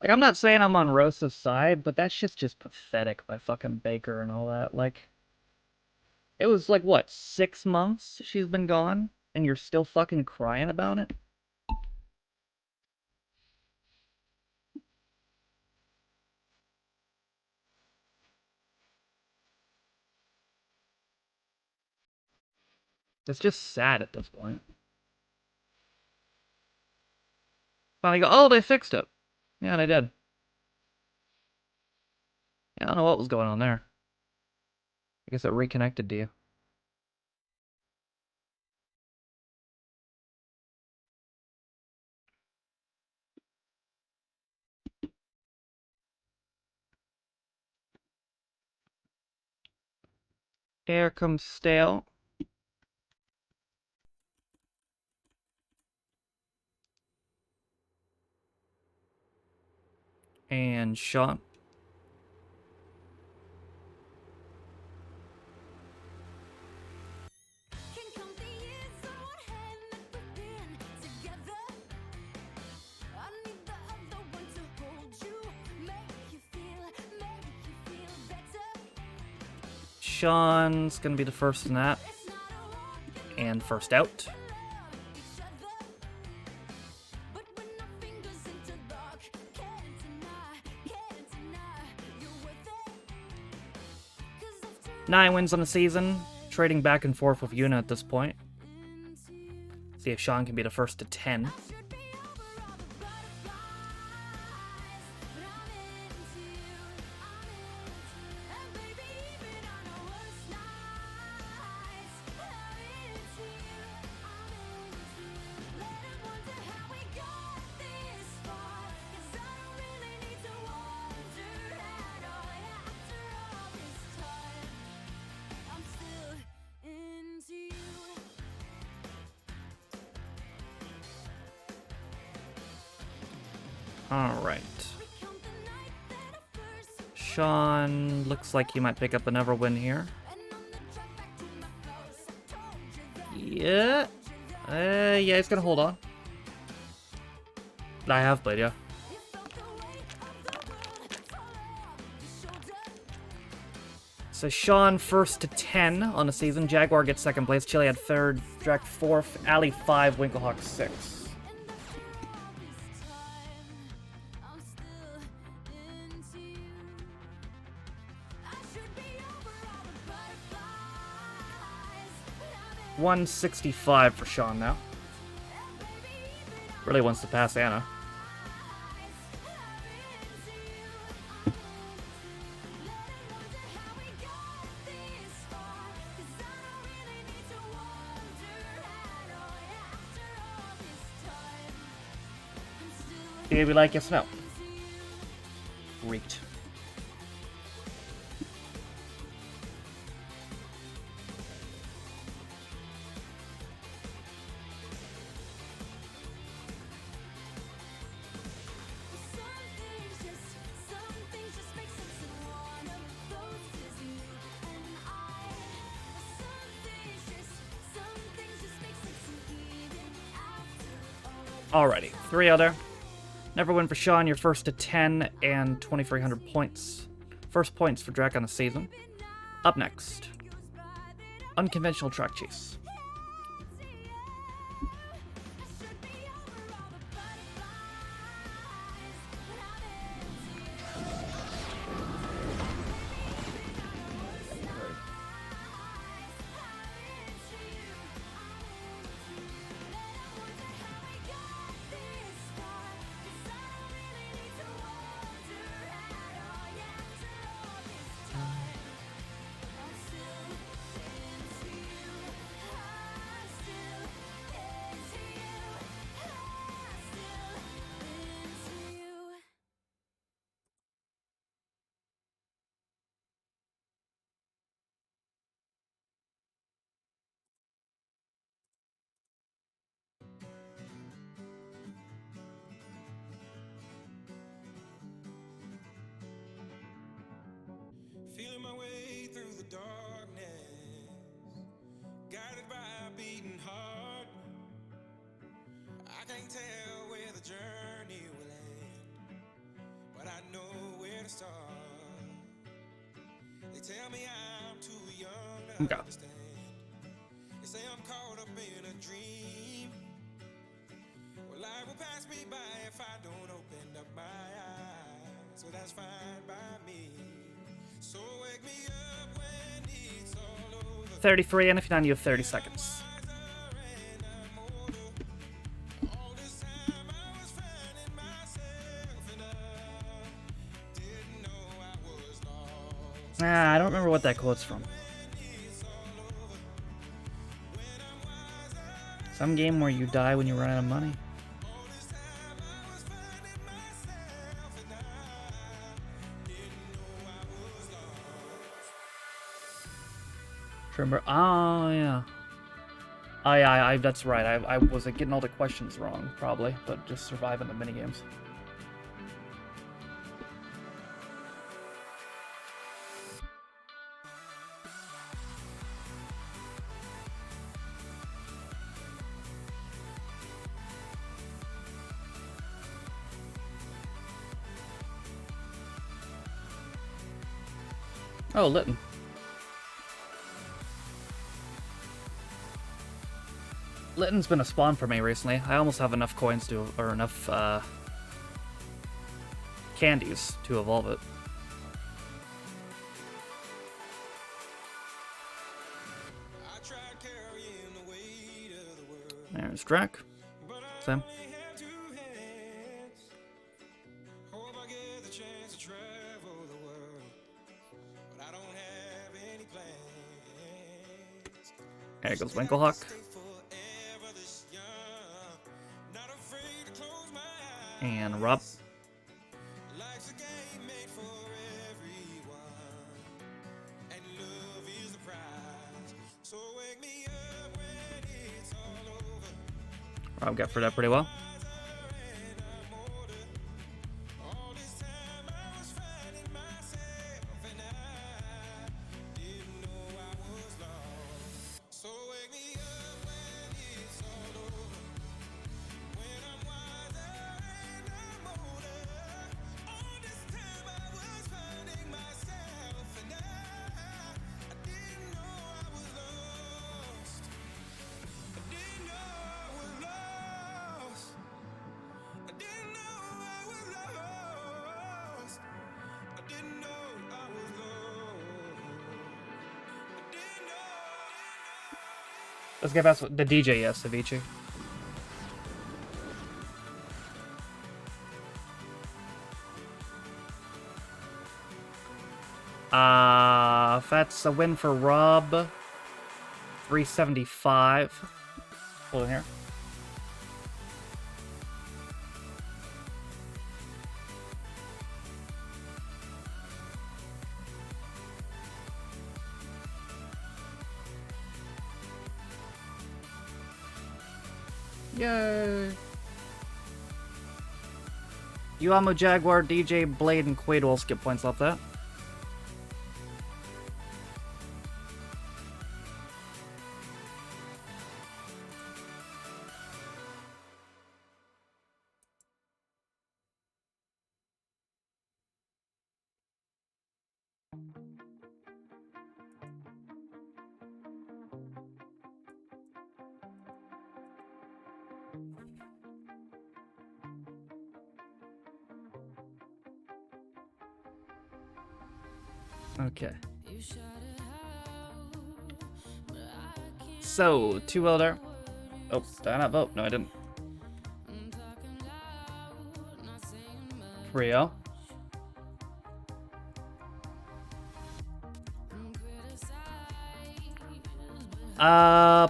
Like, I'm not saying I'm on Rosa's side, but that shit's just pathetic by fucking Baker and all that. Like, it was like, what, 6 months she's been gone? And you're still fucking crying about it? It's just sad at this point. Finally go, oh, they fixed it. Yeah, they did. Yeah, I don't know what was going on there. I guess it reconnected to you. Here comes Stale. And Sean. Can count the years on one hand that we've been together. I need the other one to hold you, make you feel better. Sean's gonna be the first in that. It's not a walk And first out. to love each other, but when our fingers interlock, can't deny you're worth it. 'Cause after 9 wins on the season. Trading back and forth with Yuna at this point. into you, See if Sean can be the first to 10. should be over all the butterflies, but I'm into you, and baby, even on our worst nights, I'm into you, let 'em wonder how we got this far, 'cause I don't really need to wonder at all, after all this time, I'm still into you. Alright. Count the night that I first Sean looks like he might pick up another win here. and on the drive back to my house, I told you that Yeah. Yeah, he's gonna hold on. I have played, yeah. you felt the weight of the world fall off your shoulder. So Sean first to 10 on the season. Jaguar gets second place. Chili had third. Drac fourth. Ali 5. Winklehawk 6. And after all this time, I'm still into you. I should be over all the butterflies, but I'm in 165 for Sean now. Really wants to pass Anna. Did we like yes no? Reeked. Alrighty, 3 other. Never win for Sean, you're first to 10 and 2,300 points. First points for Drac on the season. Up next, Unconventional Track Chase. Feeling my way through the darkness, guided by a beating heart. I can't tell where the journey will end, a star. They tell me I'm too young to Okay. understand. They say I'm caught up in a dream. Well, life will pass me by if I don't open up my eyes. So that's fine by me. So wake me up when it's all over. 33, and if you're done, you have 30 seconds. And I'm older. All this time I was finding myself and I didn't know I was lost. Ah, I don't remember what that quote's from. Some game where you die when you run out of money. Remember? Oh yeah. Oh yeah, that's right. I was getting all the questions wrong, probably, but just surviving the minigames. Oh, Lytton. Lytton's been a spawn for me recently. I almost have enough coins to, or enough candies to evolve it. I tried carrying the weight of the world. There's Drac. Sam. I have two hands. Hope I get the chance to travel the world. But I don't have any plans. There goes Winklehawk. Stay forever this young. Not afraid to close my eyes. And Rob. Life's a game made for everyone. And love is the prize. So wake me up when it's all over. Rob got through that pretty well. And I'm older. All this time I was finding myself and I didn't know I was lost. So wake me up when it's all over. When I'm wiser and I'm older. All this time I was finding myself and I didn't know I was lost. I didn't know I was lost. I didn't know I was lost. I didn't know I was lost. I didn't know. Let's get past the DJ, yes, Avicii. That's a win for Rob. 375. Hold on here. Yay! Uamo Jaguar, DJ, Blade, and Quaid will skip points off that. Okay. So, 2-0 there. Oh, did I not vote? No, I didn't. 3-0.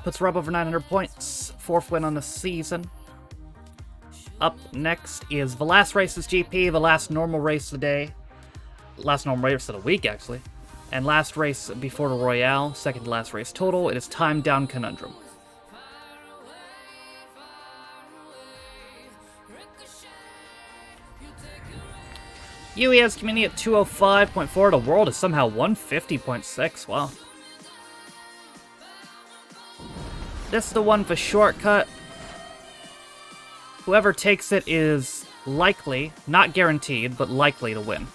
Puts Rob over 900 points. 4th win on the season. Up next is the last race is GP, the last normal race of the day. Last normal race of the week, actually. And last race before the Royale, second to last race total. It is Time Down Conundrum. UE has community at 205.4. The world is somehow 150.6. Wow. This is the one for shortcut. Whoever takes it is likely, not guaranteed, but likely to win.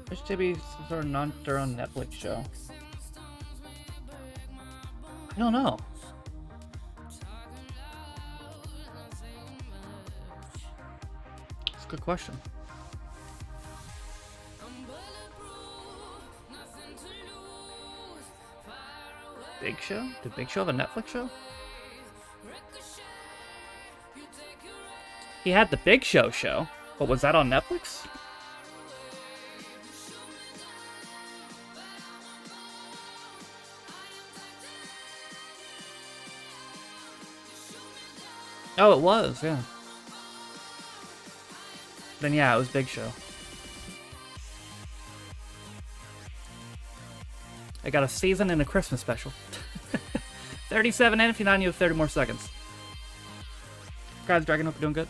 There should be some sort of their own Netflix show. I don't know. That's a good question. Big Show? Did Big Show have a Netflix show? He had the Big Show, but was that on Netflix? Oh, it was, yeah. Then yeah, it was Big Show. I got a season and a Christmas special. 37 in if you're not, you have 30 more seconds. Guys, Dragon, hope you're doing good.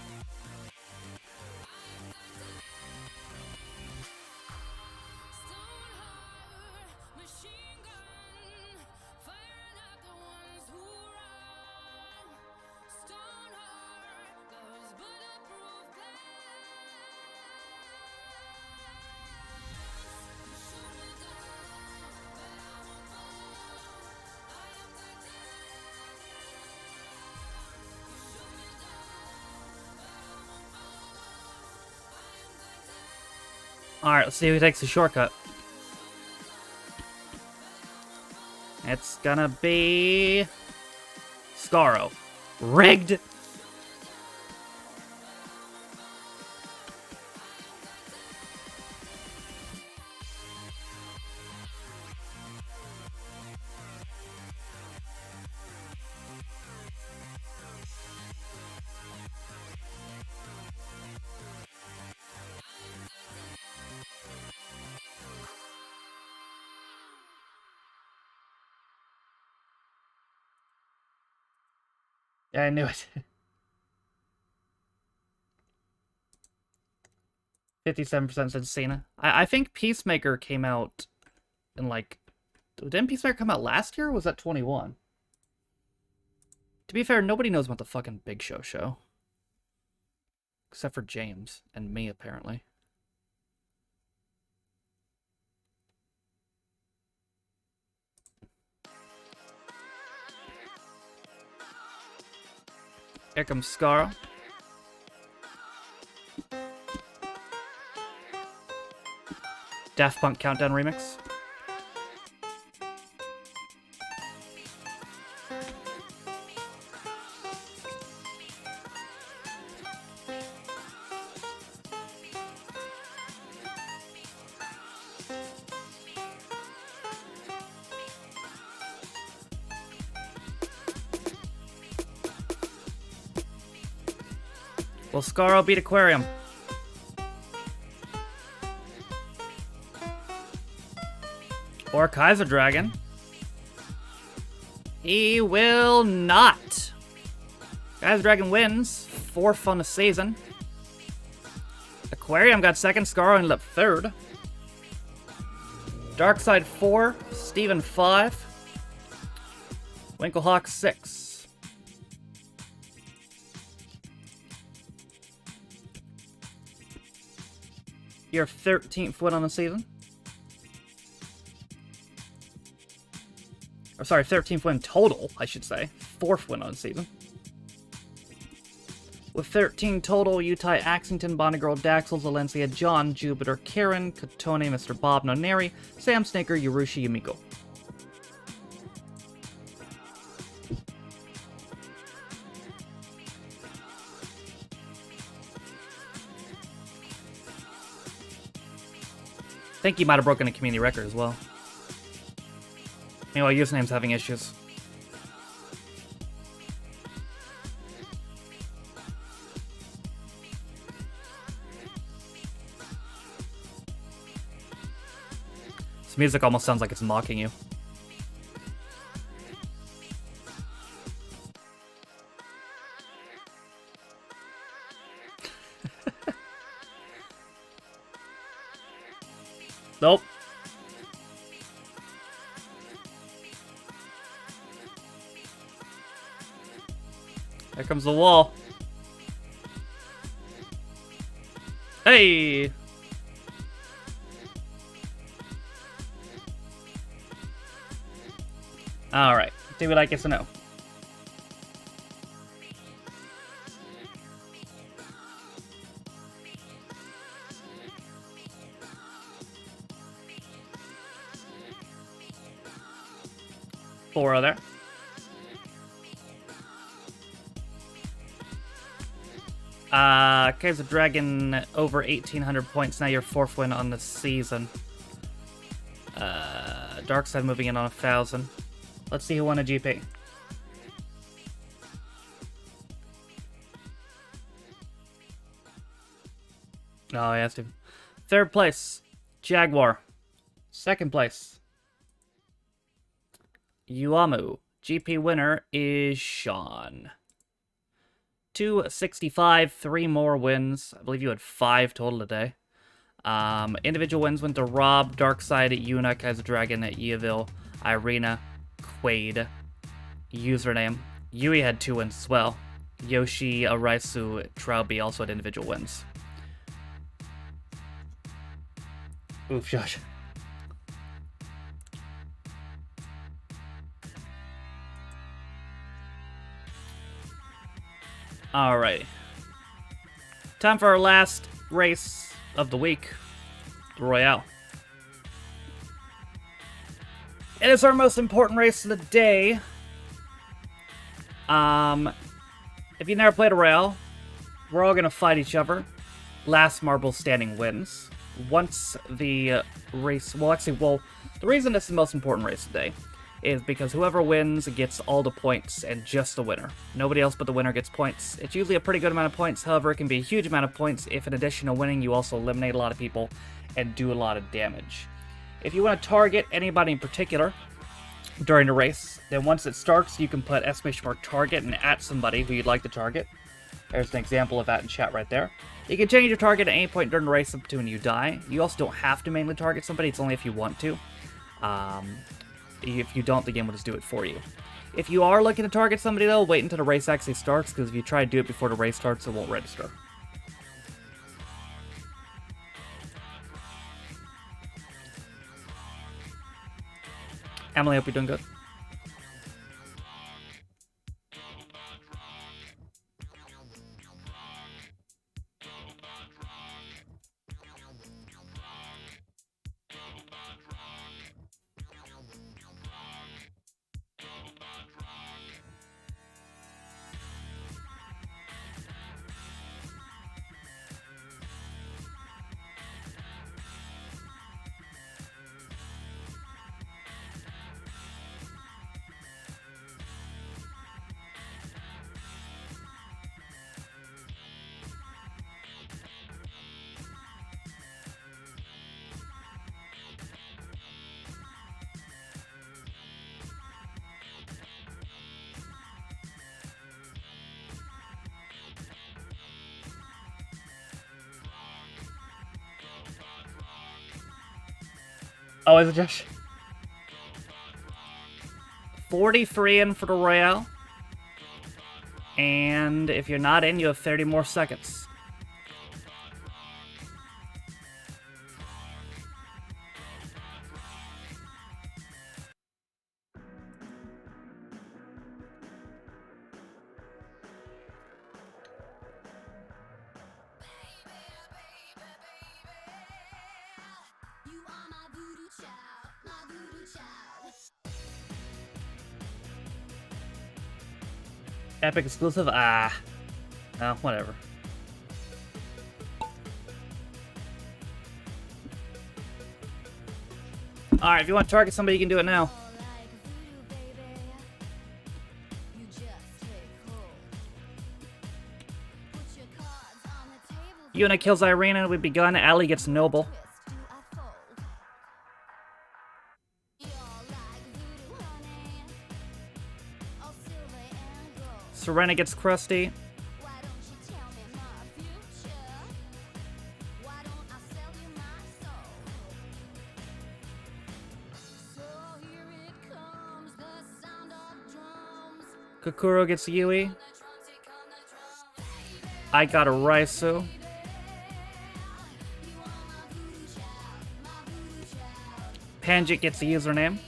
Alright, let's see who takes the shortcut. It's gonna be... Scarro. Rigged! Yeah, I knew it. 57% said Cena. I think Peacemaker came out in like... Didn't Peacemaker come out last year, or was that 21? To be fair, nobody knows about the fucking Big Show. Except for James. And me, apparently. Here comes Scarro. Daft Punk Countdown Remix. Will Scarro beat Aquarium? Or Kaiser Dragon? He will not. Kaiser Dragon wins. 4th on the season. Aquarium got 2nd. Scarro ended up 3rd. Darkside 4. Steven 5. Winklehawk 6. Your 13th win on the season. Or sorry, 13th win total, I should say. 4th win on the season. With 13 total, Utai, Axington, Bonnegirl, Daxel, Zalencia, John, Jupiter, Karen, Katone, Mr. Bob, Noneri, Sam Snaker, Yurushi, Yumiko. I think he might have broken a community record as well. Meanwhile, username's having issues. This music almost sounds like it's mocking you. Nope. There comes the wall. Hey! Alright, do we like yes or no? Four other. Kaiser Dragon over 1,800 points. Now your 4th win on the season. Darkside moving in on 1,000. Let's see who won a GP. Oh, yes. 3rd place, Jaguar. 2nd place, Yuamu. GP winner is Sean. 265, 3 more wins. I believe you had 5 total today. Individual wins went to Rob, Darkside, Yuna, Kaiser Dragon, Yeovil, Irina, Quaid. Username. Yui had 2 wins as well. Yoshi, Araisu, Trauby also had individual wins. Oof, Josh. Alright. Time for our last race of the week. The Royale. It is our most important race of the day. If you never played a Royale, we're all gonna fight each other. Last marble standing wins. Once the race... the reason this is the most important race today is because whoever wins gets all the points and just the winner. Nobody else but the winner gets points. It's usually a pretty good amount of points, however, it can be a huge amount of points if in addition to winning, you also eliminate a lot of people and do a lot of damage. If you want to target anybody in particular during the race, then once it starts, you can put !target and at somebody who you'd like to target. There's an example of that in chat right there. You can change your target at any point during the race up to when you die. You also don't have to mainly target somebody, it's only if you want to. If you don't, the game will just do it for you. If you are looking to target somebody though, wait until the race actually starts, because if you try to do it before the race starts, it won't register. Emily, hope you're doing good. Oh, is it Josh? 43 in for the Royale. And if you're not in, you have 30 more seconds. You are my voodoo child, my voodoo child. Epic exclusive? Ah. Oh, whatever. Alright, if you want to target somebody, you can do it now. Like voodoo, baby. You just take hold. Put your cards on the table. Yuna kills Irina, we've begun. Ali gets Noble. Twist, do I fold? You're like voodoo, honey. All silver and gold. Serena gets Krusty. Why don't you tell me my future? Why don't I sell you my soul? So here it comes, the sound of drums. Kokoro gets Yui. The drums, here come the drums. I got a Raisu. You are my voodoo child, my voodoo child. Panjit gets the username.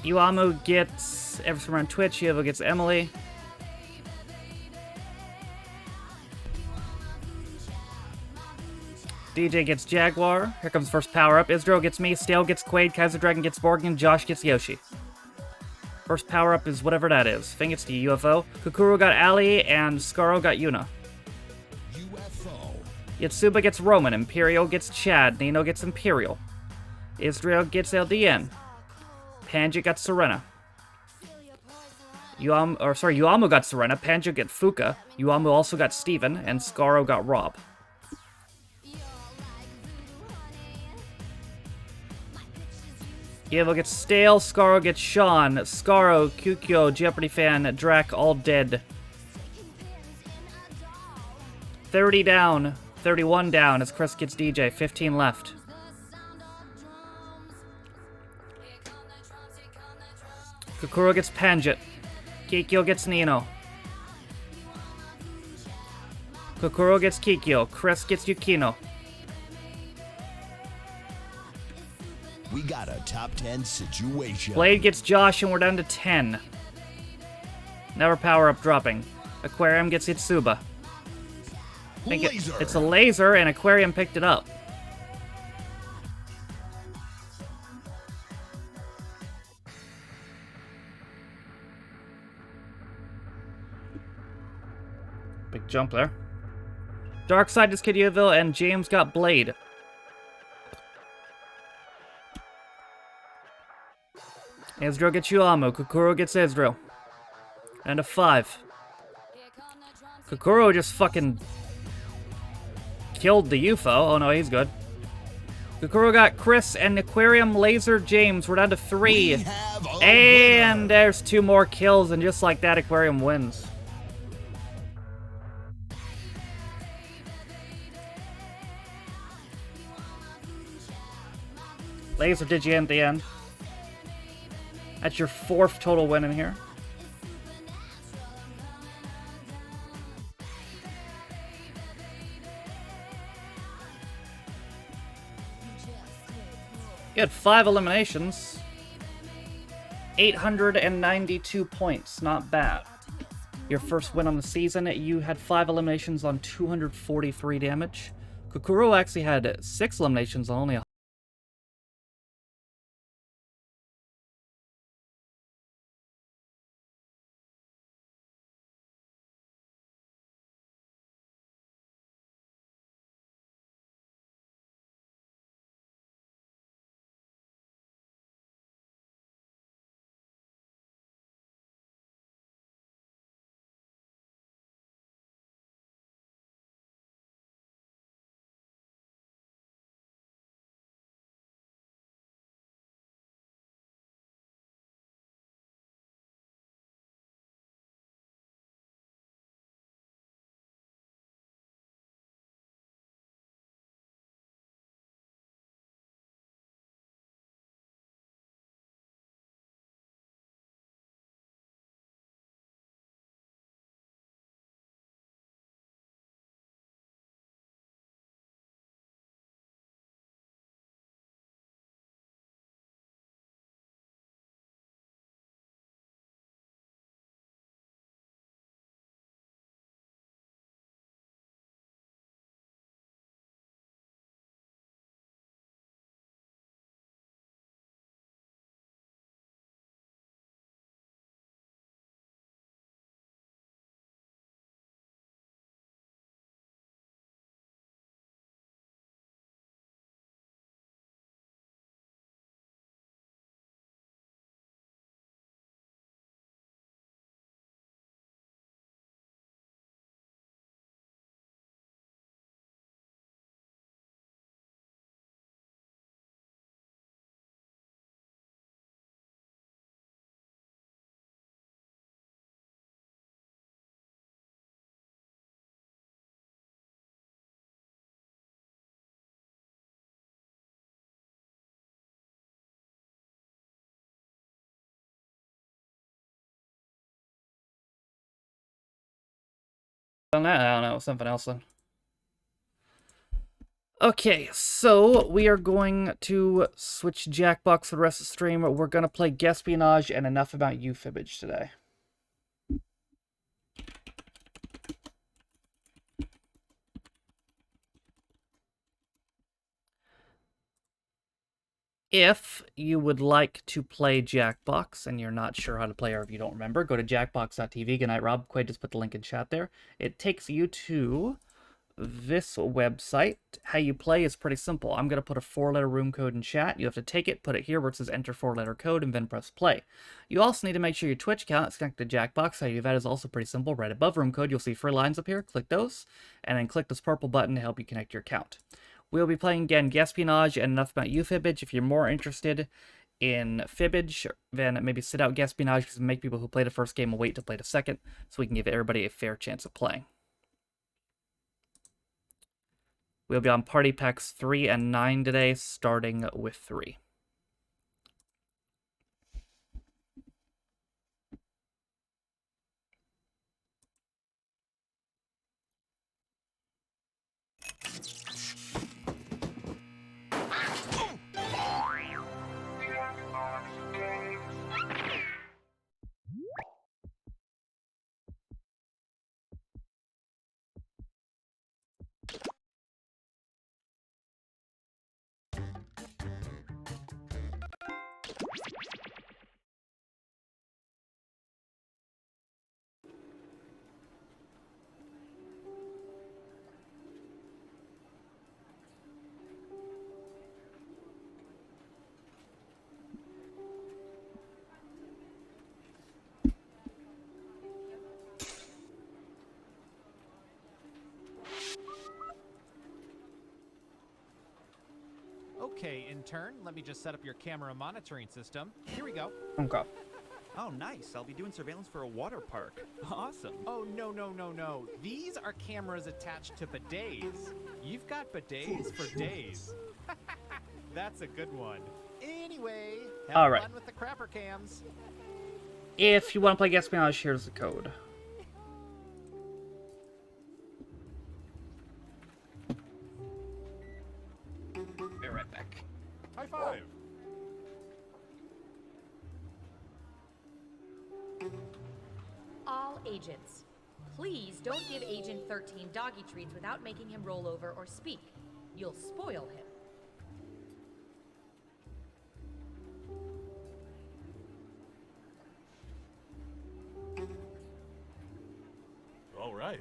Yuamu gets everyone on Twitch. Yuvo gets Emily. DJ gets Jaguar. Here comes first power up. Israel gets me. Stale gets Quaid. Kaiser Dragon gets Morgan. Josh gets Yoshi. First power up is whatever that is. Fing gets the UFO. Kukuru got Ali, and Scaro got Yuna. UFO. Yatsuba gets Roman. Imperial gets Chad. Nino gets Imperial. Israel gets LDN. Panja got Serena. Yuamu got Serena. Panja got Fuka. Yuamu also got Steven, and Scaro got Rob. Evo gets Stale, Scaro gets Sean, Scaro, Kukyo, Jeopardy fan, Drac, all dead. 30 down, 31 down as Chris gets DJ, 15 left. Kukuro gets Panjit, Kikyo gets Nino. Kukuro gets Kikyo, Chris gets Yukino. We got a top 10 situation. Blade gets Josh, and we're down to 10. Never power up dropping. Aquarium gets Itsuba. I think it's a laser, and Aquarium picked it up. Big jump there. Darkseid is Kid Yuville, and James got Blade. Ezreal gets Yuamu. Kukuro gets Ezreal. And a 5. Kukuro just fucking killed the UFO. Oh no, he's good. Kukuro got Chris and Aquarium Laser James. We're down to 3. And there's 2 more kills, and just like that, Aquarium wins. Laser did you at the end. That's your 4th total win in here. You had 5 eliminations. 892 points, not bad. Your first win on the season, you had 5 eliminations on 243 damage. Kukuro actually had 6 eliminations on only on that. I don't know, something else then. Okay, so we are going to switch Jackbox for the rest of the stream. We're going to play Guespionage and Enough About You Fibbage today. If you would like to play Jackbox and you're not sure how to play, or if you don't remember, go to jackbox.tv. Good night, Rob. Quaid just put the link in chat there. It takes you to this website. How you play is pretty simple. I'm going to put a 4-letter room code in chat. You have to take it, put it here where it says enter 4-letter code, and then press play. You also need to make sure your Twitch account is connected to Jackbox. How you do that is also pretty simple. Right above room code, you'll see 3 lines up here. Click those, and then click this purple button to help you connect your account. We'll be playing again Guespionage and Enough About You Fibbage. If you're more interested in Fibbage, then maybe sit out Guespionage because make people who play the first game wait to play the second, so we can give everybody a fair chance of playing. We'll be on Party Packs 3 and 9 today, starting with 3. Okay, intern, let me just set up your camera monitoring system. Here we go. Okay. Oh, nice. I'll be doing surveillance for a water park. Awesome. Oh, no. These are cameras attached to bidets. You've got bidets for days. That's a good one. Anyway, have All right. fun with the crapper cams. If you want to play Guespionage, here's the code. Be right back. High five. All agents, please don't give Agent 13 doggy treats without making him roll over or speak. You'll spoil him. All right.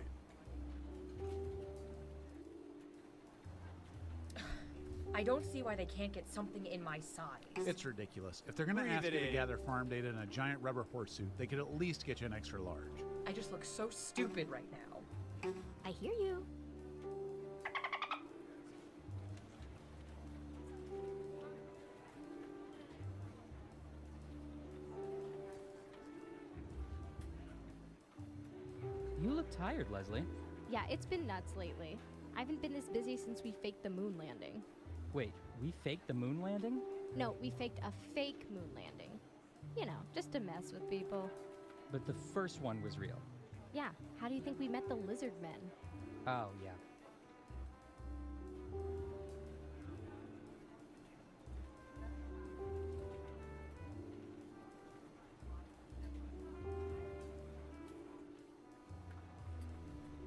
I don't see why they can't get something in my size. It's ridiculous. If they're going to Breathe ask it you to in. gather farm data in a giant rubber horse suit, they could at least get you an extra large. I just look so stupid right now. I hear you. You look tired, Leslie. Yeah, it's been nuts lately. I haven't been this busy since we faked the moon landing. Wait, we faked the moon landing? No, we faked a fake moon landing. You know, just to mess with people. But the first one was real. Yeah, how do you think we met the lizard men? Oh, yeah.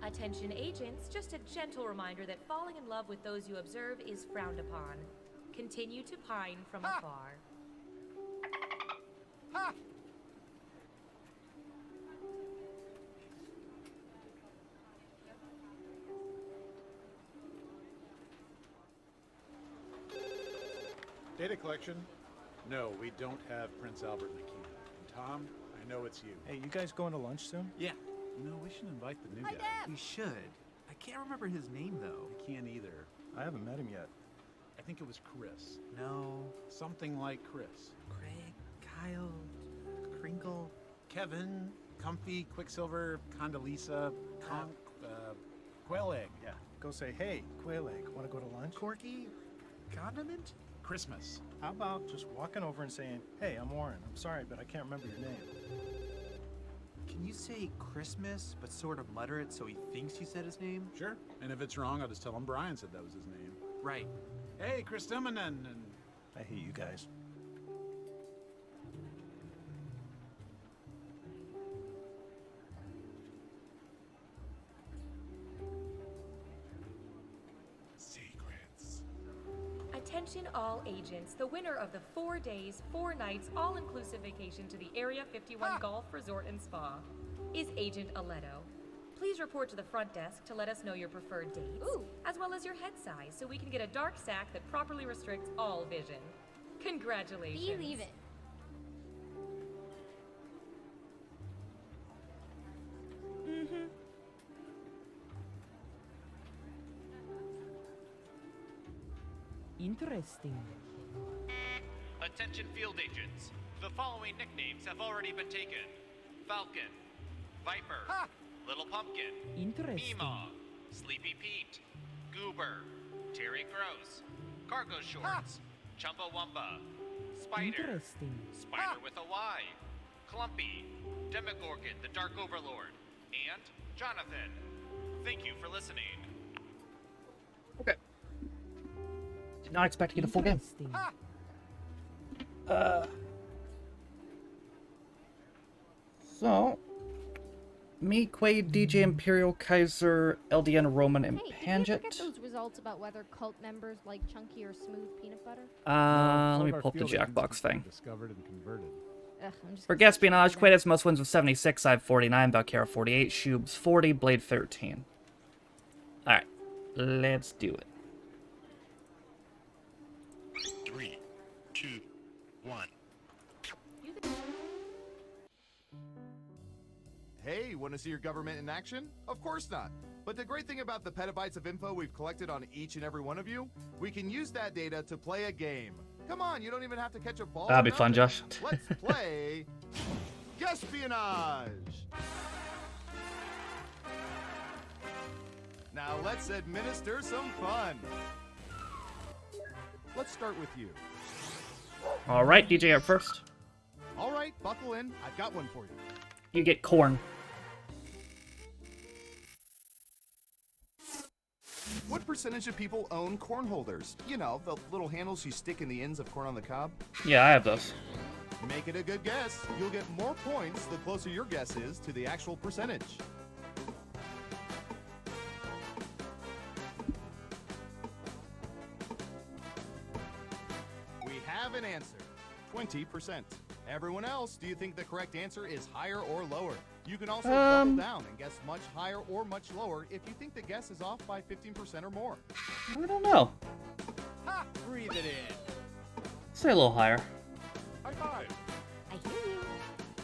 Attention agents, just a gentle reminder that falling in love with those you observe is frowned upon. Continue to pine from afar. Ha! Data collection? No, we don't have Prince Albert in the queue. And Tom, I know it's you. Hey, you guys going to lunch soon? Yeah, You know, we should invite the new guy. we should. I can't remember his name, though. I can't either. I haven't met him yet. I think it was Chris. No. Something like Chris. Craig, Kyle, Crinkle. Kevin, Comfy, Quicksilver, Condoleezza, Quail Egg. Yeah. Go say, hey, Quail Egg, want to go to lunch? Corky? Condiment? Christmas. How about just walking over and saying, hey, I'm Warren. I'm sorry, but I can't remember your name. Can you say Christmas, but sort of mutter it so he thinks you said his name? Sure. And if it's wrong, I'll just tell him Brian said that was his name. right. Hey, Christuminen. I hate you guys. Secrets. Attention all agents. The winner of the 4 days, 4 nights, all-inclusive vacation to the Area 51 Golf Resort and Spa is Agent Aletto. Please report to the front desk to let us know your preferred dates, as well as your head size, so we can get a dark sack that properly restricts all vision. Congratulations. Believe it. Mm-hmm. Interesting. Attention field agents. The following nicknames have already been taken. Falcon, Viper, Little Pumpkin, Interesting. Meemaw, Sleepy Pete, Goober, Terry Gross, Cargo Shorts, Chumbawamba, Spider, Interesting. Spider with a Y, Clumpy, Demogorgon, the Dark Overlord, and Jonathan. Thank you for listening. Okay. Did not expect to get a full game. Interesting. So, me, Quaid, DJ Imperial, Kaiser, LDN, Roman, and Hey, did we Panjit. ever get those results about whether cult members like chunky or smooth peanut butter? Let me pull up the Jackbox thing. Discovered and converted. Ugh, I'm just For gonna Gaspionage, search Quaid has most wins with 76, I have 49, Valkyra 48, Shubes 40, Blade 13. Alright, let's do it. 3, 2, 1. Hey, want to see your government in action? Of course not. But the great thing about the petabytes of info we've collected on each and every one of you, we can use that data to play a game. Come on, you don't even have to catch a ball. That'd or be fun, nothing. Josh. Let's play Gaspionage. Now let's administer some fun. Let's start with you. Alright, DJ up first. All right, buckle in. I've got one for you. You get corn. What percentage of people own corn holders? You know, the little handles you stick in the ends of corn on the cob? Yeah, I have those. Make it a good guess. You'll get more points the closer your guess is to the actual percentage. We have an answer. 20%. Everyone else, do you think the correct answer is higher or lower? You can also double down and guess much higher or much lower if you think the guess is off by 15% or more. I don't know. Ha! Breathe it in. Say a little higher. High five. I hear you.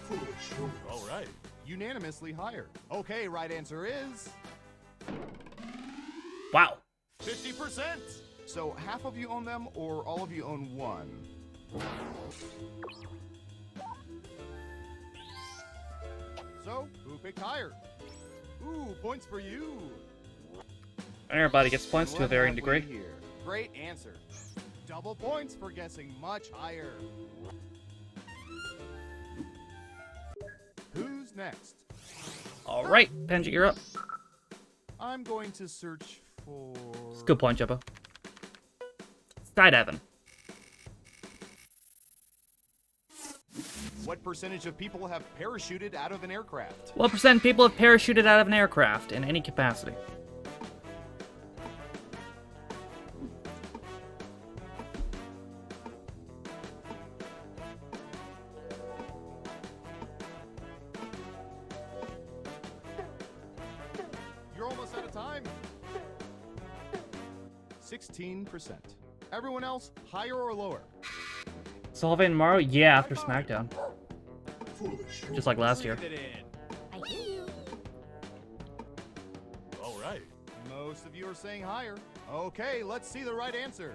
Foolish. All right. Unanimously higher. Okay, right answer is Wow. 50%. So half of you own them or all of you own one? So, who picked higher? Ooh, points for you. Everybody gets points to a What varying have we degree. here? Great answer. Double points for guessing much higher. Who's next? Alright, Panjit, you're up. I'm going to search for... It's a good point, Jeppa. Skydiving. What percentage of people have parachuted out of an aircraft? What percent of people have parachuted out of an aircraft in any capacity? You're almost out of time. 16%. Everyone else, higher or lower? Sullivan tomorrow? Yeah, after SmackDown. Just like last year. Breathe it in. I hear you. All right. Most of you are saying higher. Okay, let's see the right answer.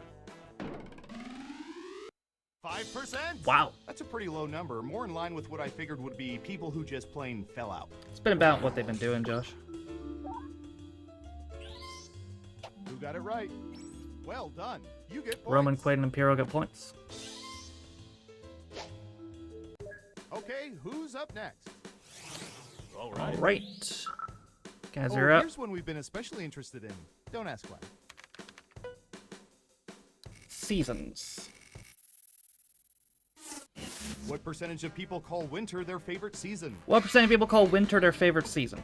5%. Wow. That's a pretty low number, more in line with what I figured would be people who just plain fell out. It's been about what they've been doing, Josh. Who got it right? Well done. You get points. Roman, Quaid, and Imperial get points. Okay, who's up next? All right. Alright. Guys, Oh, you're up. here's one we've been especially interested in. Don't ask why. seasons? What percentage of people call winter their favorite season? What percent of people call winter their favorite season?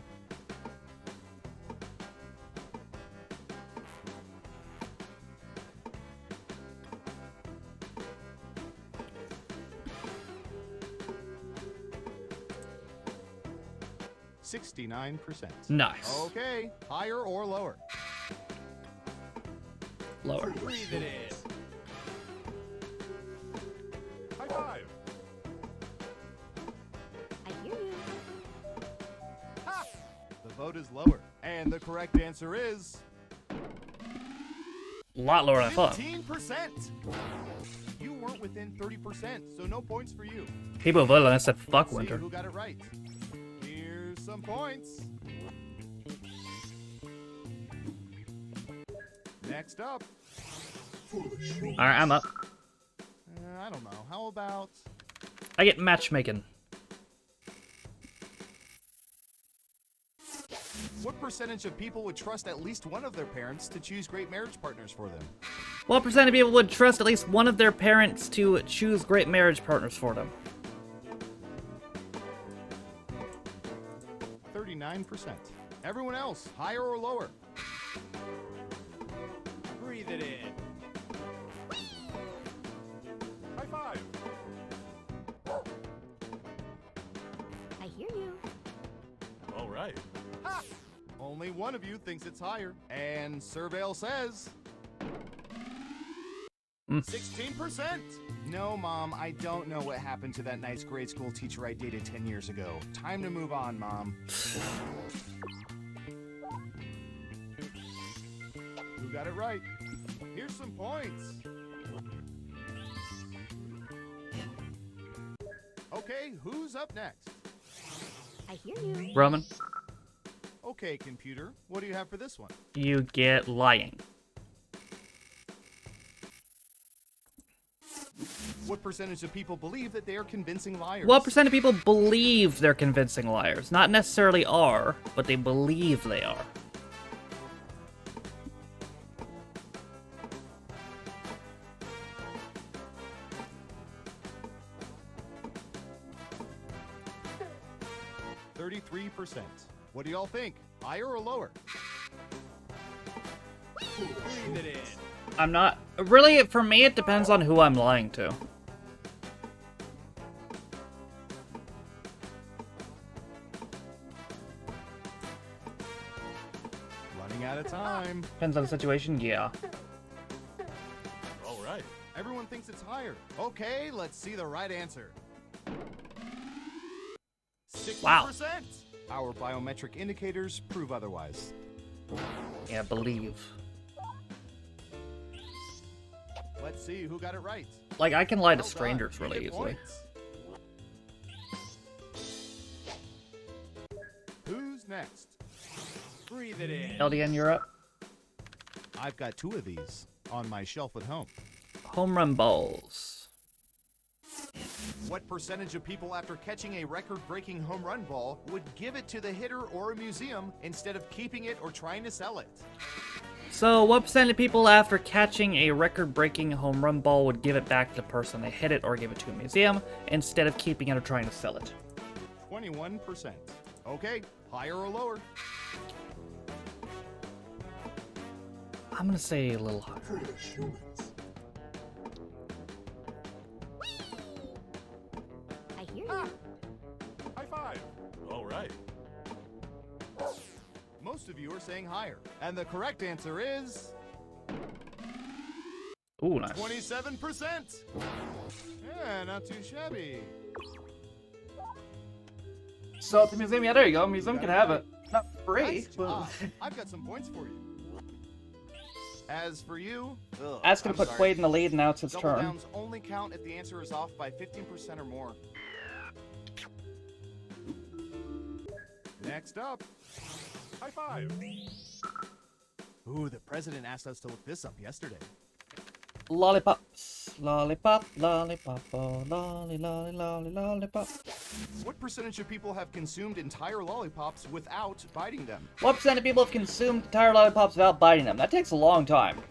%69. Nice. Okay, higher or lower? Lower. Breathe it in. High five. I hear you. Ha! The vote is lower, and the correct answer is A lot lower than I thought. 15%. You weren't within 30%, so no points for you. People who voted on this said fuck See winter. who got it right. Here's some points. Next up. Alright, I'm up. I don't know. How about I get matchmaking. what percentage of people would trust at least one of their parents to choose great marriage partners for them? What percent of people would trust at least one of their parents to choose great marriage partners for them? 39%. Everyone else, higher or lower? Breathe it in. High five. I hear you. All right. Ha! Only one of you thinks it's higher, and Surveil says 16%. No, Mom, I don't know what happened to that nice grade school teacher I dated 10 years ago. Time to move on, Mom. Who got it right? Here's some points. Okay, who's up next? I hear you. Roman, Okay, computer, what do you have for this one? you get lying. What percentage of people believe that they are convincing liars? What percent of people believe they're convincing liars? Not necessarily are, but they believe they are. %33%. What do y'all think? Higher or lower? Breathe it in. I'm not... Really, for me, it depends on who I'm lying to. Running out of time. Depends on the situation, yeah. All right. Everyone thinks it's higher. Okay, let's see the right answer. 60%. Wow. Our biometric indicators prove otherwise. Yeah, believe. Let's see who got it right. Like, I can lie to Well strangers done. You really get easily. points. Who's next? Breathe it in. LDN Europe. I've got 2 of these on my shelf at home. Home run balls. What percentage of people after catching a record-breaking home run ball would give it to the hitter or a museum instead of keeping it or trying to sell it? So, what percent of people after catching a record-breaking home run ball would give it back to the person they hit it or give it to a museum instead of keeping it or trying to sell it? 21%. Okay, higher or lower? I'm gonna say a little higher. I hear you. High five. All right. Most of you are saying higher. And the correct answer is Ooh, nice. 27%. Yeah, not too shabby. So at the museum, yeah, there you go. Museum can have it. Not free, Nice but... job. I've got some points for you. As for you, Ask him to I'm put sorry. Quaid in the lead, and now it's his Double turn. downs only count if the answer is off by 15% or more. Next up, high five. Ooh, the president asked us to look this up yesterday. Lollipops. Lollipop, lollipop, oh, lolly, lolly, lolly, lollipop. What percentage of people have consumed entire lollipops without biting them? What percent of people have consumed entire lollipops without biting them? That takes a long time.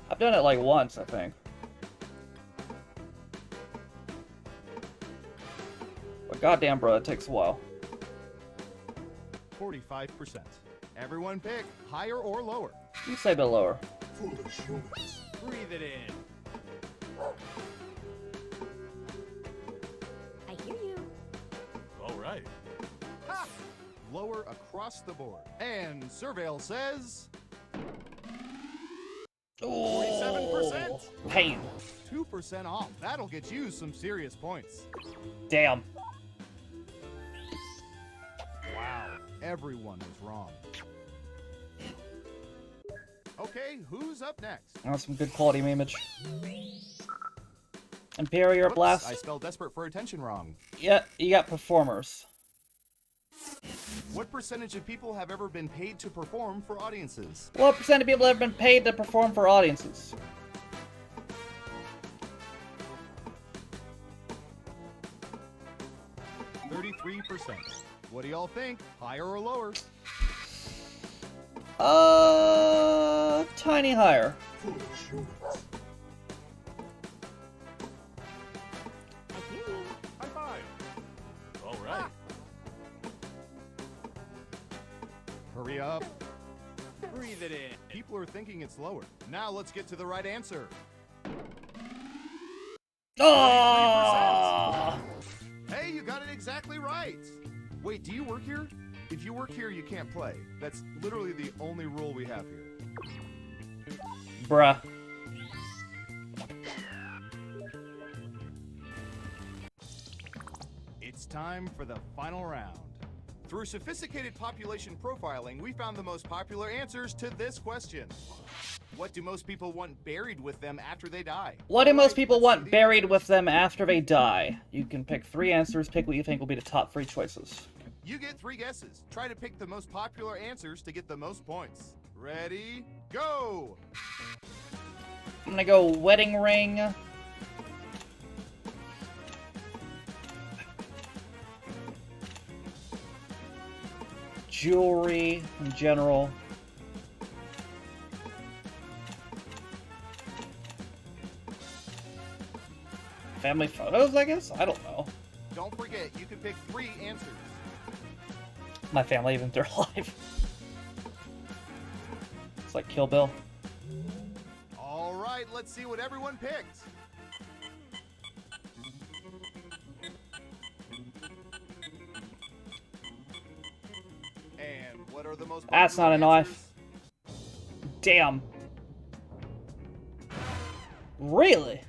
I've done it like once, I think. But goddamn, bro, it takes a while. 45%. Everyone pick higher or lower. You say a bit lower. Breathe it in. I hear you. All right. Ha! Lower across the board. And Surveil says 47%. Pain. 2% off. That'll get you some serious points. Damn. Wow. Everyone was wrong. Okay, who's up next? That's some good quality image. Imperial Whoops, Blast. I spelled desperate for attention wrong. Yeah, you got performers. What percentage of people have ever been paid to perform for audiences? What percent of people have been paid to perform for audiences? %. What do y'all think? Higher or lower? Tiny higher. I hear you. High five. All right. Hurry up. Breathe it in. People are thinking it's lower. Now let's get to the right answer. Oh! Hey, you got it exactly right. Wait, do you work here? If you work here, you can't play. That's literally the only rule we have here. Bruh. It's time for the final round. Through sophisticated population profiling, we found the most popular answers to this question. What do most people want buried with them after they die? What do most people want buried with them after they die? You can pick 3 answers. Pick what you think will be the top 3 choices. You get 3 guesses. Try to pick the most popular answers to get the most points. Ready? Go! I'm gonna go wedding ring. Jewelry in general. Family photos, I guess? I don't know. Don't forget, you can pick 3 answers. My family, even if they're alive. It's like Kill Bill. All right, let's see what everyone picked. And what are the most That's not a popular answers? knife. Damn. Really?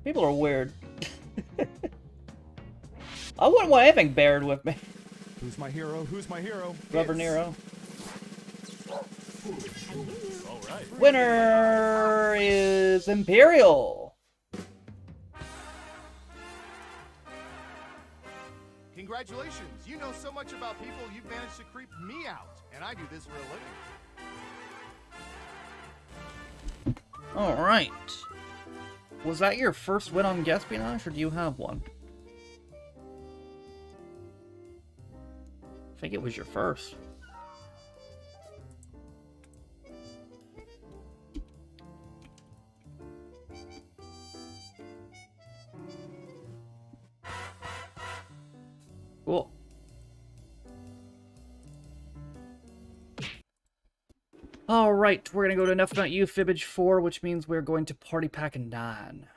People are weird. I wouldn't want anything buried with me. Who's my hero? Who's my hero? Rubber It's- Nero. All right. Winner is Imperial. Congratulations! You know so much about people, you've managed to creep me out. And I do this for a living. Alright. Was that your first win on Gaspionage, or do you have one? I think it was your first. Cool. Alright, we're gonna go to Enough About You, Fibbage 4, which means we're going to Party Pack 9.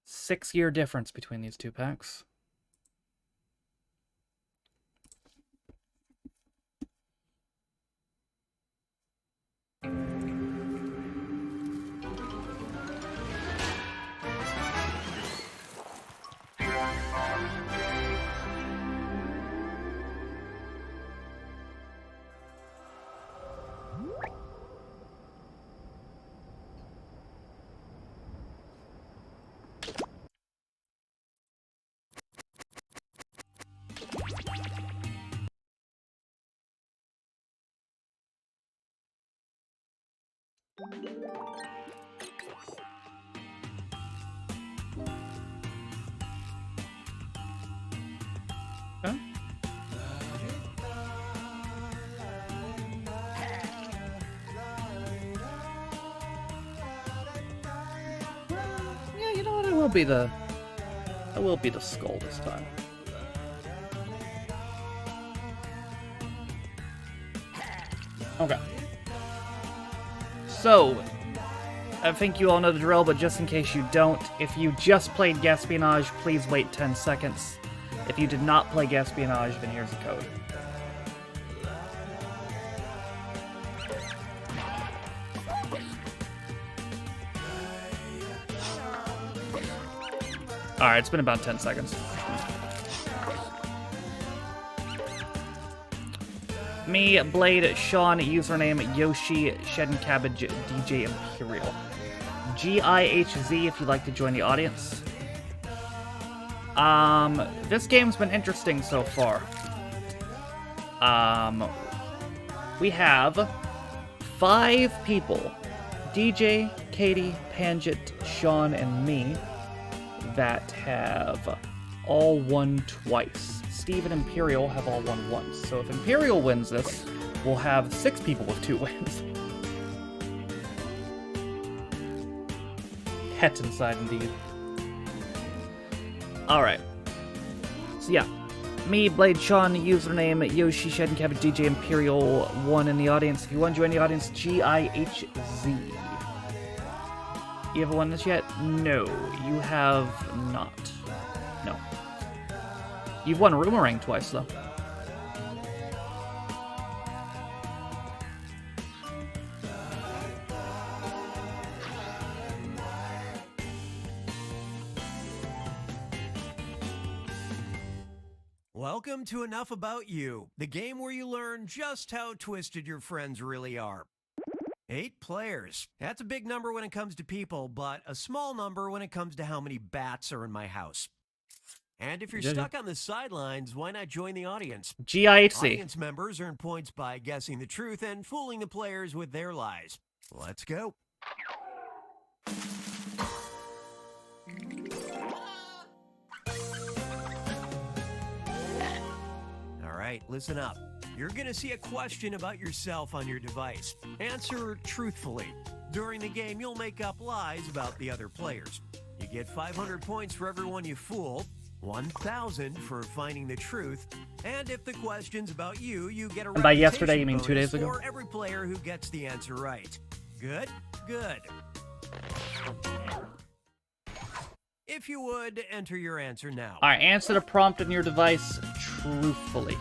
Six-year difference between these 2 packs. will be the skull this time. Okay. So, I think you all know the drill, but just in case you don't, if you just played Gaspionage, please wait 10 seconds. If you did not play Gaspionage, then here's the code. Alright, it's been about 10 seconds. Me, Blade, Sean, username Yoshi, Shed and Cabbage, DJ Imperial. GIHZ if you'd like to join the audience. This game's been interesting so far. We have 5 people. DJ, Katie, Panjit, Sean, and me that have all won twice. Steve and Imperial have all won once. So if Imperial wins this, we'll have 6 people with 2 wins. Het inside, indeed. Alright. So yeah. Me, Blade, Sean, username Yoshi, Shed and Cabbage, DJ Imperial, 1 in the audience. If you want to join the audience, GIHZ. You ever won this yet? No, you have not. No. You've won Roomerang twice, though. Welcome to Enough About You, the game where you learn just how twisted your friends really are. 8 players. That's a big number when it comes to people, but a small number when it comes to how many bats are in my house. And if you're stuck on the sidelines, why not join the audience? GIHC. Audience members earn points by guessing the truth and fooling the players with their lies. Let's go. All right, listen up. You're going to see a question about yourself on your device. Answer truthfully. During the game, you'll make up lies about the other players. You get 500 points for everyone you fool, 1,000 for finding the truth, and if the question's about you, you get a And by yesterday, you mean 2 days ago? for every player who gets the answer right. Good? Good. If you would, enter your answer now. Alright, answer the prompt on your device truthfully.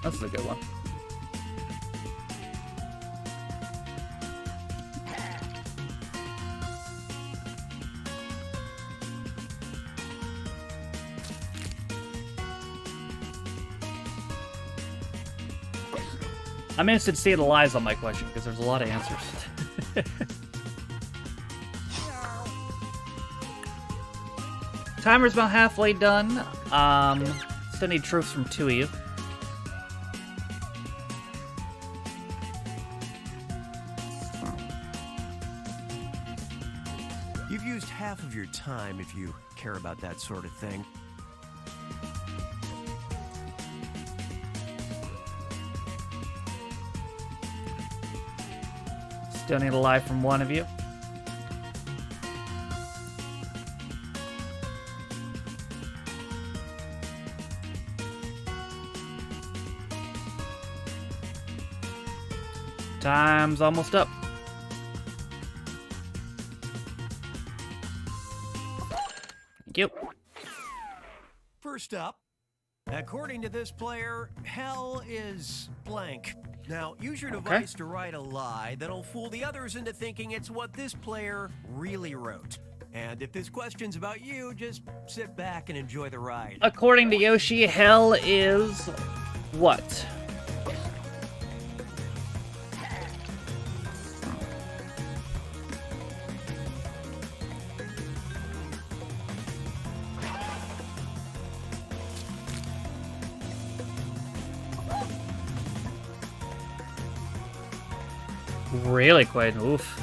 This is a good one. I'm interested to see the lies on my question, because there's a lot of answers. Timer's about halfway done. Still need truths from 2 of you. You've used half of your time if you care about that sort of thing. Still need a lie from 1 of you. Time's almost up. Thank you. First up, according to this player, hell is blank. Now, use your device to write a lie that'll fool the others into thinking it's what this player really wrote. And if this question's about you, just sit back and enjoy the ride. According to Yoshi, hell is what? Really quick, oof.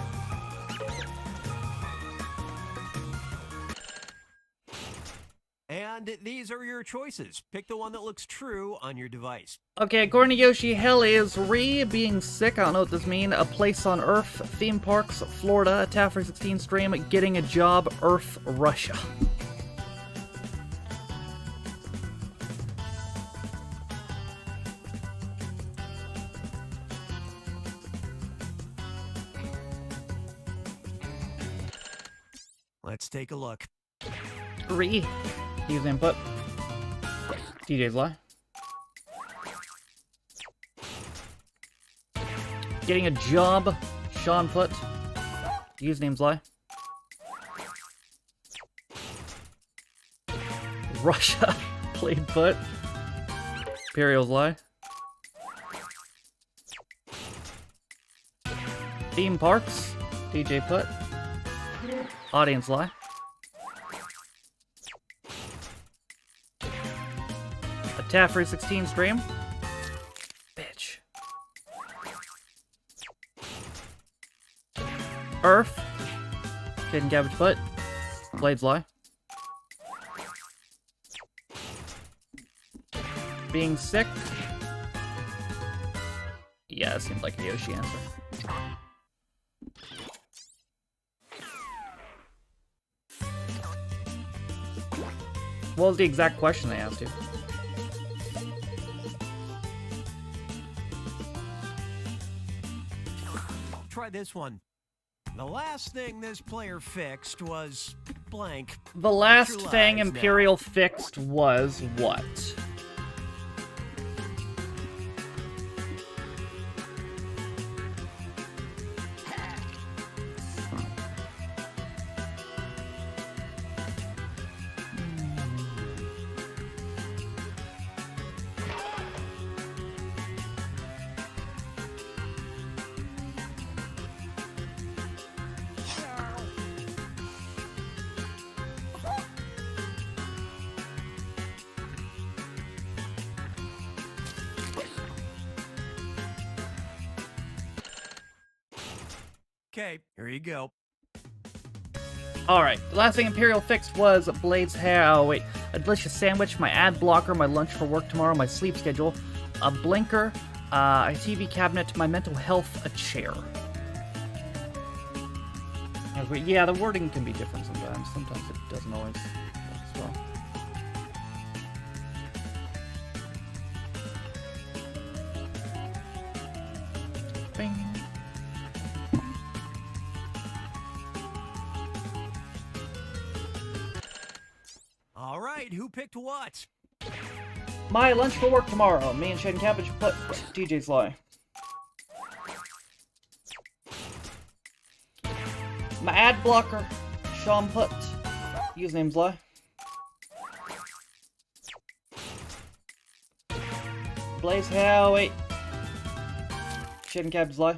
And the These are your choices. Pick the one that looks true on your device. Okay, according to Yoshi, hell is being sick, I don't know what this means, a place on Earth, theme parks, Florida, a Taffe316 stream, getting a job, Earth, Russia. Let's take a look. Use input. DJ's lie. Getting a job, Sean put. Username's lie. Russia, played put. Imperial's lie. Theme parks, DJ put. Audience lie. A Taffe316 stream. Bitch. Earth. Kid and Cabbage Butt. Blades lie. Being sick. Yeah, it seems like a Yoshi answer. What was the exact question they asked you? Try this one. The last thing this player fixed was blank. The last True thing lies Imperial fixed was what? Okay, here you go. Alright, the last thing Imperial fixed was Blade's hair. Oh, wait. A delicious sandwich, my ad blocker, my lunch for work tomorrow, my sleep schedule, a blinker, a TV cabinet, my mental health, a chair. Yeah, the wording can be different sometimes. Sometimes it doesn't always work as well. Bing. All right, who picked what? My lunch for work tomorrow. Me and Shane Cabbage put DJ's lie. My ad blocker. Sean put. Username's lie. Blaze how wait. Shane Cabbage lie.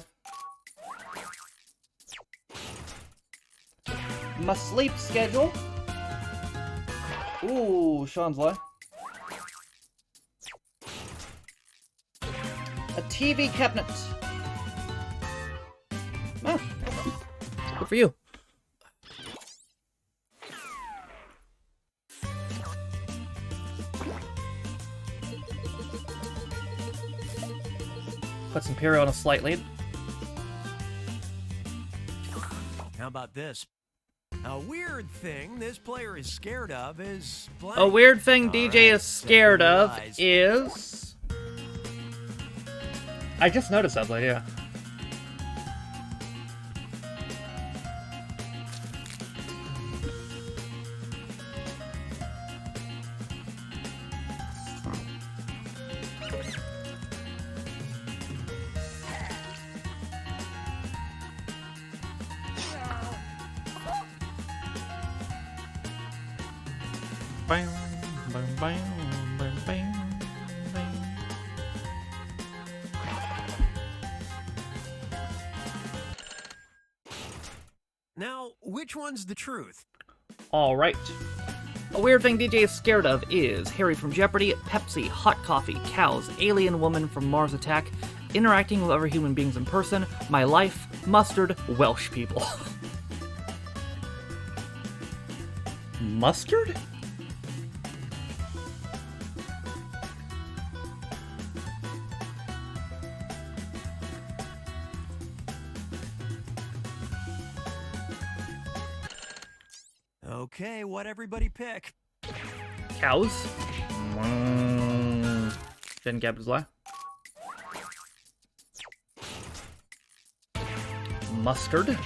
My sleep schedule. Ooh, Sean's lie. A TV cabinet. Ah, good for you. Puts Imperial on a slight lead. How about this? A weird thing this player is scared of is blank. A weird thing All DJ right, is scared second of lies. is... I just noticed that, yeah. Bang, bang, bang, bang, bang, bang. Now, which one's the truth? Alright. A weird thing DJ is scared of is Harry from Jeopardy, Pepsi, hot coffee, cows, alien woman from Mars Attack, interacting with other human beings in person, my life, mustard, Welsh people. Mustard? Okay, what everybody pick? Cows. Then Gab's lie. Mustard.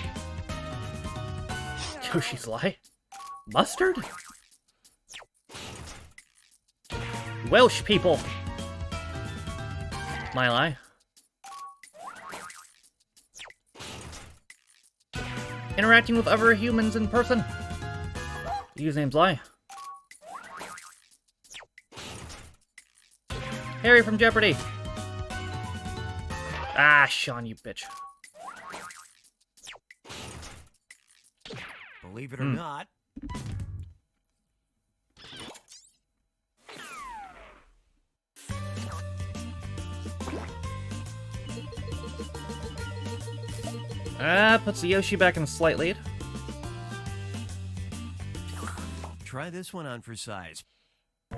Yoshi's lie. Mustard? Welsh people. My lie. Interacting with other humans in person. Username's lie. Harry from Jeopardy. Ah, Sean, you bitch. Believe it or not. Puts the Yoshi back in a slight lead. Try this one on for size.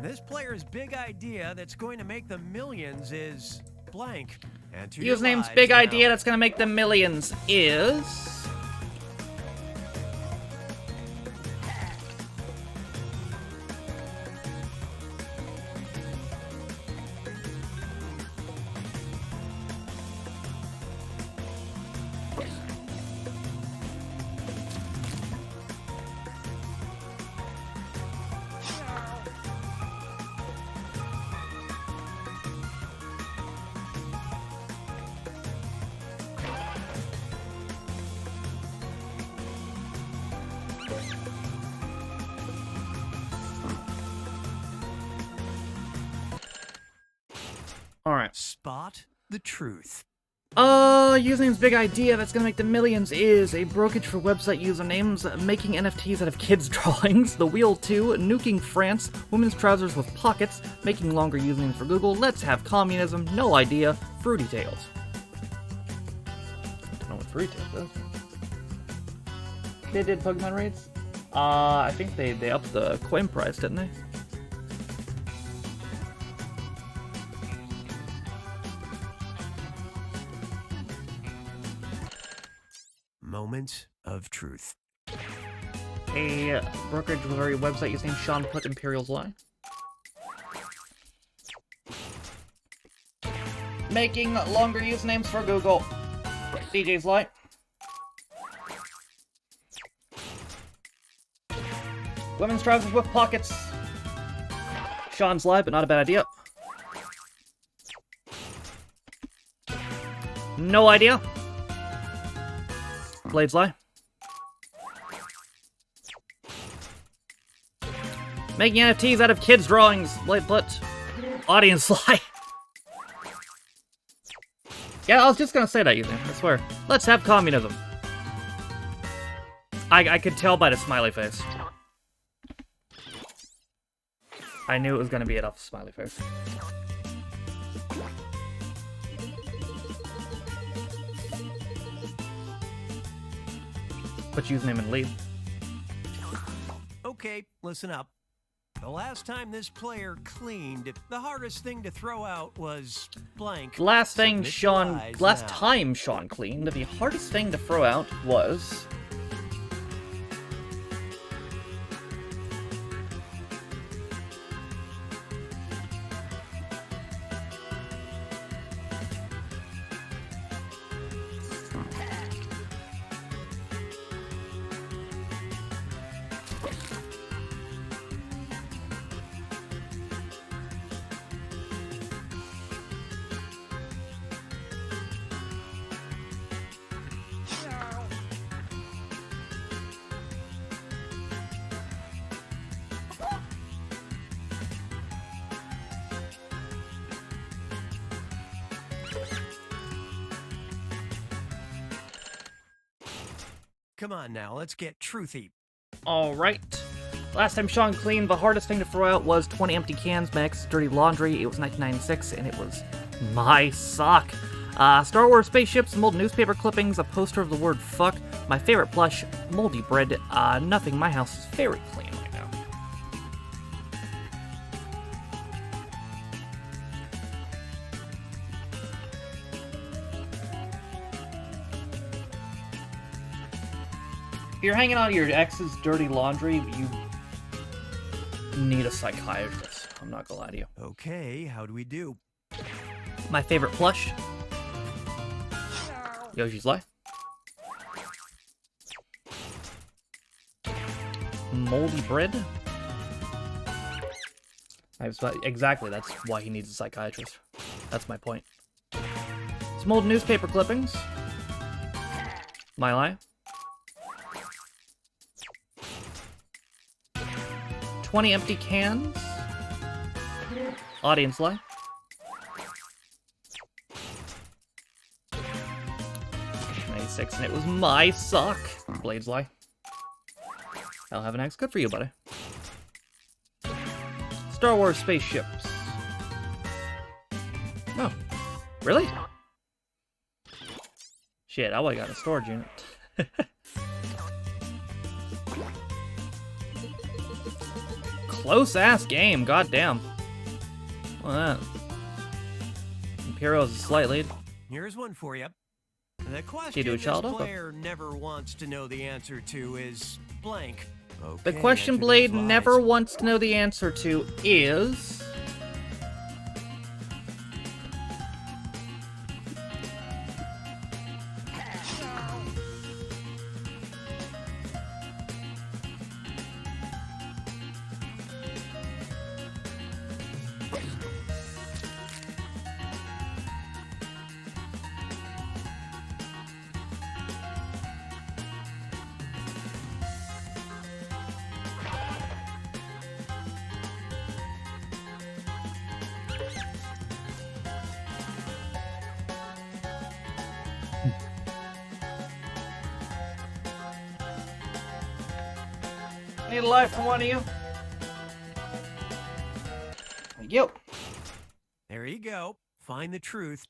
This player's big idea that's going to make them millions is blank. And to your Username's lies big now. idea that's gonna make them millions is... Alright. Spot the truth. Username's big idea that's gonna make them millions is a brokerage for website usernames, making NFTs out of kids' drawings, The Wheel 2, nuking France, women's trousers with pockets, making longer usernames for Google, let's have communism, no idea, Fruity Tales. I don't know what Fruity Tales is. They did Pokemon raids? I think they upped the coin price, didn't they? Moments of truth. A brokerage with a website username Sean put Imperial's lie. Making longer usernames for Google. DJ's lie. Women's trousers with pockets. Sean's lie, but not a bad idea. No idea. Blade's lie. Making NFTs out of kids' drawings. Blade put. Audience lie. Yeah, I was just gonna say that, username. I swear. Let's have communism. I could tell by the smiley face. I knew it was gonna be it off the smiley face. Put username in lead. Okay, listen up. The last time this player cleaned, the hardest thing to throw out was blank. Last time Sean cleaned, the hardest thing to throw out was... Come on now, let's get truthy. Alright. Last time Sean cleaned, the hardest thing to throw out was 20 empty cans, my ex's dirty laundry. It was 1996, and it was my sock. Star Wars spaceships, some old newspaper clippings, a poster of the word fuck, my favorite plush, moldy bread, nothing. My house is very clean right now. If you're hanging on to your ex's dirty laundry, you need a psychiatrist. I'm not gonna lie to you. Okay, how do we do? My favorite plush. Yoshi's Life. Moldy bread. Exactly, that's why he needs a psychiatrist. That's my point. Some old newspaper clippings. My lie. 20 empty cans. Audience lie. 96, and it was my sock. Blades lie. I'll have an X. Good for you, buddy. Star Wars spaceships. Oh, really? Shit, I would've got a storage unit. Close-ass game, goddamn. Well, Imperial's a slight lead. Here's one for you. The You question do a this child up? player never wants to know the answer to is blank. The Okay, question answer Blade those lies. never wants to know the answer to is... Need a life from one of you? Yo. There you go. Find the truth.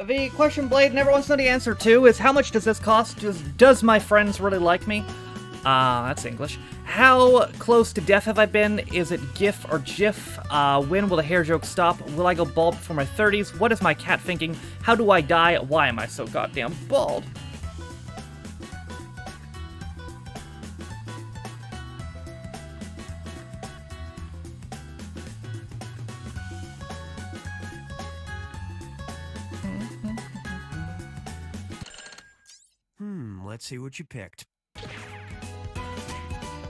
The question Blade never wants to know the answer to is how much does this cost? Does my friends really like me? That's English. How close to death have I been? Is it GIF or GIF? When will the hair joke stop? Will I go bald before my 30s? What is my cat thinking? How do I die? Why am I so goddamn bald? Let's see what you picked.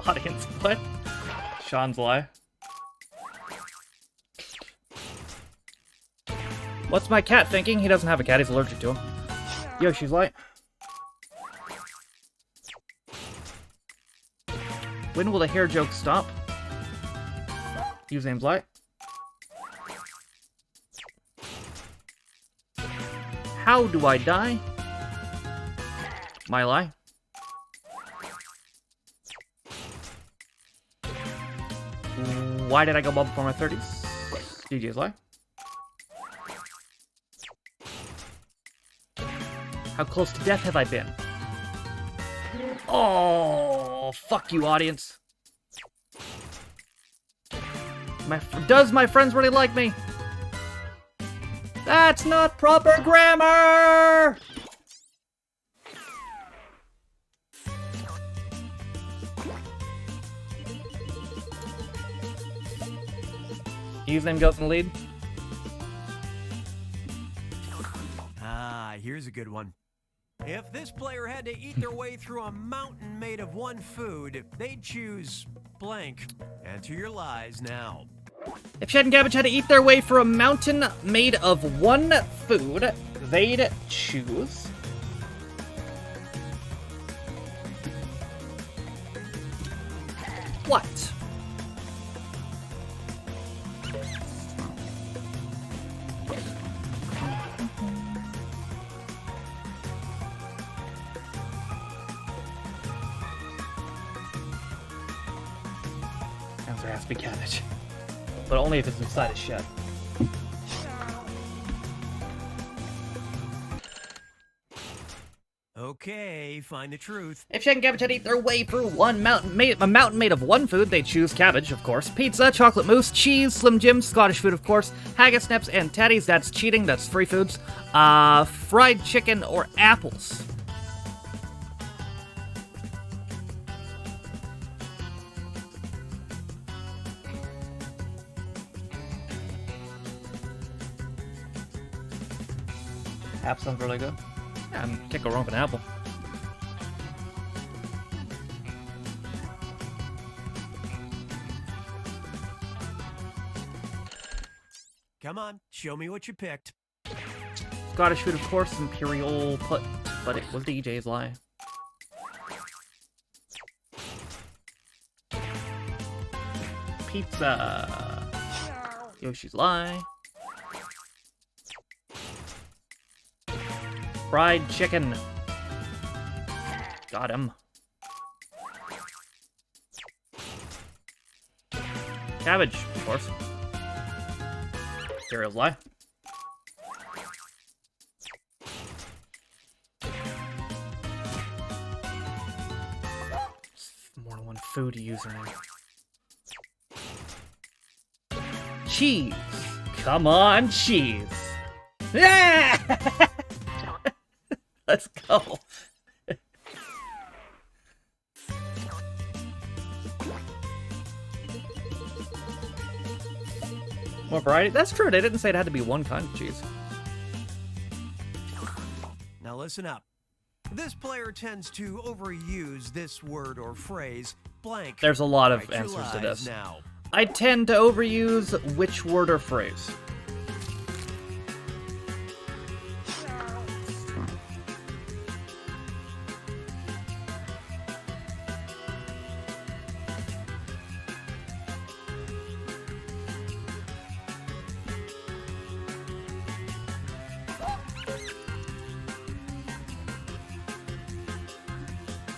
Audience, what? Sean's lie. What's my cat thinking? He doesn't have a cat, he's allergic to him. Yoshi's lie. When will the hair joke stop? Username's lie. How do I die? My lie. Why did I go bald before my 30s? DJ's lie. How close to death have I been? Oh, fuck you, audience. Does my friends really like me? That's not proper grammar! Username goes in the lead. Here's a good one. If this player had to eat their way through a mountain made of one food, they'd choose blank. Answer your lies now. If Shed and Cabbage had to eat their way through a mountain made of one food, they'd choose... what? Answer has to be cabbage. But only if it's inside a shed. Okay, find the truth. If Shed and Cabbage had to eat their way through a mountain made of one food, they'd choose cabbage, of course. Pizza, chocolate mousse, cheese, Slim Jims, Scottish food, of course. Haggis, Snips, and Teddies, that's cheating, that's free foods. Fried chicken or apples. Apple sounds really good. Yeah, I'm kick a rump an apple. Come on, show me what you picked. Scottish food, of course, Imperial put, but it was DJ's lie. Pizza. Yoshi's lie. Fried chicken. Got him. Cabbage, of course. Imperial's lie. More than one food username. Cheese. Come on, cheese. Yeah! Let's go. More variety? That's true. They didn't say it had to be one kind of cheese. Now listen up. This player tends to overuse this word or phrase, blank. There's a lot of Write your answers to lies this. Now. I tend to overuse which word or phrase?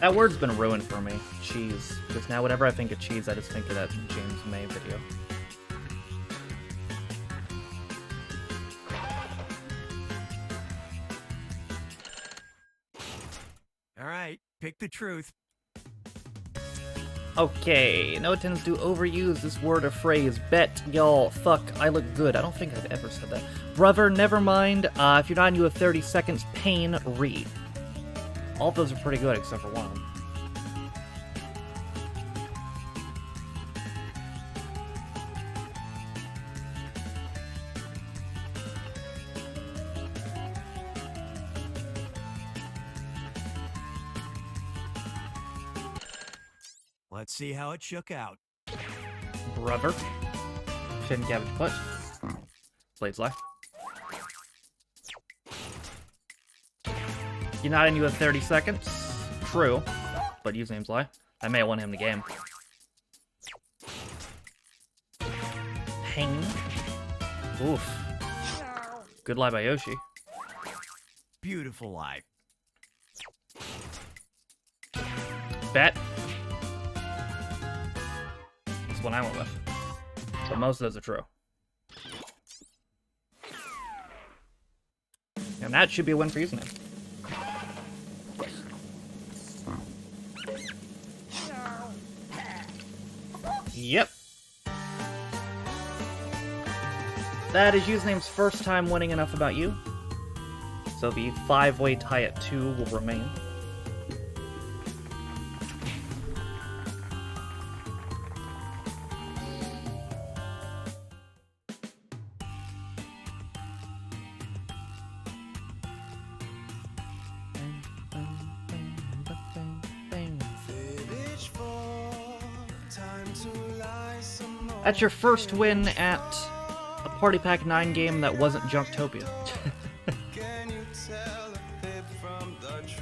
That word's been ruined for me, cheese. Because now whenever I think of cheese, I just think of that James May video. All right, pick the truth. Okay, no, it tends to overuse this word or phrase. Bet, y'all, fuck, I look good. I don't think I've ever said that. Brother, never mind. If you're not in you have 30 seconds, pain, read. All of those are pretty good except for one of them. Let's see how it shook out. Brother. Shouldn't cabbage put. Blades lie. You're not in you have 30 seconds. True. But username's lie. I may have won him the game. Pain. Oof. Good lie by Yoshi. Beautiful lie. Bet. That's what I went with. But most of those are true. And that should be a win for username. Yep. That is username's first time winning enough about you. So the 5-way tie at 2 will remain. That's your first win at a Party Pack 9 game that wasn't Junktopia.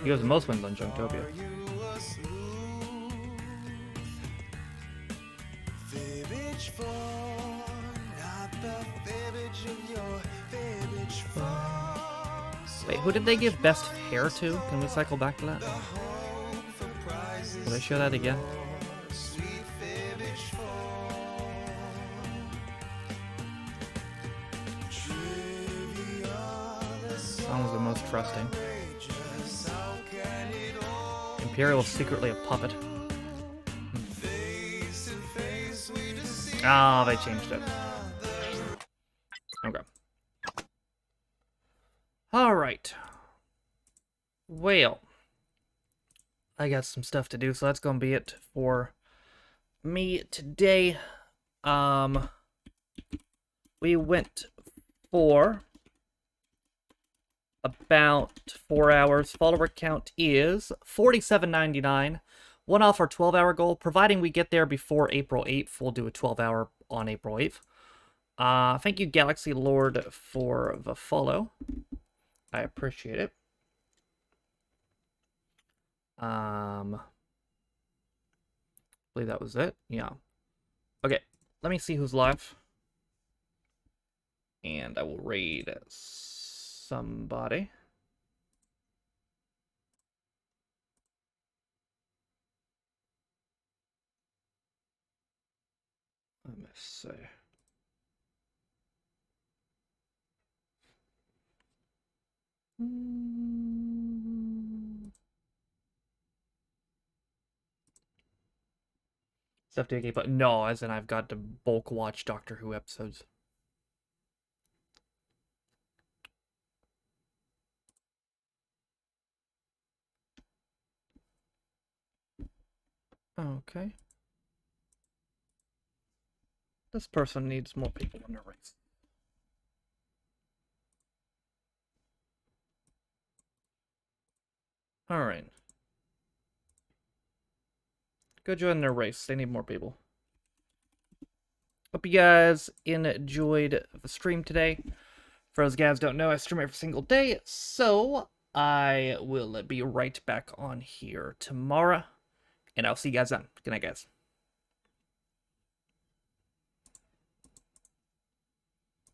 He has the most wins on Junktopia. Wait, who did they give best hair to? Can we cycle back to that? Will they show that again? Song was the most trusting. Imperial is secretly a puppet. Ah, they changed it. Okay. Alright. Well. I got some stuff to do, so that's gonna be it for me today. We went for about 4 hours. Follower count is 47.99. One off our 12-hour goal. Providing we get there before April 8th, we'll do a 12-hour on April 8th. Thank you, Galaxy Lord, for the follow. I appreciate it. I believe that was it. Yeah. Okay, let me see who's live. And I will raid somebody. Let me see. Stuff to get, but no, as in I've got to bulk watch Doctor Who episodes. Okay. This person needs more people in their race. Alright. Go join their race. They need more people. Hope you guys enjoyed the stream today. For those guys who don't know, I stream every single day, so I will be right back on here tomorrow. And I'll see you guys then. Good night, guys.